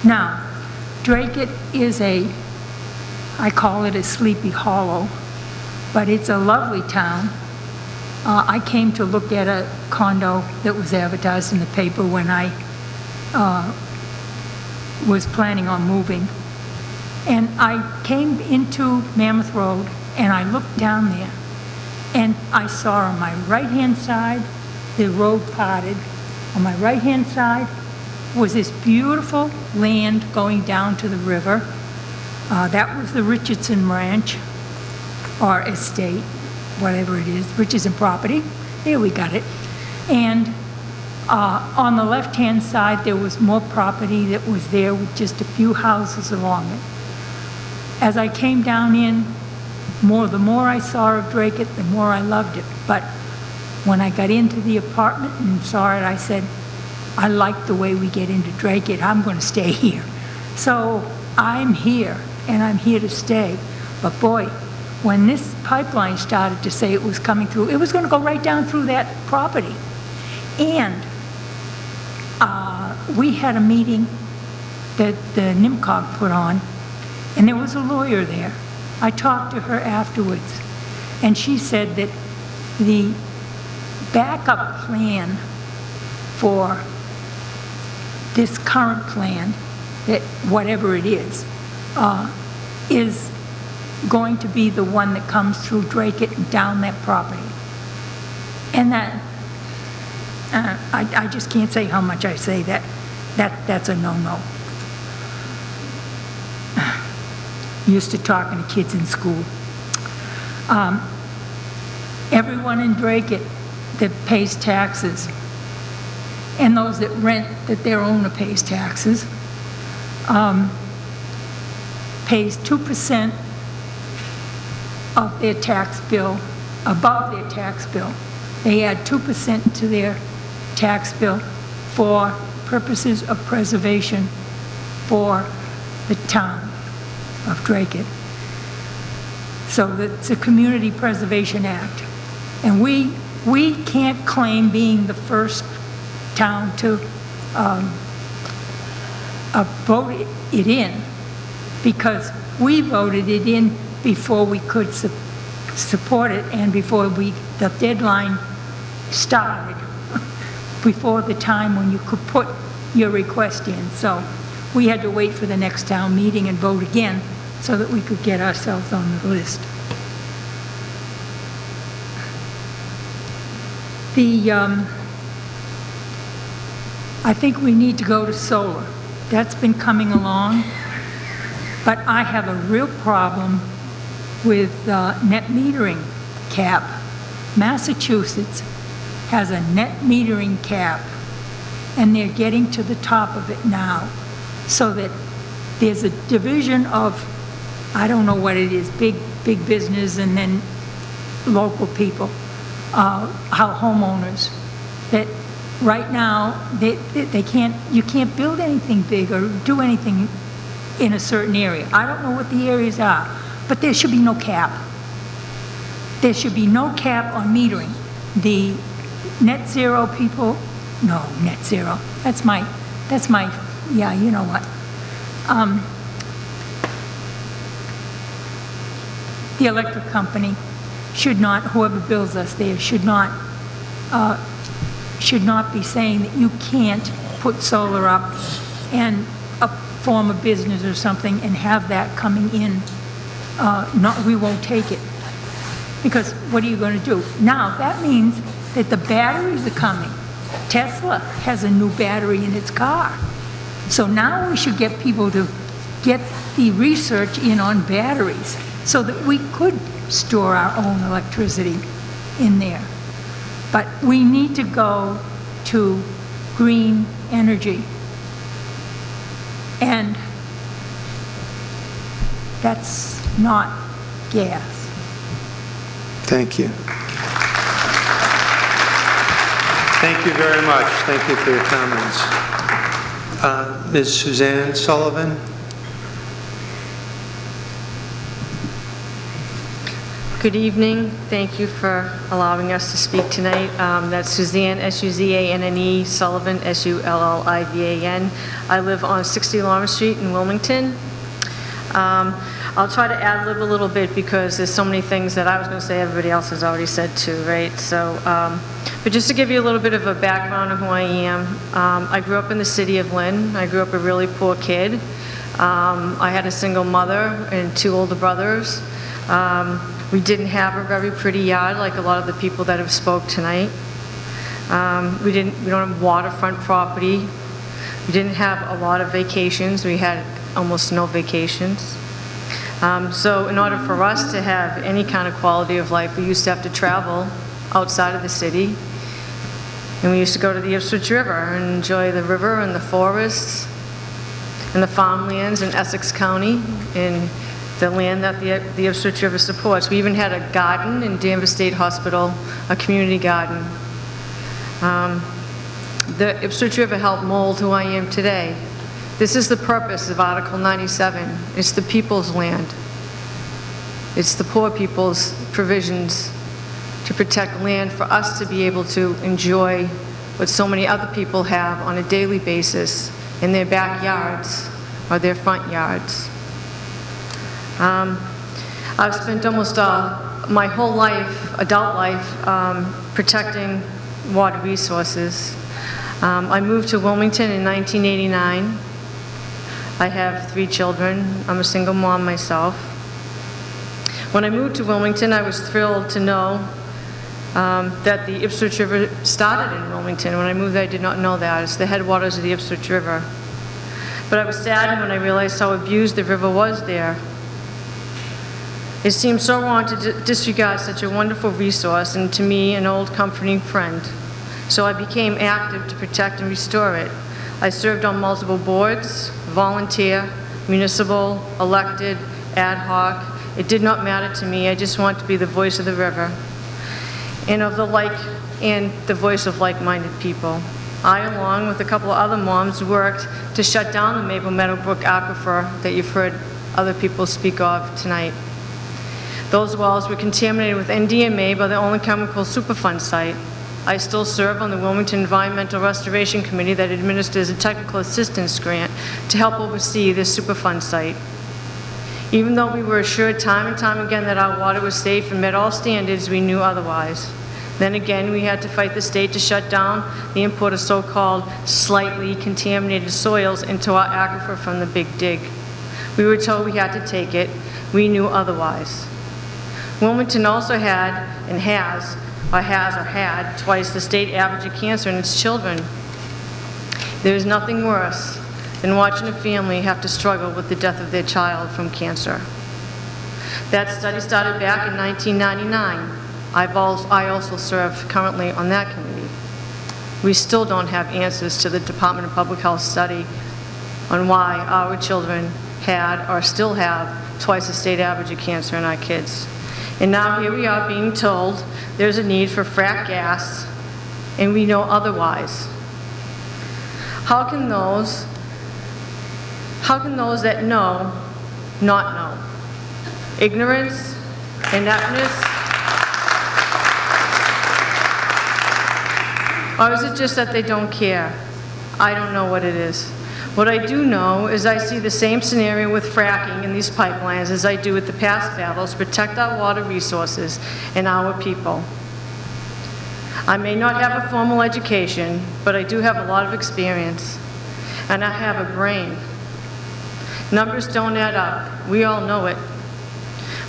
Now, Dracut is I call it a sleepy hollow, but it's a lovely town. I came to look at a condo that was advertised in the paper when I was planning on moving. And I came into Mammoth Road, and I looked down there, and I saw on my right-hand side, the road parted. On my right-hand side was this beautiful land going down to the river. That was the Richardson Ranch, or estate, whatever it is, Richardson property. There, we got it. And on the left-hand side, there was more property that was there with just a few houses along it. As I came down in, the more I saw of Dracut, the more I loved it. But when I got into the apartment and saw it, I said, I like the way we get into Dracut. I'm going to stay here. So I'm here, and I'm here to stay. But boy, when this pipeline started to say it was coming through, it was going to go right down through that property. And we had a meeting that the NIMCOG put on, and there was a lawyer there. I talked to her afterwards, and she said that the backup plan for this current plan, that whatever it is going to be the one that comes through Dracut and down that property. And that, I just can't say how much I say that's a no-no. used to talking to kids in school. Everyone in Dracut that pays taxes, and those that rent, that their owner pays taxes, pays 2% of their tax bill, above their tax bill. They add 2% to their tax bill for purposes of preservation for the town of Dracut. So it's a Community Preservation Act. And we can't claim being the first town to vote it in, because we voted it in before we could support it and before the deadline started, before the time when you could put your request in. So we had to wait for the next town meeting and vote again so that we could get ourselves on the list. I think we need to go to solar. That's been coming along, but I have a real problem with net metering cap. Massachusetts has a net metering cap, and they're getting to the top of it now, so that there's a division of, I don't know what it is, big business and then local people, how homeowners, that right now they can't, you can't build anything big or do anything in a certain area. I don't know what the areas are, but there should be no cap. There should be no cap on metering. The net zero people, no, net zero, that's my, yeah, you know what. The electric company should not, whoever bills us there, should not be saying that you can't put solar up and form a business or something and have that coming in. We won't take it. Because what are you going to do? Now, that means that the batteries are coming. Tesla has a new battery in its car. So now we should get people to get the research in on batteries so that we could store our own electricity in there. But we need to go to green energy. And that's not gas. Thank you. Thank you very much. Thank you for your comments. Ms. Suzanne Sullivan. Good evening. Thank you for allowing us to speak tonight. That's Suzanne, S-U-Z-A-N-N-E, Sullivan, S-U-L-L-I-V-A-N. I live on 60 Lawrence Street in Wilmington. I'll try to ad-lib a little bit because there's so many things that I was going to say everybody else has already said too, right? So, but just to give you a little bit of a background of who I am, I grew up in the city of Lynn. I grew up a really poor kid. I had a single mother and 2 older brothers. We didn't have a very pretty yard like a lot of the people that have spoke tonight. We don't have waterfront property. We didn't have a lot of vacations. We had almost no vacations. So in order for us to have any kind of quality of life, we used to have to travel outside of the city. And we used to go to the Ipswich River and enjoy the river and the forests and the farmlands in Essex County and the land that the Ipswich River supports. We even had a garden in Danvers State Hospital, a community garden. The Ipswich River helped mold who I am today. This is the purpose of Article 97. It's the people's land. It's the poor people's provisions to protect land for us to be able to enjoy what so many other people have on a daily basis in their backyards or their front yards. I've spent almost my whole life, adult life, protecting water resources. I moved to Wilmington in 1989. I have 3 children. I'm a single mom myself. When I moved to Wilmington, I was thrilled to know that the Ipswich River started in Wilmington. When I moved there, I did not know that. It's the headwaters of the Ipswich River. But I was saddened when I realized how abused the river was there. It seems so wrong to disregard such a wonderful resource and, to me, an old comforting friend. So I became active to protect and restore it. I served on multiple boards, volunteer, municipal, elected, ad hoc. It did not matter to me. I just want to be the voice of the river and the voice of like-minded people. I, along with a couple of other moms, worked to shut down the Maple Meadowbrook aquifer that you've heard other people speak of tonight. Those wells were contaminated with NDMA by the Only Chemical Superfund site. I still serve on the Wilmington Environmental Restoration Committee that administers a technical assistance grant to help oversee this Superfund site. Even though we were assured time and time again that our water was safe and met all standards, we knew otherwise. Then again, we had to fight the state to shut down the import of so-called slightly contaminated soils into our aquifer from the Big Dig. We were told we had to take it. We knew otherwise. Wilmington also had and has or had twice the state average of cancer in its children. There is nothing worse than watching a family have to struggle with the death of their child from cancer. That study started back in 1999. I also serve currently on that committee. We still don't have answers to the Department of Public Health study on why our children had or still have twice the state average of cancer in our kids. And now here we are being told there's a need for frack gas, and we know otherwise. How can those that know not know? Ignorance, ineptness, or is it just that they don't care? I don't know what it is. What I do know is I see the same scenario with fracking in these pipelines as I do with the past battles to protect our water resources and our people. I may not have a formal education, but I do have a lot of experience, and I have a brain. Numbers don't add up. We all know it.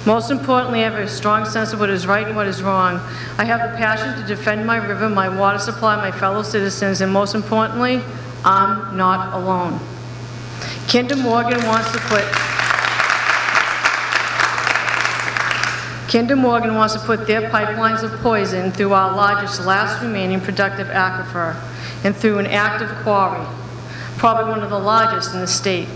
Most importantly, I have a strong sense of what is right and what is wrong. I have the passion to defend my river, my water supply, my fellow citizens, and most importantly, I'm not alone. Kinder Morgan wants to put their pipelines of poison through our largest, last remaining productive aquifer and through an active quarry, probably one of the largest in the state.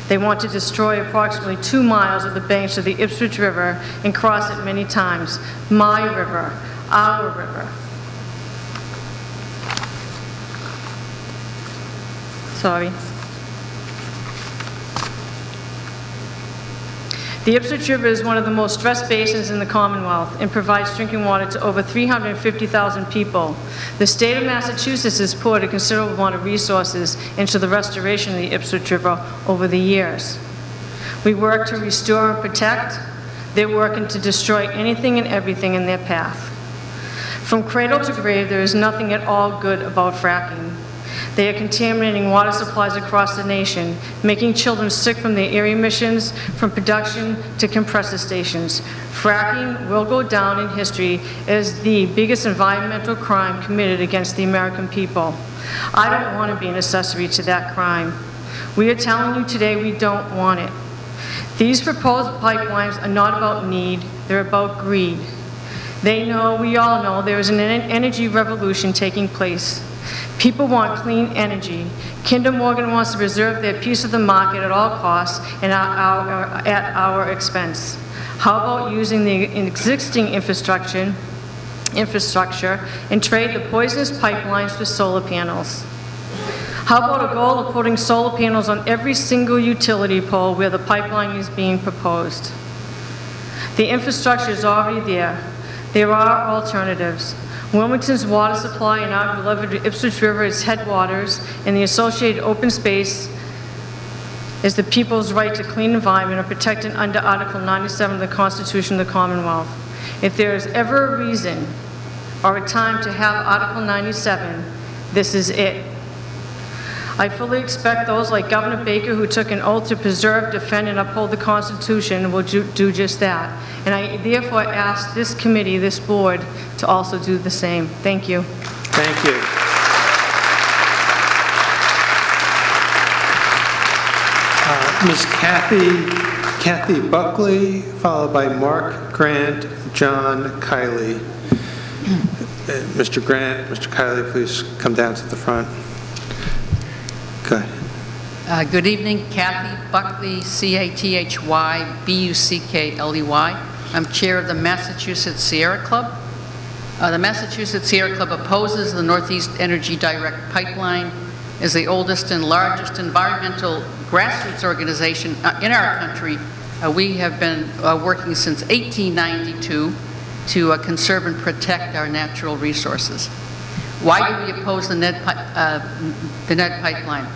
They want to destroy approximately 2 miles of the banks of the Ipswich River and cross it many times. My river, our river. Sorry. The Ipswich River is one of the most stressed basins in the Commonwealth and provides drinking water to over 350,000 people. The state of Massachusetts has poured a considerable amount of resources into the restoration of the Ipswich River over the years. We work to restore and protect. They're working to destroy anything and everything in their path. From cradle to grave, there is nothing at all good about fracking. They are contaminating water supplies across the nation, making children sick from their air emissions, from production to compressor stations. Fracking will go down in history as the biggest environmental crime committed against the American people. I don't want to be an accessory to that crime. We are telling you today we don't want it. These proposed pipelines are not about need, they're about greed. They know, we all know, there is an energy revolution taking place. People want clean energy. Kinder Morgan wants to preserve their piece of the market at all costs and at our expense. How about using the existing infrastructure and trade the poisonous pipelines for solar panels? How about a goal of putting solar panels on every single utility pole where the pipeline is being proposed? The infrastructure is already there. There are alternatives. Wilmington's water supply and our beloved Ipswich River, its headwaters, and the associated open space is the people's right to clean environment are protected under Article 97 of the Constitution of the Commonwealth. If there is ever a reason or a time to have Article 97, this is it. I fully expect those like Governor Baker, who took an oath to preserve, defend, and uphold the Constitution, will do just that. And I therefore ask this committee, this board, to also do the same. Thank you. Thank you. Ms. Kathy Kathy Buckley, followed by Mark Grant, John Kiley. Mr. Grant, Mr. Kiley, please come down to the front. Go ahead. Good evening, Kathy Buckley, C-A-T-H-Y-B-U-C-K-L-E-Y. I'm chair of the Massachusetts Sierra Club. The Massachusetts Sierra Club opposes the Northeast Energy Direct Pipeline as the oldest and largest environmental grassroots organization in our country. We have been working since 1892 to conserve and protect our natural resources. Why do we oppose the Ned pipeline?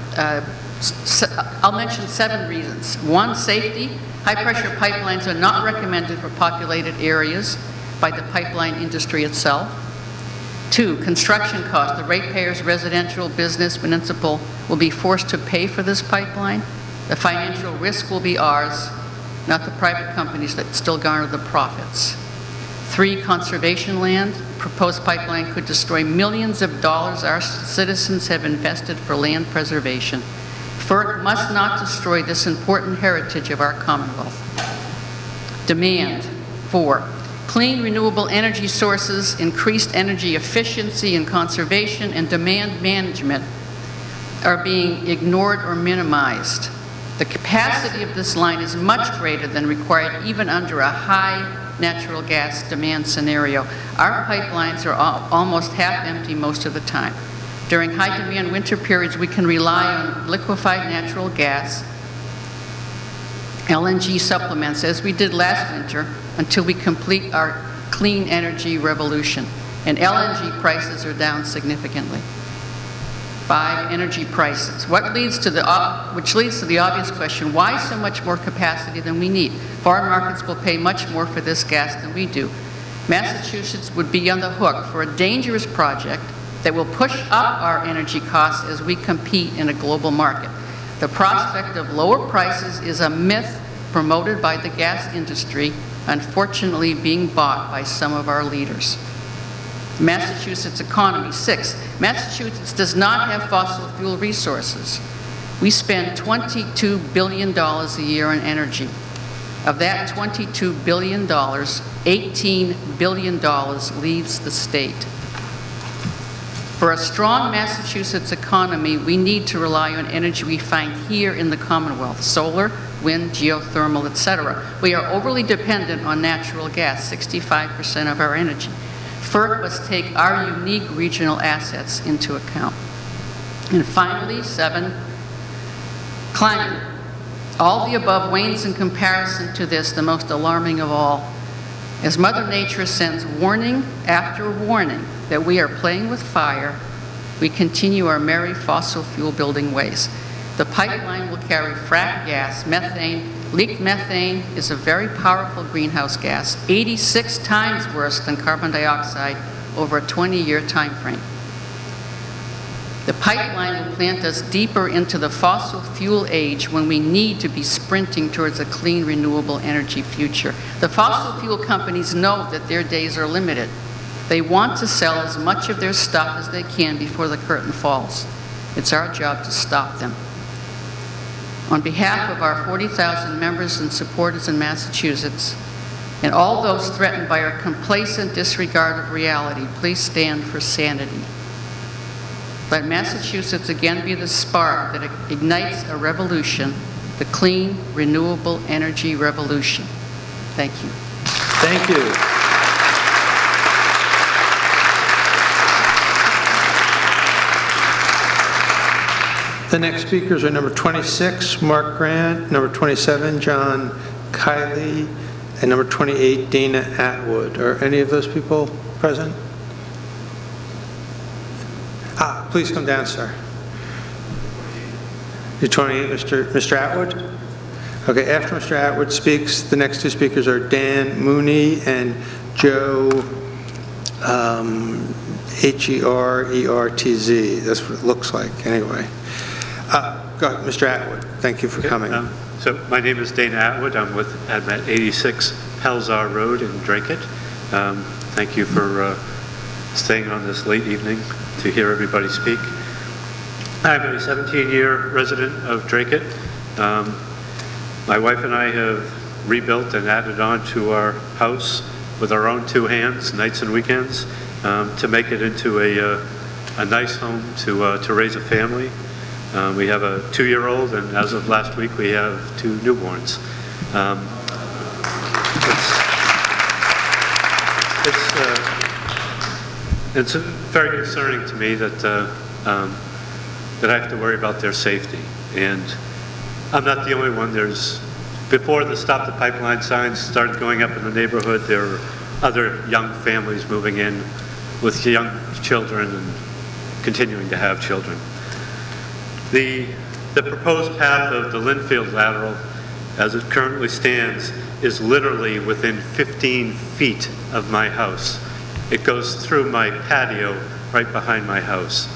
I'll mention 7 reasons. 1, safety. High-pressure pipelines are not recommended for populated areas by the pipeline industry itself. 2, construction costs. The ratepayers, residential, business, municipal, will be forced to pay for this pipeline. The financial risk will be ours, not the private companies that still garner the profits. 3, conservation land. Proposed pipeline could destroy millions of dollars our citizens have invested for land preservation. FERC must not destroy this important heritage of our Commonwealth. Demand. 4, clean renewable energy sources, increased energy efficiency and conservation, and demand management are being ignored or minimized. The capacity of this line is much greater than required even under a high natural gas demand scenario. Our pipelines are almost half empty most of the time. During high demand winter periods, we can rely on liquefied natural gas, LNG supplements, as we did last winter, until we complete our clean energy revolution. And LNG prices are down significantly. 5, energy prices. Which leads to the obvious question, why so much more capacity than we need? Foreign markets will pay much more for this gas than we do. Massachusetts would be on the hook for a dangerous project that will push up our energy costs as we compete in a global market. The prospect of lower prices is a myth promoted by the gas industry, unfortunately being bought by some of our leaders. Massachusetts economy. 6, Massachusetts does not have fossil fuel resources. We spend $22 billion a year on energy. Of that $22 billion, $18 billion leaves the state. For a strong Massachusetts economy, we need to rely on energy we find here in the Commonwealth: solar, wind, geothermal, etc. We are overly dependent on natural gas, 65% of our energy. FERC must take our unique regional assets into account. And finally, 7, climate. All the above wanes in comparison to this, the most alarming of all. As Mother Nature sends warning after warning that we are playing with fire, we continue our merry fossil fuel building ways. The pipeline will carry frack gas, methane. Leaked methane is a very powerful greenhouse gas, 86 times worse than carbon dioxide over a 20-year time frame. The pipeline will plant us deeper into the fossil fuel age when we need to be sprinting towards a clean, renewable energy future. The fossil fuel companies know that their days are limited. They want to sell as much of their stuff as they can before the curtain falls. It's our job to stop them. On behalf of our 40,000 members and supporters in Massachusetts, and all those threatened by our complacent disregard of reality, please stand for sanity. Let Massachusetts again be the spark that ignites a revolution, the clean, renewable energy revolution. Thank you. Thank you. The next speakers are number 26, Mark Grant, number 27, John Kiley, and number 28, Dana Atwood. Are any of those people present? Please come down, sir. You're 28, Mr. Atwood? Okay, after Mr. Atwood speaks, the next 2 speakers are Dan Mooney and Joe Herertz. That's what it looks like, anyway. Go ahead, Mr. Atwood. Thank you for coming. So my name is Dana Atwood. I'm at 86 Pelzar Road in Dracut. Thank you for staying on this late evening to hear everybody speak. I'm a 17-year resident of Dracut. My wife and I have rebuilt and added on to our house with our own two hands, nights and weekends, to make it into a nice home to raise a family. We have a 2-year-old, and as of last week, we have 2 newborns. It's very concerning to me that that I have to worry about their safety. And I'm not the only one. Before the Stop the Pipeline signs started going up in the neighborhood, there were other young families moving in with young children and continuing to have children. The proposed path of the Linfield lateral, as it currently stands, is literally within 15 feet of my house. It goes through my patio right behind my house.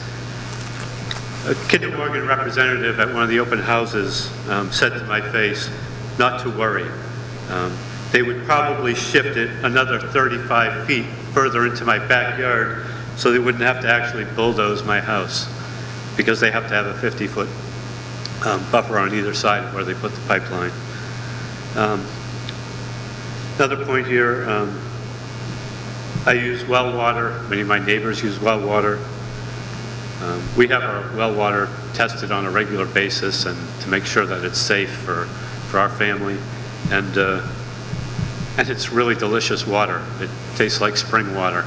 A Kinder Morgan representative at one of the open houses said to my face, not to worry. They would probably shift it another 35 feet further into my backyard so they wouldn't have to actually bulldoze my house, because they have to have a 50-foot buffer on either side of where they put the pipeline. Another point here, I use well water. Many of my neighbors use well water. We have our well water tested on a regular basis and to make sure that it's safe for our family. And it's really delicious water. It tastes like spring water.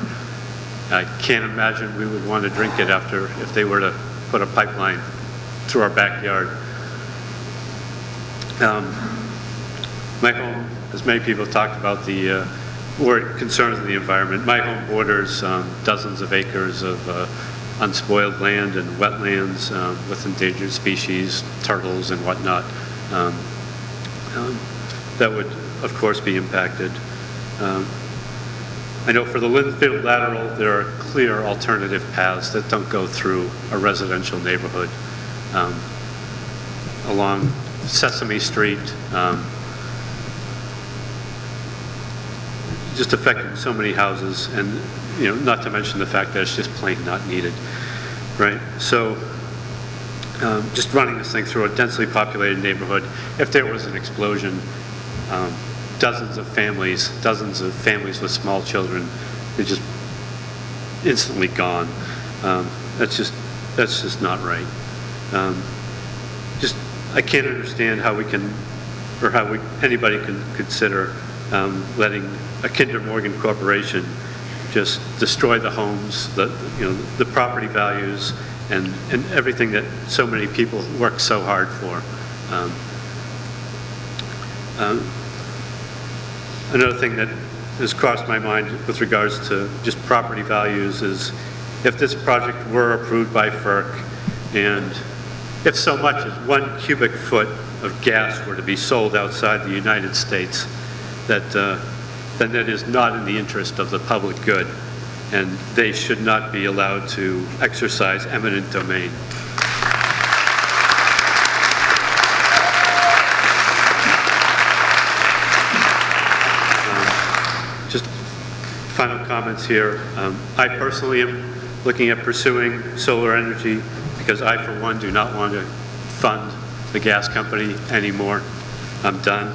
I can't imagine we would want to drink it if they were to put a pipeline through our backyard. My home, as many people have talked about the concerns of the environment, my home borders dozens of acres of unspoiled land and wetlands with endangered species, turtles and whatnot, that would, of course, be impacted. I know for the Linfield lateral, there are clear alternative paths that don't go through a residential neighborhood. Along Sesame Street, just affecting so many houses, and not to mention the fact that it's just plain not needed, right? So just running this thing through a densely populated neighborhood, if there was an explosion, dozens of families with small children, they're just instantly gone. That's just not right. I can't understand how anybody can consider letting a Kinder Morgan corporation just destroy the homes, the property values, and everything that so many people work so hard for. Another thing that has crossed my mind with regards to just property values is if this project were approved by FERC, and if so much as 1 cubic foot of gas were to be sold outside the United States, then that is not in the interest of the public good, and they should not be allowed to exercise eminent domain. Just final comments here. I personally am looking at pursuing solar energy because I, for one, do not want to fund the gas company anymore. I'm done.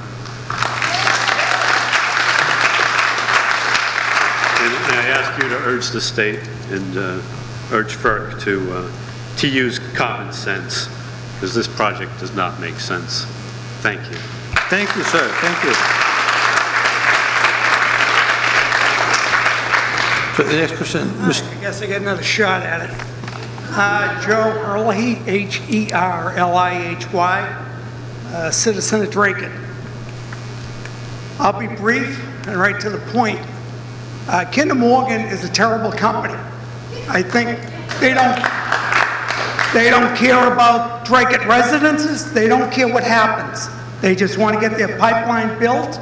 And I ask you to urge the state and urge FERC to use common sense, because this project does not make sense. Thank you. Thank you, sir. Thank you. So the next person, I guess I get another shot at it. Joe Erlihy, H-E-R-L-I-H-Y, citizen of Dracut. I'll be brief and right to the point. Kinder Morgan is a terrible company. I think they don't care about Dracut residences. They don't care what happens. They just want to get their pipeline built.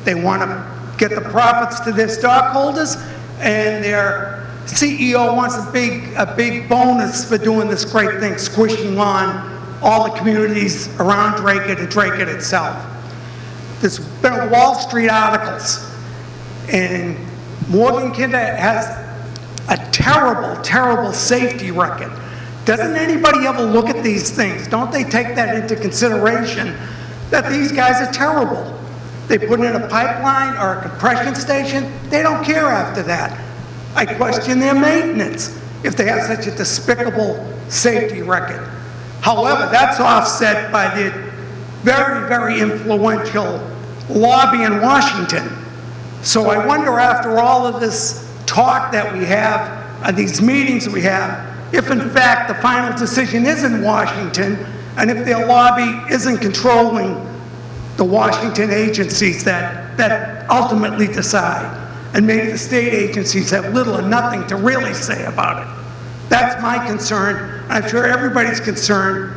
They want to get the profits to their stockholders, and their CEO wants a big bonus for doing this great thing, squishing on all the communities around Dracut and Dracut itself. There's been Wall Street articles, and Morgan Kinder has a terrible, terrible safety record. Doesn't anybody ever look at these things? Don't they take that into consideration, that these guys are terrible? They put in a pipeline or a compression station, they don't care after that. I question their maintenance if they have such a despicable safety record. However, that's offset by the very, very influential lobby in Washington. So I wonder, after all of this talk that we have, these meetings we have, if in fact the final decision is in Washington, and if their lobby isn't controlling the Washington agencies that ultimately decide, and maybe the state agencies have little or nothing to really say about it. That's my concern. I'm sure everybody's concerned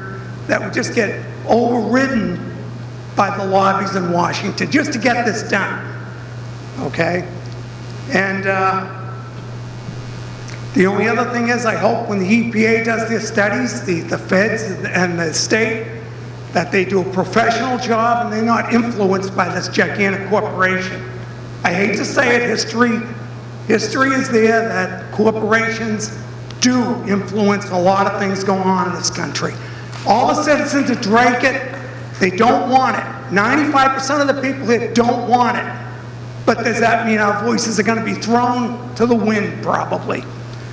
that we just get overridden by the lobbies in Washington just to get this done, okay? And the only other thing is, I hope when the EPA does their studies, the feds and the state, that they do a professional job and they're not influenced by this gigantic corporation. I hate to say it, history is there that corporations do influence a lot of things going on in this country. All the citizens of Dracut, they don't want it. 95% of the people here don't want it. But does that mean our voices are going to be thrown to the wind? Probably.